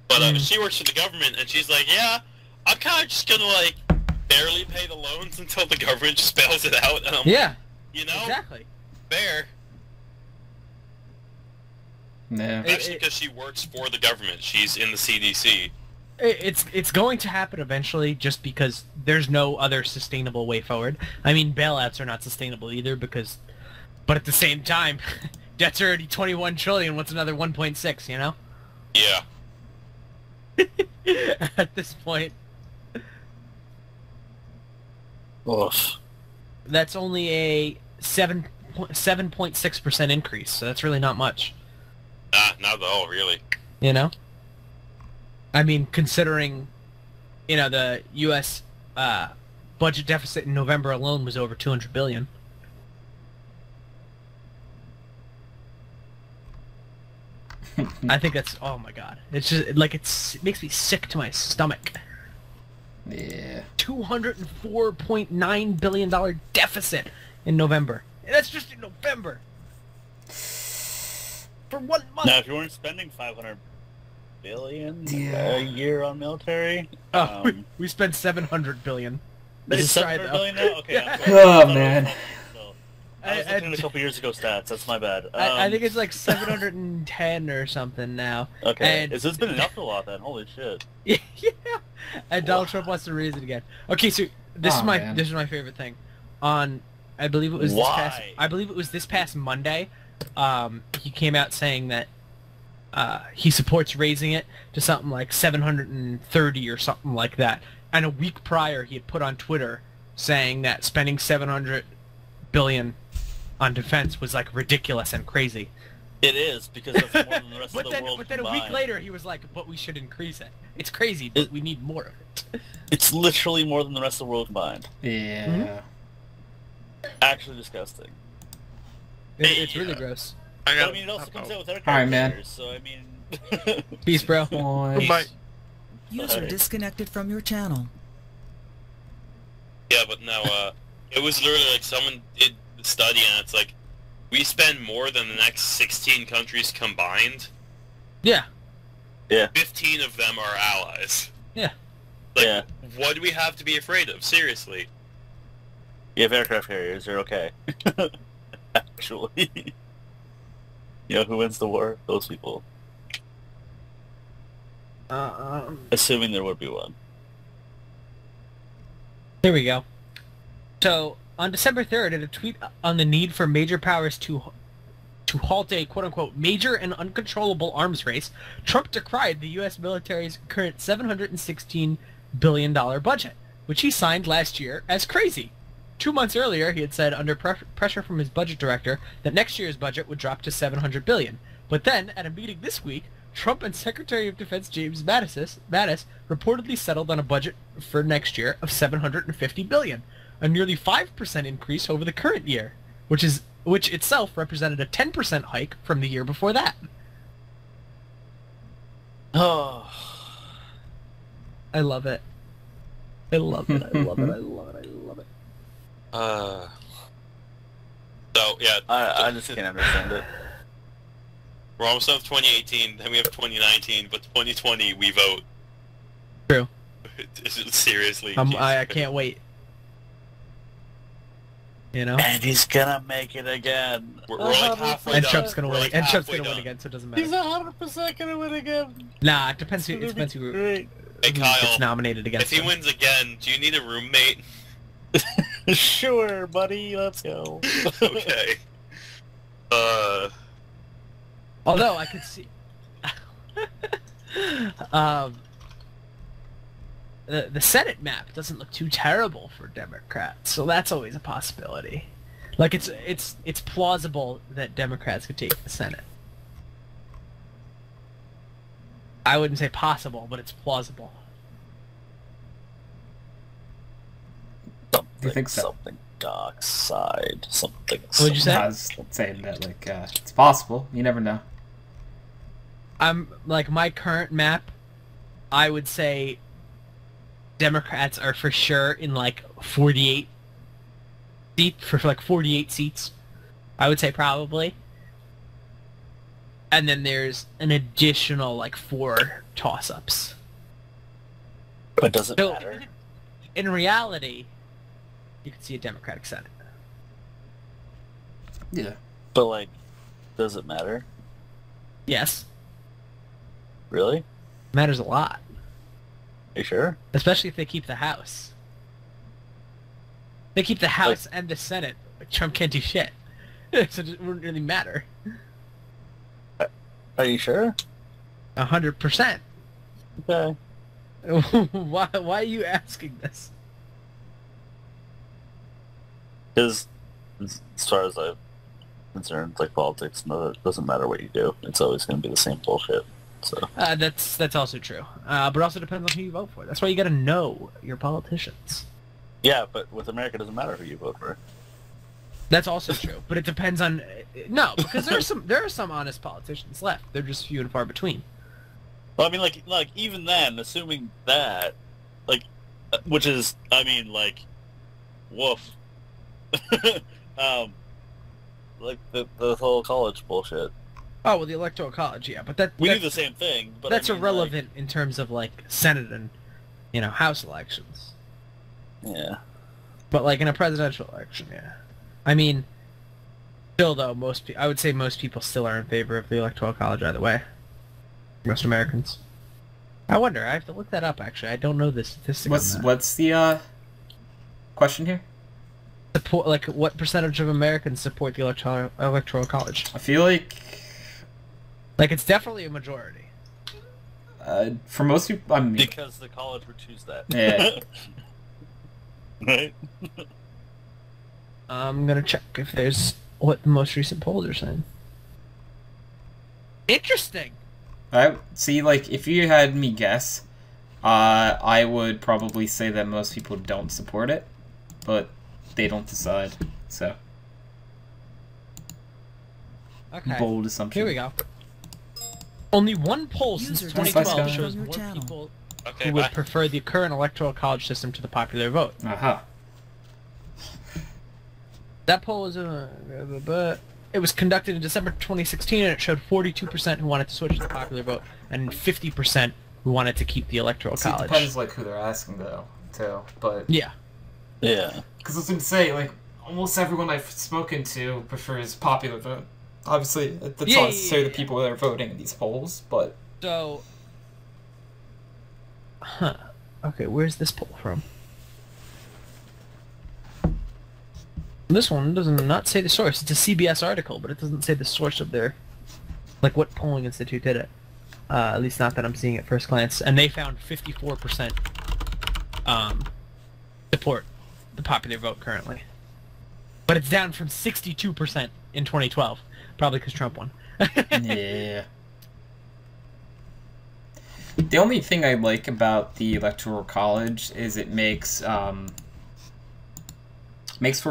Speaker 3: But she works for the government, and she's like, yeah, I'm kind of just gonna like barely pay the loans until the government just bails it out. And I'm
Speaker 2: yeah,
Speaker 3: you know,
Speaker 2: exactly.
Speaker 3: fair.
Speaker 1: Yeah.
Speaker 3: Especially because she works for the government. She's in the CDC.
Speaker 2: It's going to happen eventually, just because there's no other sustainable way forward. I mean, bailouts are not sustainable either, because, but at the same time, debt's already 21 trillion. What's another 1.6? You know?
Speaker 3: Yeah.
Speaker 2: At this point,
Speaker 5: Oof.
Speaker 2: that's only a 7.6% increase. So that's really not much.
Speaker 3: Not at all, really.
Speaker 2: You know? I mean, considering, you know, the U.S. Budget deficit in November alone was over 200 billion. I think that's, oh my god. It's just, like, it makes me sick to my stomach.
Speaker 1: Yeah.
Speaker 2: $204.9 billion deficit in November. And that's just in November. For 1 month.
Speaker 5: Now, if you weren't spending 500 billion
Speaker 1: Yeah.
Speaker 5: a year on military,
Speaker 2: We spent 700 billion.
Speaker 5: is it
Speaker 2: Nice try,
Speaker 5: 700
Speaker 2: though.
Speaker 5: billion now? Okay, I'm sorry.
Speaker 1: Oh,
Speaker 5: I thought it was
Speaker 1: man.
Speaker 5: something, so I was looking at a couple years ago stats. That's my bad.
Speaker 2: I think it's like 710 or something now.
Speaker 5: Okay,
Speaker 2: And,
Speaker 5: it's been up a lot then. Holy shit.
Speaker 2: yeah. And Donald Trump wants to raise it again. Okay, so this
Speaker 1: Oh,
Speaker 2: is my
Speaker 1: man.
Speaker 2: this is my favorite thing. On, I believe it was this past Monday. He came out saying that he supports raising it to something like 730 or something like that. And a week prior, he had put on Twitter saying that spending 700 billion on defense was like ridiculous and crazy.
Speaker 5: It is, because that's more than the rest of the world
Speaker 2: But then a week
Speaker 5: combined.
Speaker 2: later, he was like, "But we should increase it. It's crazy, but we need more of it."
Speaker 5: It's literally more than the rest of the world combined.
Speaker 1: Yeah.
Speaker 5: Actually disgusting.
Speaker 2: It's really gross.
Speaker 7: I
Speaker 5: But,
Speaker 7: got.
Speaker 5: I mean, it also comes out with other
Speaker 1: Alright, man.
Speaker 5: characters, so I mean...
Speaker 2: Peace, bro.
Speaker 7: Goodbye.
Speaker 6: User disconnected from your channel.
Speaker 3: Yeah, but no, it was literally like someone did the study, and it's like, we spend more than the next 16 countries combined.
Speaker 2: Yeah.
Speaker 3: 15 of them are allies.
Speaker 2: Yeah.
Speaker 3: Like,
Speaker 5: Yeah.
Speaker 3: what do we have to be afraid of? Seriously.
Speaker 5: You have aircraft carriers, they're okay. Actually. You know who wins the war? Those people. Assuming there would be one.
Speaker 2: Here we go. So, on December 3rd, in a tweet on the need for major powers to halt a quote-unquote major and uncontrollable arms race, Trump decried the U.S. military's current $716 billion budget, which he signed last year as crazy. 2 months earlier, he had said under pressure from his budget director that next year's budget would drop to $700 billion. But then, at a meeting this week, Trump and Secretary of Defense James Mattis reportedly settled on a budget for next year of $750 billion, a nearly 5% increase over the current year, which itself represented a 10% hike from the year before that.
Speaker 5: Oh.
Speaker 2: I love it. I love it. I love it. I love it. I love it.
Speaker 3: So, yeah.
Speaker 5: I just can't understand it.
Speaker 3: We're almost done with 2018, then we have 2019, but 2020 we vote.
Speaker 2: True.
Speaker 3: Seriously.
Speaker 2: I can't wait. You know?
Speaker 5: And he's gonna make it again.
Speaker 3: We're like halfway
Speaker 2: And
Speaker 3: done.
Speaker 2: Trump's gonna
Speaker 3: We're
Speaker 2: win.
Speaker 3: like
Speaker 2: And Trump's
Speaker 3: halfway
Speaker 2: gonna win
Speaker 3: done.
Speaker 2: again, so it doesn't matter.
Speaker 5: He's 100% gonna win again.
Speaker 2: Nah, it depends who
Speaker 3: Hey,
Speaker 2: gets
Speaker 3: Kyle,
Speaker 2: nominated against
Speaker 3: if he
Speaker 2: him.
Speaker 3: wins again, do you need a roommate?
Speaker 5: Sure, buddy, let's go.
Speaker 3: Okay.
Speaker 2: Although I could see, the Senate map doesn't look too terrible for Democrats, so that's always a possibility. Like it's plausible that Democrats could take the Senate. I wouldn't say possible, but it's plausible.
Speaker 5: Something,
Speaker 1: Do you think so?
Speaker 5: Something dark side. Something.
Speaker 2: What'd you say?
Speaker 1: I was saying that, like, it's possible. You never know.
Speaker 2: I'm like my current map. I would say Democrats are for sure in like 48 seats. I would say probably. And then there's an additional like 4 toss-ups.
Speaker 5: But does it matter?
Speaker 2: In reality, you could see a Democratic Senate.
Speaker 1: Yeah.
Speaker 5: But like, does it matter?
Speaker 2: Yes.
Speaker 5: Really?
Speaker 2: It matters a lot.
Speaker 5: Are you sure?
Speaker 2: Especially if they keep the House. They keep the House and the Senate. Like, Trump can't do shit. So it wouldn't really matter.
Speaker 5: Are you sure?
Speaker 2: 100%.
Speaker 5: Okay.
Speaker 2: Why are you asking this?
Speaker 5: Because, as far as I'm concerned, like politics, no, it doesn't matter what you do. It's always going to be the same bullshit. So.
Speaker 2: That's also true. But it also depends on who you vote for. That's why you got to know your politicians.
Speaker 5: Yeah, but with America, it doesn't matter who you vote for.
Speaker 2: That's also true, but it depends on no, because there are some honest politicians left. They're just few and far between.
Speaker 5: Well, I mean, like even then, assuming that, like, which is, I mean, like, woof. Like the whole college bullshit.
Speaker 2: Oh well, the electoral college, yeah, but
Speaker 5: we do the same thing. But
Speaker 2: that's
Speaker 5: I mean,
Speaker 2: irrelevant in terms of like Senate and House elections.
Speaker 5: Yeah.
Speaker 2: But like in a presidential election, yeah. I mean, still though, I would say most people still are in favor of the electoral college either way. Most Americans. I wonder. I have to look that up. Actually, I don't know the statistic.
Speaker 1: What's the question here?
Speaker 2: Support, like, what percentage of Americans support the electoral college?
Speaker 1: I feel like
Speaker 2: it's definitely a majority.
Speaker 1: For most people, I mean,
Speaker 5: because the college would choose that.
Speaker 1: Yeah.
Speaker 5: Right.
Speaker 2: I'm gonna check if there's what the most recent polls are saying. Interesting.
Speaker 1: I see. Like, if you had me guess, I would probably say that most people don't support it, but they don't decide. So,
Speaker 2: okay.
Speaker 1: Bold assumption.
Speaker 2: Here we go. Only one poll since 2012 shows more people who would prefer the current electoral college system to the popular vote.
Speaker 1: Aha.
Speaker 2: That poll was it was conducted in December 2016, and it showed 42% who wanted to switch to the popular vote, and 50% who wanted to keep the electoral college.
Speaker 1: It depends, like, who they're asking, though, too. But
Speaker 2: yeah,
Speaker 5: yeah.
Speaker 1: Because I was going to say, like, almost everyone I've spoken to prefers popular vote. Obviously, that's not necessarily the people that are voting in these polls, but
Speaker 2: so, okay, where's this poll from? This one does not say the source. It's a CBS article, but it doesn't say the source of their, like, what polling institute did it. At least not that I'm seeing at first glance. And they found 54% support the popular vote currently. But it's down from 62% in 2012. Probably because Trump won.
Speaker 1: Yeah. The only thing I like about the Electoral College is it makes for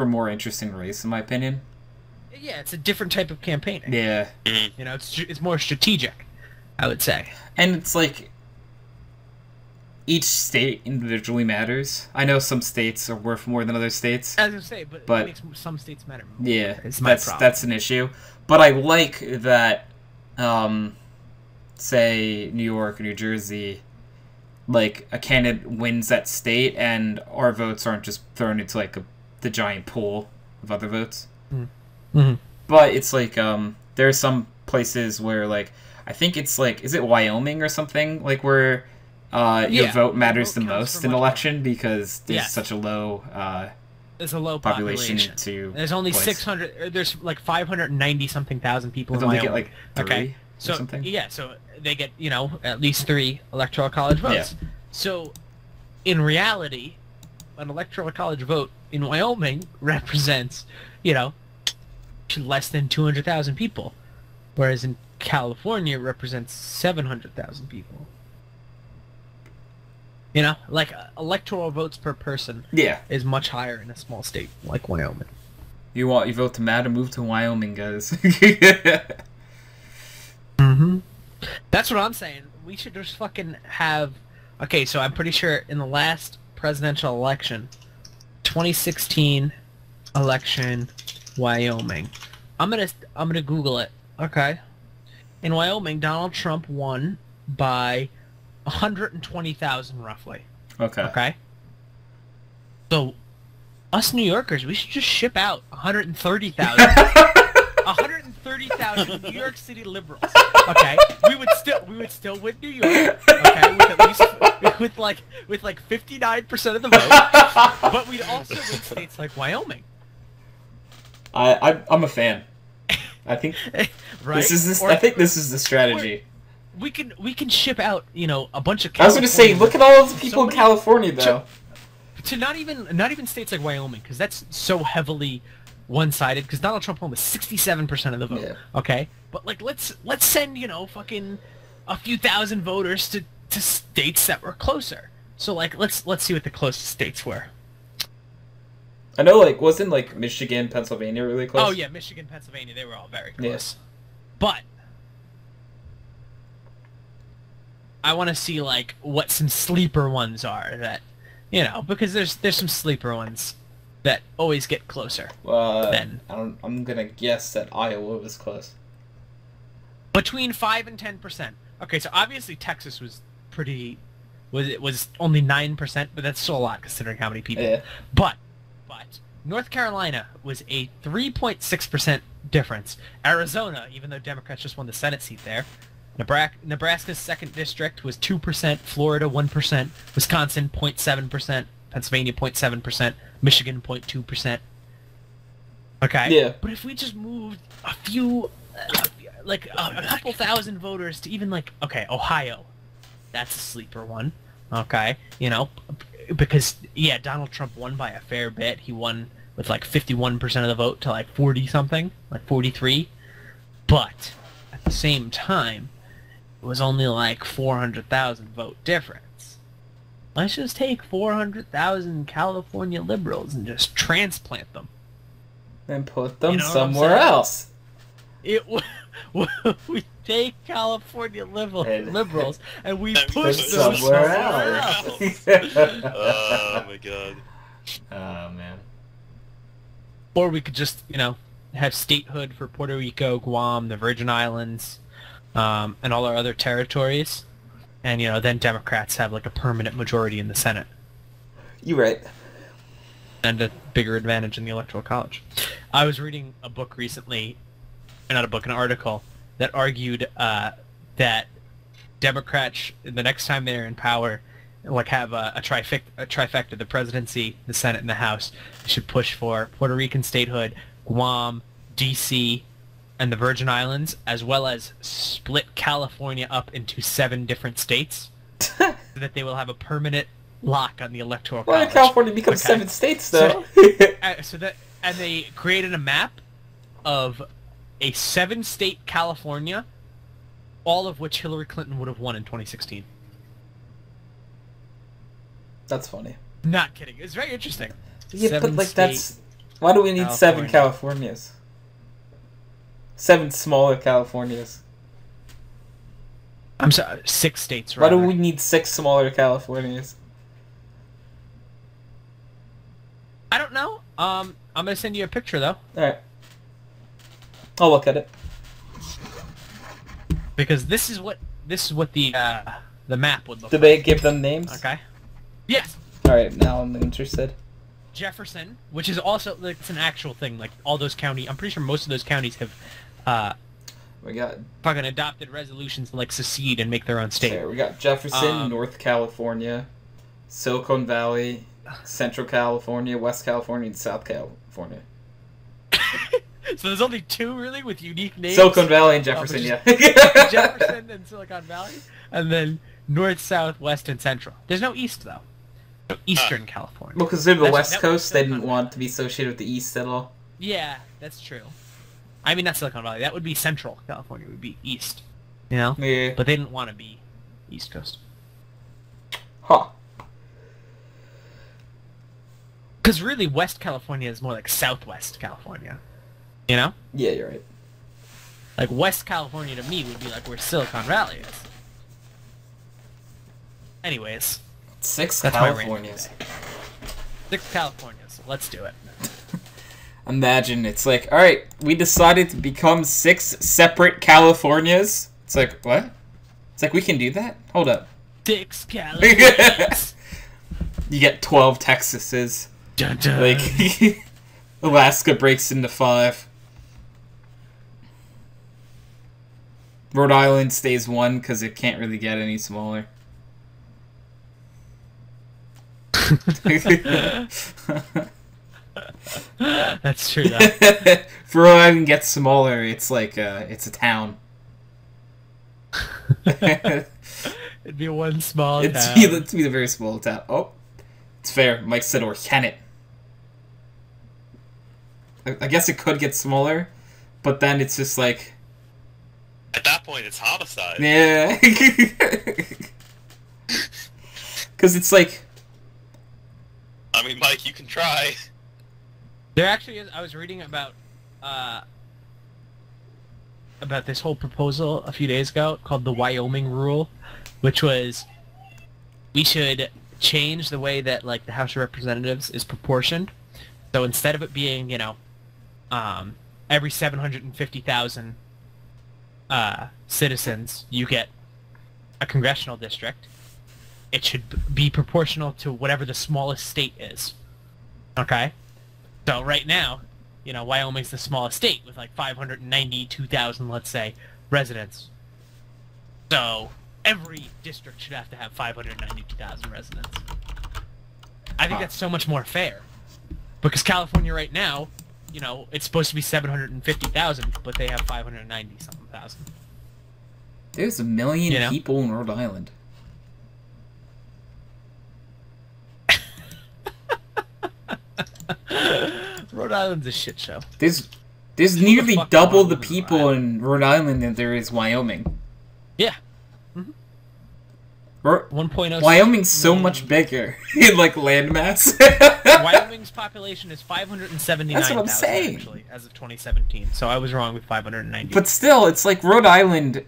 Speaker 1: a more interesting race, in my opinion.
Speaker 2: Yeah, it's a different type of campaigning.
Speaker 1: Yeah.
Speaker 2: You know, it's more strategic, I would say.
Speaker 1: And it's like, each state individually matters. I know some states are worth more than other states.
Speaker 2: As I say, but it makes some states matter more.
Speaker 1: Yeah, that's an issue. But I like that, say, New York or New Jersey, like, a candidate wins that state, and our votes aren't just thrown into, like, the giant pool of other votes.
Speaker 2: Mm-hmm.
Speaker 1: But it's like, there are some places where, like, I think it's like, is it Wyoming or something? Like, where your vote matters the most in an election because there's such a low
Speaker 2: there's a low population. There's only 600. There's like 590 something thousand people in Wyoming.
Speaker 1: They get like 3
Speaker 2: so
Speaker 1: or something?
Speaker 2: Yeah, so they get at least 3 electoral college votes.
Speaker 1: Yeah.
Speaker 2: So in reality, an electoral college vote in Wyoming represents less than 200,000 people, whereas in California it represents 700,000 people. Like electoral votes per person is much higher in a small state like Wyoming.
Speaker 1: You want your vote to matter? Move to Wyoming, guys.
Speaker 2: Mm-hmm. That's what I'm saying. We should just fucking have Okay, so I'm pretty sure in the last presidential election, 2016 election, Wyoming. I'm gonna Google it. Okay. In Wyoming, Donald Trump won by 120,000 roughly.
Speaker 1: Okay.
Speaker 2: Okay. So, us New Yorkers, we should just ship out 130,000. 130,000 New York City liberals. Okay, we would still win New York. Okay, with at least with like 59% of the vote. But we'd also win states like Wyoming.
Speaker 1: I'm a fan. I think
Speaker 2: right?
Speaker 1: I think this is the strategy.
Speaker 2: We can ship out, you know, a bunch of.
Speaker 1: I was going to say, look at all those people in California, though.
Speaker 2: To not even states like Wyoming, because that's so heavily one-sided. Because Donald Trump won with 67% of the vote. Yeah. Okay, but like let's send, you know, fucking a few thousand voters to states that were closer. So like let's see what the closest states were.
Speaker 1: I know, like, wasn't like Michigan, Pennsylvania really close?
Speaker 2: Oh yeah, Michigan, Pennsylvania, they were all very close.
Speaker 1: Yes.
Speaker 2: But I want to see like what some sleeper ones are that, you know, because there's some sleeper ones that always get closer. Then
Speaker 1: I'm gonna guess that Iowa was close.
Speaker 2: Between 5 and 10%. Okay, so obviously Texas was pretty. It was only 9%, but that's still a lot considering how many people.
Speaker 1: Yeah.
Speaker 2: But North Carolina was a 3.6% difference. Arizona, even though Democrats just won the Senate seat there. Nebraska's 2nd district was 2%, Florida 1%, Wisconsin 0.7%, Pennsylvania 0.7%, Michigan 0.2%. Okay?
Speaker 1: Yeah.
Speaker 2: But if we just moved a few, like a couple thousand voters to even like, okay, Ohio, that's a sleeper one. Okay? You know, because, yeah, Donald Trump won by a fair bit. He won with like 51% of the vote to like 40-something, like 43. But at the same time, it was only like 400,000 vote difference. Let's just take 400,000 California liberals and just transplant them.
Speaker 1: And put them somewhere else.
Speaker 2: We take California liberals and we push
Speaker 1: them somewhere
Speaker 2: else.
Speaker 3: Oh my god.
Speaker 1: Oh man.
Speaker 2: Or we could just, you know, have statehood for Puerto Rico, Guam, the Virgin Islands, and all our other territories. And, you know, then Democrats have like a permanent majority in the Senate.
Speaker 1: You're right.
Speaker 2: And a bigger advantage in the Electoral College. I was reading a book recently, not a book, an article, that argued that Democrats, the next time they're in power, like have a trifecta, the presidency, the Senate, and the House, they should push for Puerto Rican statehood, Guam, D.C., and the Virgin Islands, as well as split California up into 7 different states, so that they will have a permanent lock on the Electoral College.
Speaker 1: Why did California become 7 states, though?
Speaker 2: And they created a map of a 7-state California, all of which Hillary Clinton would have won in 2016.
Speaker 1: That's funny.
Speaker 2: Not kidding. It's very interesting.
Speaker 1: Yeah, but like that's... Why do we need 7 Californias? 7 smaller Californias.
Speaker 2: I'm sorry, 6 states,
Speaker 1: Why do we need 6 smaller Californias?
Speaker 2: I don't know. I'm gonna send you a picture, though.
Speaker 1: Alright. I'll look at it.
Speaker 2: Because this is what the map would look like.
Speaker 1: Did they give them names?
Speaker 2: Okay. Yes.
Speaker 1: Alright, now I'm interested.
Speaker 2: Jefferson, which is also, like, it's an actual thing. Like, all those counties, I'm pretty sure most of those counties have,
Speaker 1: we got
Speaker 2: fucking adopted resolutions to, like, secede and make their own state.
Speaker 1: Okay, we got Jefferson, North California, Silicon Valley, Central California, West California, and South California.
Speaker 2: So there's only 2, really, with unique names?
Speaker 1: Silicon Valley and Jefferson, yeah.
Speaker 2: Jefferson and Silicon Valley. And then North, South, West, and Central. There's no East, though. No Eastern California.
Speaker 1: Well, because they're the West Coast, they didn't want to be associated with the East at all.
Speaker 2: Yeah, that's true. I mean, not Silicon Valley. That would be Central California. It would be East. You know?
Speaker 1: Yeah.
Speaker 2: But they didn't want to be East Coast.
Speaker 1: Huh.
Speaker 2: Because really, West California is more like Southwest California. You know?
Speaker 1: Yeah, you're right.
Speaker 2: Like, West California to me would be like where Silicon Valley is. anyways.
Speaker 1: 6
Speaker 2: That's
Speaker 1: Californias.
Speaker 2: 6 Californias. Let's do it.
Speaker 1: Imagine it's like, all right, we decided to become 6 separate Californias. It's like, what? It's like, we can do that? Hold up.
Speaker 2: 6 Californias.
Speaker 1: You get 12 Texases.
Speaker 2: Dun, dun.
Speaker 1: Like, Alaska breaks into 5. Rhode Island stays 1 because it can't really get any smaller.
Speaker 2: That's true. Though.
Speaker 1: If Rhode Island gets smaller, it's like it's a town.
Speaker 2: It'd be one small town.
Speaker 1: It'd be a very small town. Oh, it's fair. Mike said, or can it? I guess it could get smaller, but then it's just like...
Speaker 3: At that point, it's homicide.
Speaker 1: Yeah. Because it's like...
Speaker 3: I mean, Mike, you can try.
Speaker 2: There actually is. I was reading about this whole proposal a few days ago called the Wyoming Rule, which was we should change the way that like the House of Representatives is proportioned. So instead of it being, you know, every 750,000 citizens, you get a congressional district. It should be proportional to whatever the smallest state is. Okay? So right now, you know, Wyoming's the smallest state with like 592,000, let's say, residents. So every district should have to have 592,000 residents. I think that's so much more fair. Because California right now, you know, it's supposed to be 750,000, but they have 590-something thousand.
Speaker 1: There's 1 million people in Rhode Island.
Speaker 2: Rhode Island's a shit show.
Speaker 1: There's nearly double the people in Rhode Island than there is Wyoming.
Speaker 2: Yeah. 1.06
Speaker 1: Wyoming's so much bigger in like landmass.
Speaker 2: Wyoming's population is 579,000.
Speaker 1: That's what I'm saying.
Speaker 2: Actually, as of 2017. So I was wrong with 590.
Speaker 1: But still, it's like Rhode Island.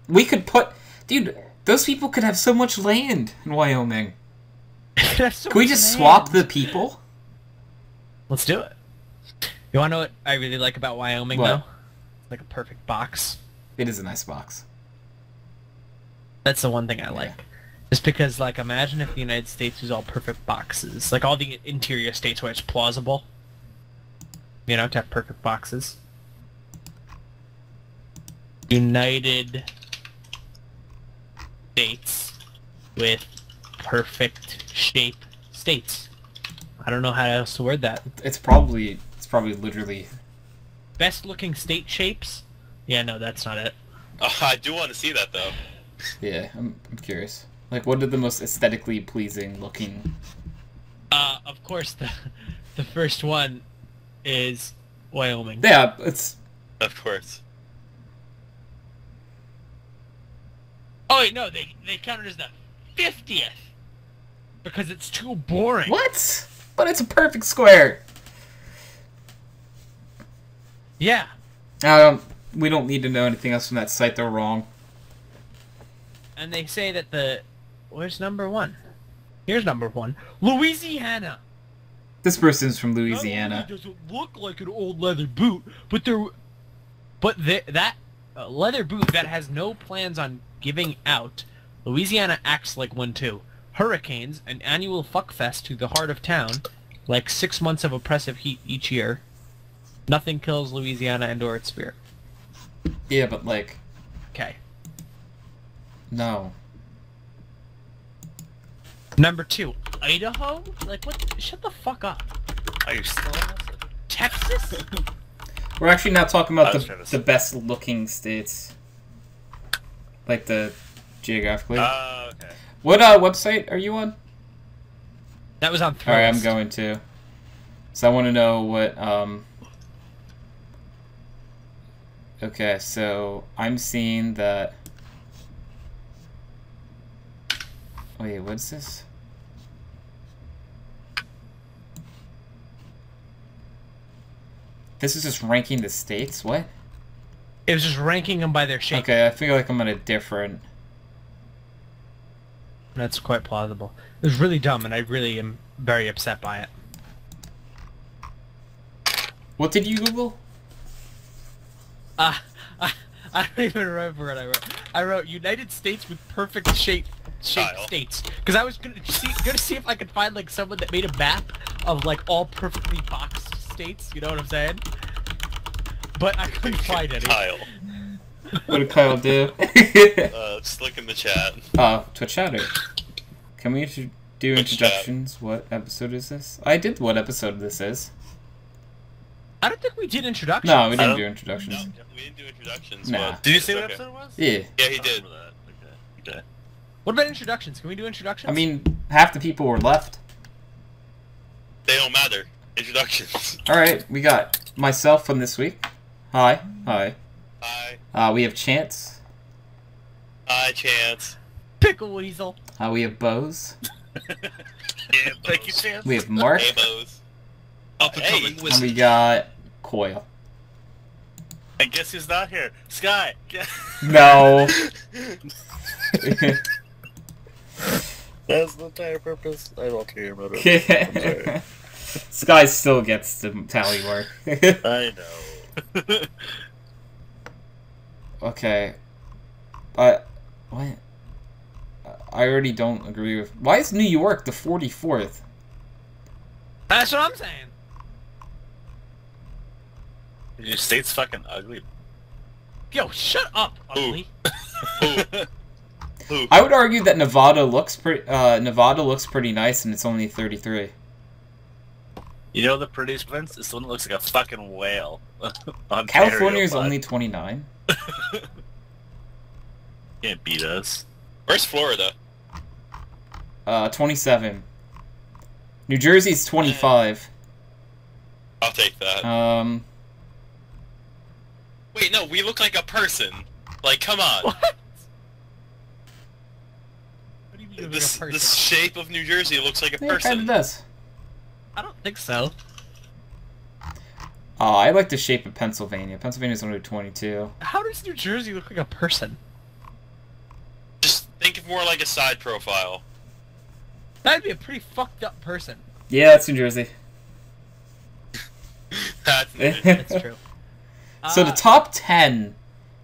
Speaker 1: We could put, dude. Those people could have so much land in Wyoming. Can we just swap the people?
Speaker 2: Let's do it. You want to know what I really like about Wyoming, though? It's like a perfect box.
Speaker 1: It is a nice box.
Speaker 2: That's the one thing I like. Just because, like, imagine if the United States was all perfect boxes. Like, all the interior states where it's plausible. You know, to have perfect boxes. United States with perfect shape states. I don't know how else to word that.
Speaker 1: It's probably literally...
Speaker 2: Best looking state shapes? Yeah, no, that's not it.
Speaker 3: I do want to see that, though.
Speaker 1: Yeah, I'm curious. Like, what are the most aesthetically pleasing looking...
Speaker 2: Of course, the first one is Wyoming.
Speaker 1: Yeah, it's...
Speaker 3: Of course.
Speaker 2: Oh, wait, no, they counted as the 50th. Because it's too boring.
Speaker 1: What? But it's a perfect square.
Speaker 2: Yeah.
Speaker 1: We don't need to know anything else from that site. They're wrong.
Speaker 2: And they say that where's number 1? Here's number 1. Louisiana.
Speaker 1: This person's from Louisiana.
Speaker 2: Not only does it look like an old leather boot, but that leather boot that has no plans on giving out. Louisiana acts like one too. Hurricanes, an annual fuckfest to the heart of town, like 6 months of oppressive heat each year. Nothing kills Louisiana and or its spirit.
Speaker 1: Yeah, but like...
Speaker 2: Okay.
Speaker 1: No.
Speaker 2: Number 2, Idaho? Like, what? Shut the fuck up.
Speaker 5: Are you still
Speaker 2: Texas?
Speaker 1: We're actually not talking about the best looking states. Like the geographically.
Speaker 3: Okay.
Speaker 1: What website are you on?
Speaker 2: That was on Thrillist.
Speaker 1: Alright, I'm going to. So I want to know what, Okay, so I'm seeing that... Wait, what's this? This is just ranking the states? What?
Speaker 2: It was just ranking them by their shape.
Speaker 1: Okay, I feel like I'm on a different...
Speaker 2: That's quite plausible. It was really dumb, and I really am very upset by it.
Speaker 1: What did you Google?
Speaker 2: I don't even remember what I wrote. I wrote United States with perfect shaped states, because I was gonna see if I could find like someone that made a map of like all perfectly boxed states. You know what I'm saying? But I couldn't find any.
Speaker 3: Kyle.
Speaker 1: What did Kyle do?
Speaker 3: Just look in the chat.
Speaker 1: Twitch chatter. Can we do introductions? What episode is this? I did what episode this is.
Speaker 2: I don't think we did introductions.
Speaker 1: No, we didn't do introductions.
Speaker 3: No, we didn't do introductions.
Speaker 1: Nah.
Speaker 3: But
Speaker 5: Did you say what
Speaker 3: okay.
Speaker 5: episode it was?
Speaker 1: Yeah.
Speaker 3: Yeah, he did.
Speaker 5: Okay.
Speaker 2: What about introductions? Can we do introductions?
Speaker 1: I mean, half the people were left.
Speaker 3: They don't matter. Introductions.
Speaker 1: Alright, we got myself from this week. Hi.
Speaker 3: Hi.
Speaker 1: We have Chance.
Speaker 3: Hi, Chance.
Speaker 2: Pickle Weasel.
Speaker 1: We have Bowz.
Speaker 5: Yeah, thank you, Chance.
Speaker 1: We have Mark.
Speaker 3: Hey, Bowz.
Speaker 7: Up and coming
Speaker 1: And
Speaker 7: wizard.
Speaker 1: we got Coil.
Speaker 5: And guess who's not here? Sky.
Speaker 1: No.
Speaker 5: That's the entire purpose. I don't care about it. I'm sorry.
Speaker 1: Sky still gets the tally work.
Speaker 5: I know.
Speaker 1: Okay. What? I already don't agree with... Why is New York the 44th?
Speaker 2: That's what I'm saying.
Speaker 5: Your state's fucking ugly.
Speaker 2: Yo, shut up, ugly.
Speaker 3: Who?
Speaker 1: I would argue that Nevada looks pretty nice, and it's only 33.
Speaker 5: You know the prettiest province? It's the one that looks like a fucking whale.
Speaker 1: California is only 29.
Speaker 5: Can't beat us.
Speaker 3: Where's Florida?
Speaker 1: 27. New Jersey's 25.
Speaker 3: I'll take that. Wait, no, we look like a person. Like, come on.
Speaker 2: What? What do you mean
Speaker 3: This
Speaker 2: like a
Speaker 3: the
Speaker 2: person?
Speaker 3: shape of New Jersey looks like a
Speaker 1: Yeah, it
Speaker 3: person.
Speaker 1: kinda does.
Speaker 2: I don't think so.
Speaker 1: I like the shape of Pennsylvania. Pennsylvania's only 22.
Speaker 2: How does New Jersey look like a person?
Speaker 3: Just think of more like a side profile.
Speaker 2: That'd be a pretty fucked up person.
Speaker 1: Yeah, that's New Jersey.
Speaker 2: That's true.
Speaker 1: So the top 10,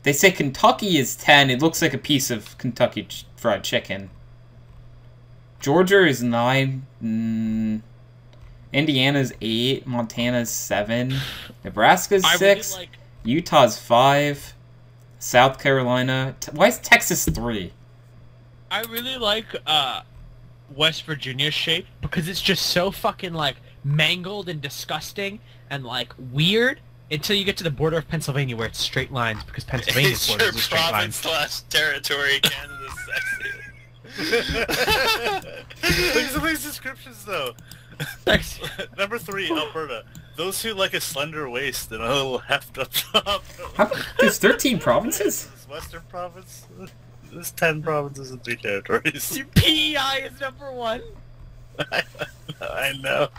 Speaker 1: they say Kentucky is 10. It looks like a piece of Kentucky fried chicken. Georgia is 9. Indiana's 8. Montana's 7. Nebraska's 6.
Speaker 2: Really like...
Speaker 1: Utah's 5. South Carolina. Why is Texas 3?
Speaker 2: I really like West Virginia's shape because it's just so fucking like mangled and disgusting and like weird until you get to the border of Pennsylvania where it's straight lines because Pennsylvania's
Speaker 3: It's
Speaker 2: border
Speaker 3: your
Speaker 2: is straight lines.
Speaker 3: province/territory. Canada's sexy.
Speaker 5: Look at some of these descriptions, though. Number 3, Alberta. Those who like a slender waist and a little heft up top.
Speaker 1: There's 13 provinces?
Speaker 5: Western province. There's 10 provinces and 3 territories.
Speaker 2: Your PEI is number 1.
Speaker 5: I know.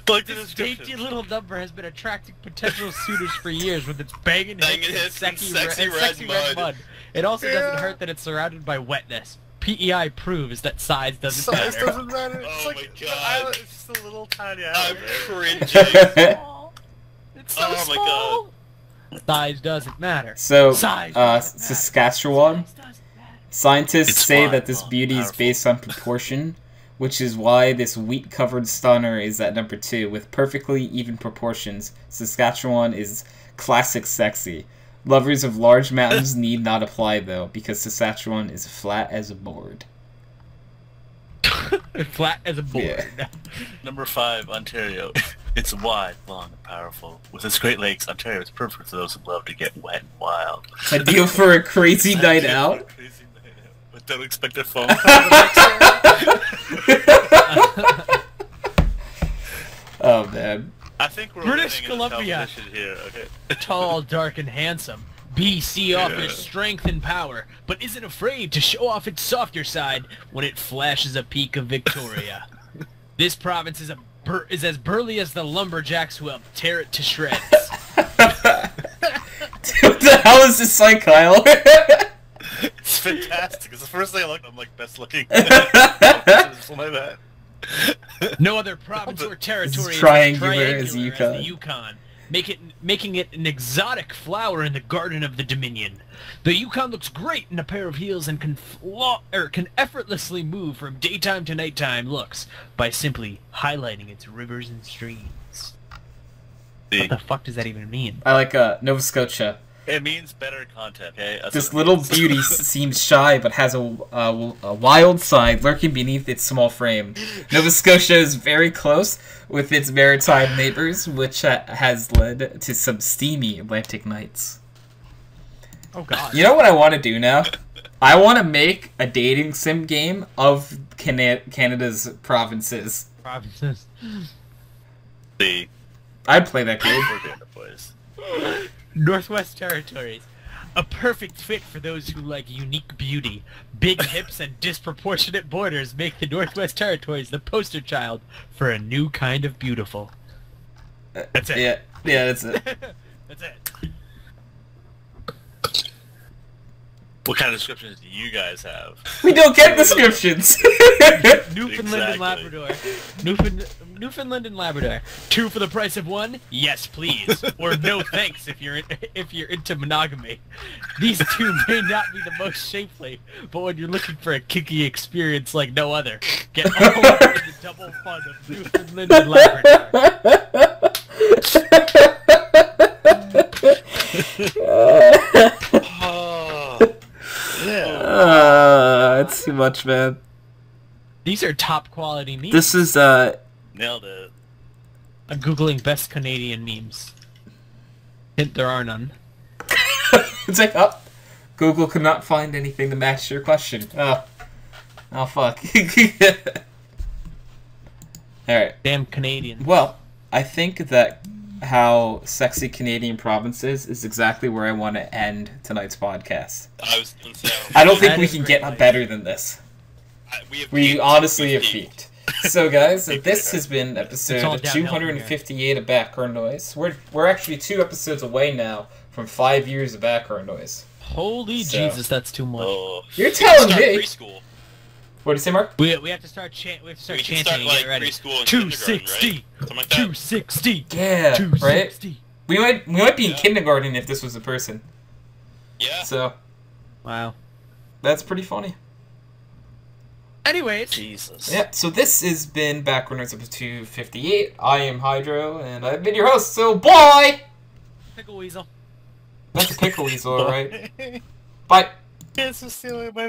Speaker 5: Like the
Speaker 2: This
Speaker 5: description.
Speaker 2: dainty little number has been attracting potential suitors for years with its banging
Speaker 3: Banging
Speaker 2: hits and
Speaker 3: hits
Speaker 2: sexy,
Speaker 3: and
Speaker 2: sexy red mud. It also doesn't
Speaker 5: Yeah.
Speaker 2: hurt that it's surrounded by wetness. PEI proves that size doesn't
Speaker 5: Size
Speaker 2: matter.
Speaker 5: doesn't matter. It's
Speaker 3: Oh
Speaker 5: like
Speaker 3: my
Speaker 5: the
Speaker 3: God.
Speaker 5: island, it's just a little tiny
Speaker 3: I'm
Speaker 5: island.
Speaker 3: cringing.
Speaker 2: It's so
Speaker 3: Oh my
Speaker 2: small. Size doesn't matter.
Speaker 1: So,
Speaker 2: Size doesn't matter.
Speaker 1: Saskatchewan.
Speaker 2: Size doesn't matter.
Speaker 1: Scientists
Speaker 5: It's
Speaker 1: say
Speaker 5: wide,
Speaker 1: that this
Speaker 5: long,
Speaker 1: beauty is
Speaker 5: powerful.
Speaker 1: based on proportion, which is why this wheat-covered stunner is at number 2. With perfectly even proportions, Saskatchewan is classic sexy. Lovers of large mountains need not apply, though, because Saskatchewan is flat as a board.
Speaker 2: Flat as a board.
Speaker 1: Yeah.
Speaker 5: Number 5, Ontario. It's wide, long, and powerful. With its Great Lakes, Ontario is perfect for those who love to get wet and wild.
Speaker 1: It's ideal for a crazy night out.
Speaker 5: Crazy night out. But don't expect a phone.
Speaker 1: Oh, man.
Speaker 5: I think we're
Speaker 2: British
Speaker 5: living in a
Speaker 2: Columbia.
Speaker 5: competition here. Okay.
Speaker 2: Tall, dark, and handsome. BC offers strength and power, but isn't afraid to show off its softer side when it flashes a peak of Victoria. This province is as burly as the lumberjacks who help tear it to shreds.
Speaker 1: What the hell is this like, Kyle?
Speaker 5: It's fantastic. It's the first thing I looked. I'm like, best looking. Something like that.
Speaker 2: No other province or territory is
Speaker 1: triangular
Speaker 2: as
Speaker 1: as
Speaker 2: the Yukon, making it an exotic flower in the garden of the Dominion. The Yukon looks great in a pair of heels and can effortlessly move from daytime to nighttime looks by simply highlighting its rivers and streams. What the fuck does that even mean?
Speaker 1: I like Nova Scotia.
Speaker 5: It means better content, okay? That's
Speaker 1: This little beauty seems shy, but has a wild side lurking beneath its small frame. Nova Scotia is very close with its maritime neighbors, which has led to some steamy Atlantic nights.
Speaker 2: Oh god.
Speaker 1: You know what I want to do now? I want to make a dating sim game of Canada's provinces.
Speaker 2: Provinces.
Speaker 5: See.
Speaker 1: I'd play that game.
Speaker 2: Northwest Territories. A perfect fit for those who like unique beauty. Big hips and disproportionate borders make the Northwest Territories the poster child for a new kind of beautiful. That's it.
Speaker 1: Yeah, that's it.
Speaker 2: That's it.
Speaker 5: What kind of descriptions do you guys have?
Speaker 1: We don't get descriptions!
Speaker 2: Newfoundland and Labrador. Newfoundland and Labrador. 2 for the price of 1? Yes, please. Or no thanks if you're into monogamy. These 2 may not be the most shapely, but when you're looking for a kinky experience like no other, get all of the double fun of Newfoundland and Labrador.
Speaker 1: It's too much, man.
Speaker 2: These are top quality memes.
Speaker 1: This is,
Speaker 5: Nailed it.
Speaker 2: I'm googling best Canadian memes. Hint, there are none.
Speaker 1: It's like, oh, Google could not find anything to match your question. Oh fuck. Alright.
Speaker 2: Damn Canadian.
Speaker 1: Well, I think that how sexy Canadian provinces is exactly where I want to end tonight's podcast. I don't think we can get better than this. We honestly have peaked. So guys, this has been episode 258 of Background Noise. We're actually 2 episodes away now from 5 years of Background Noise.
Speaker 2: Holy Jesus, that's too much.
Speaker 1: You're telling me.
Speaker 3: Preschool.
Speaker 1: What do you say, Mark?
Speaker 2: We have to start chanting and get ready. 260, 260.
Speaker 1: Yeah,
Speaker 2: 260.
Speaker 1: right. We might be in kindergarten if this was a person.
Speaker 3: Yeah.
Speaker 1: So.
Speaker 2: Wow.
Speaker 1: That's pretty funny.
Speaker 2: Anyways.
Speaker 5: Jesus.
Speaker 1: Yeah, so this has been Background Noise episode 258. I am Hydro, and I've been your host, so bye!
Speaker 2: Pickle Weasel.
Speaker 1: That's a pickle weasel, alright. Bye.
Speaker 5: It's just stealing my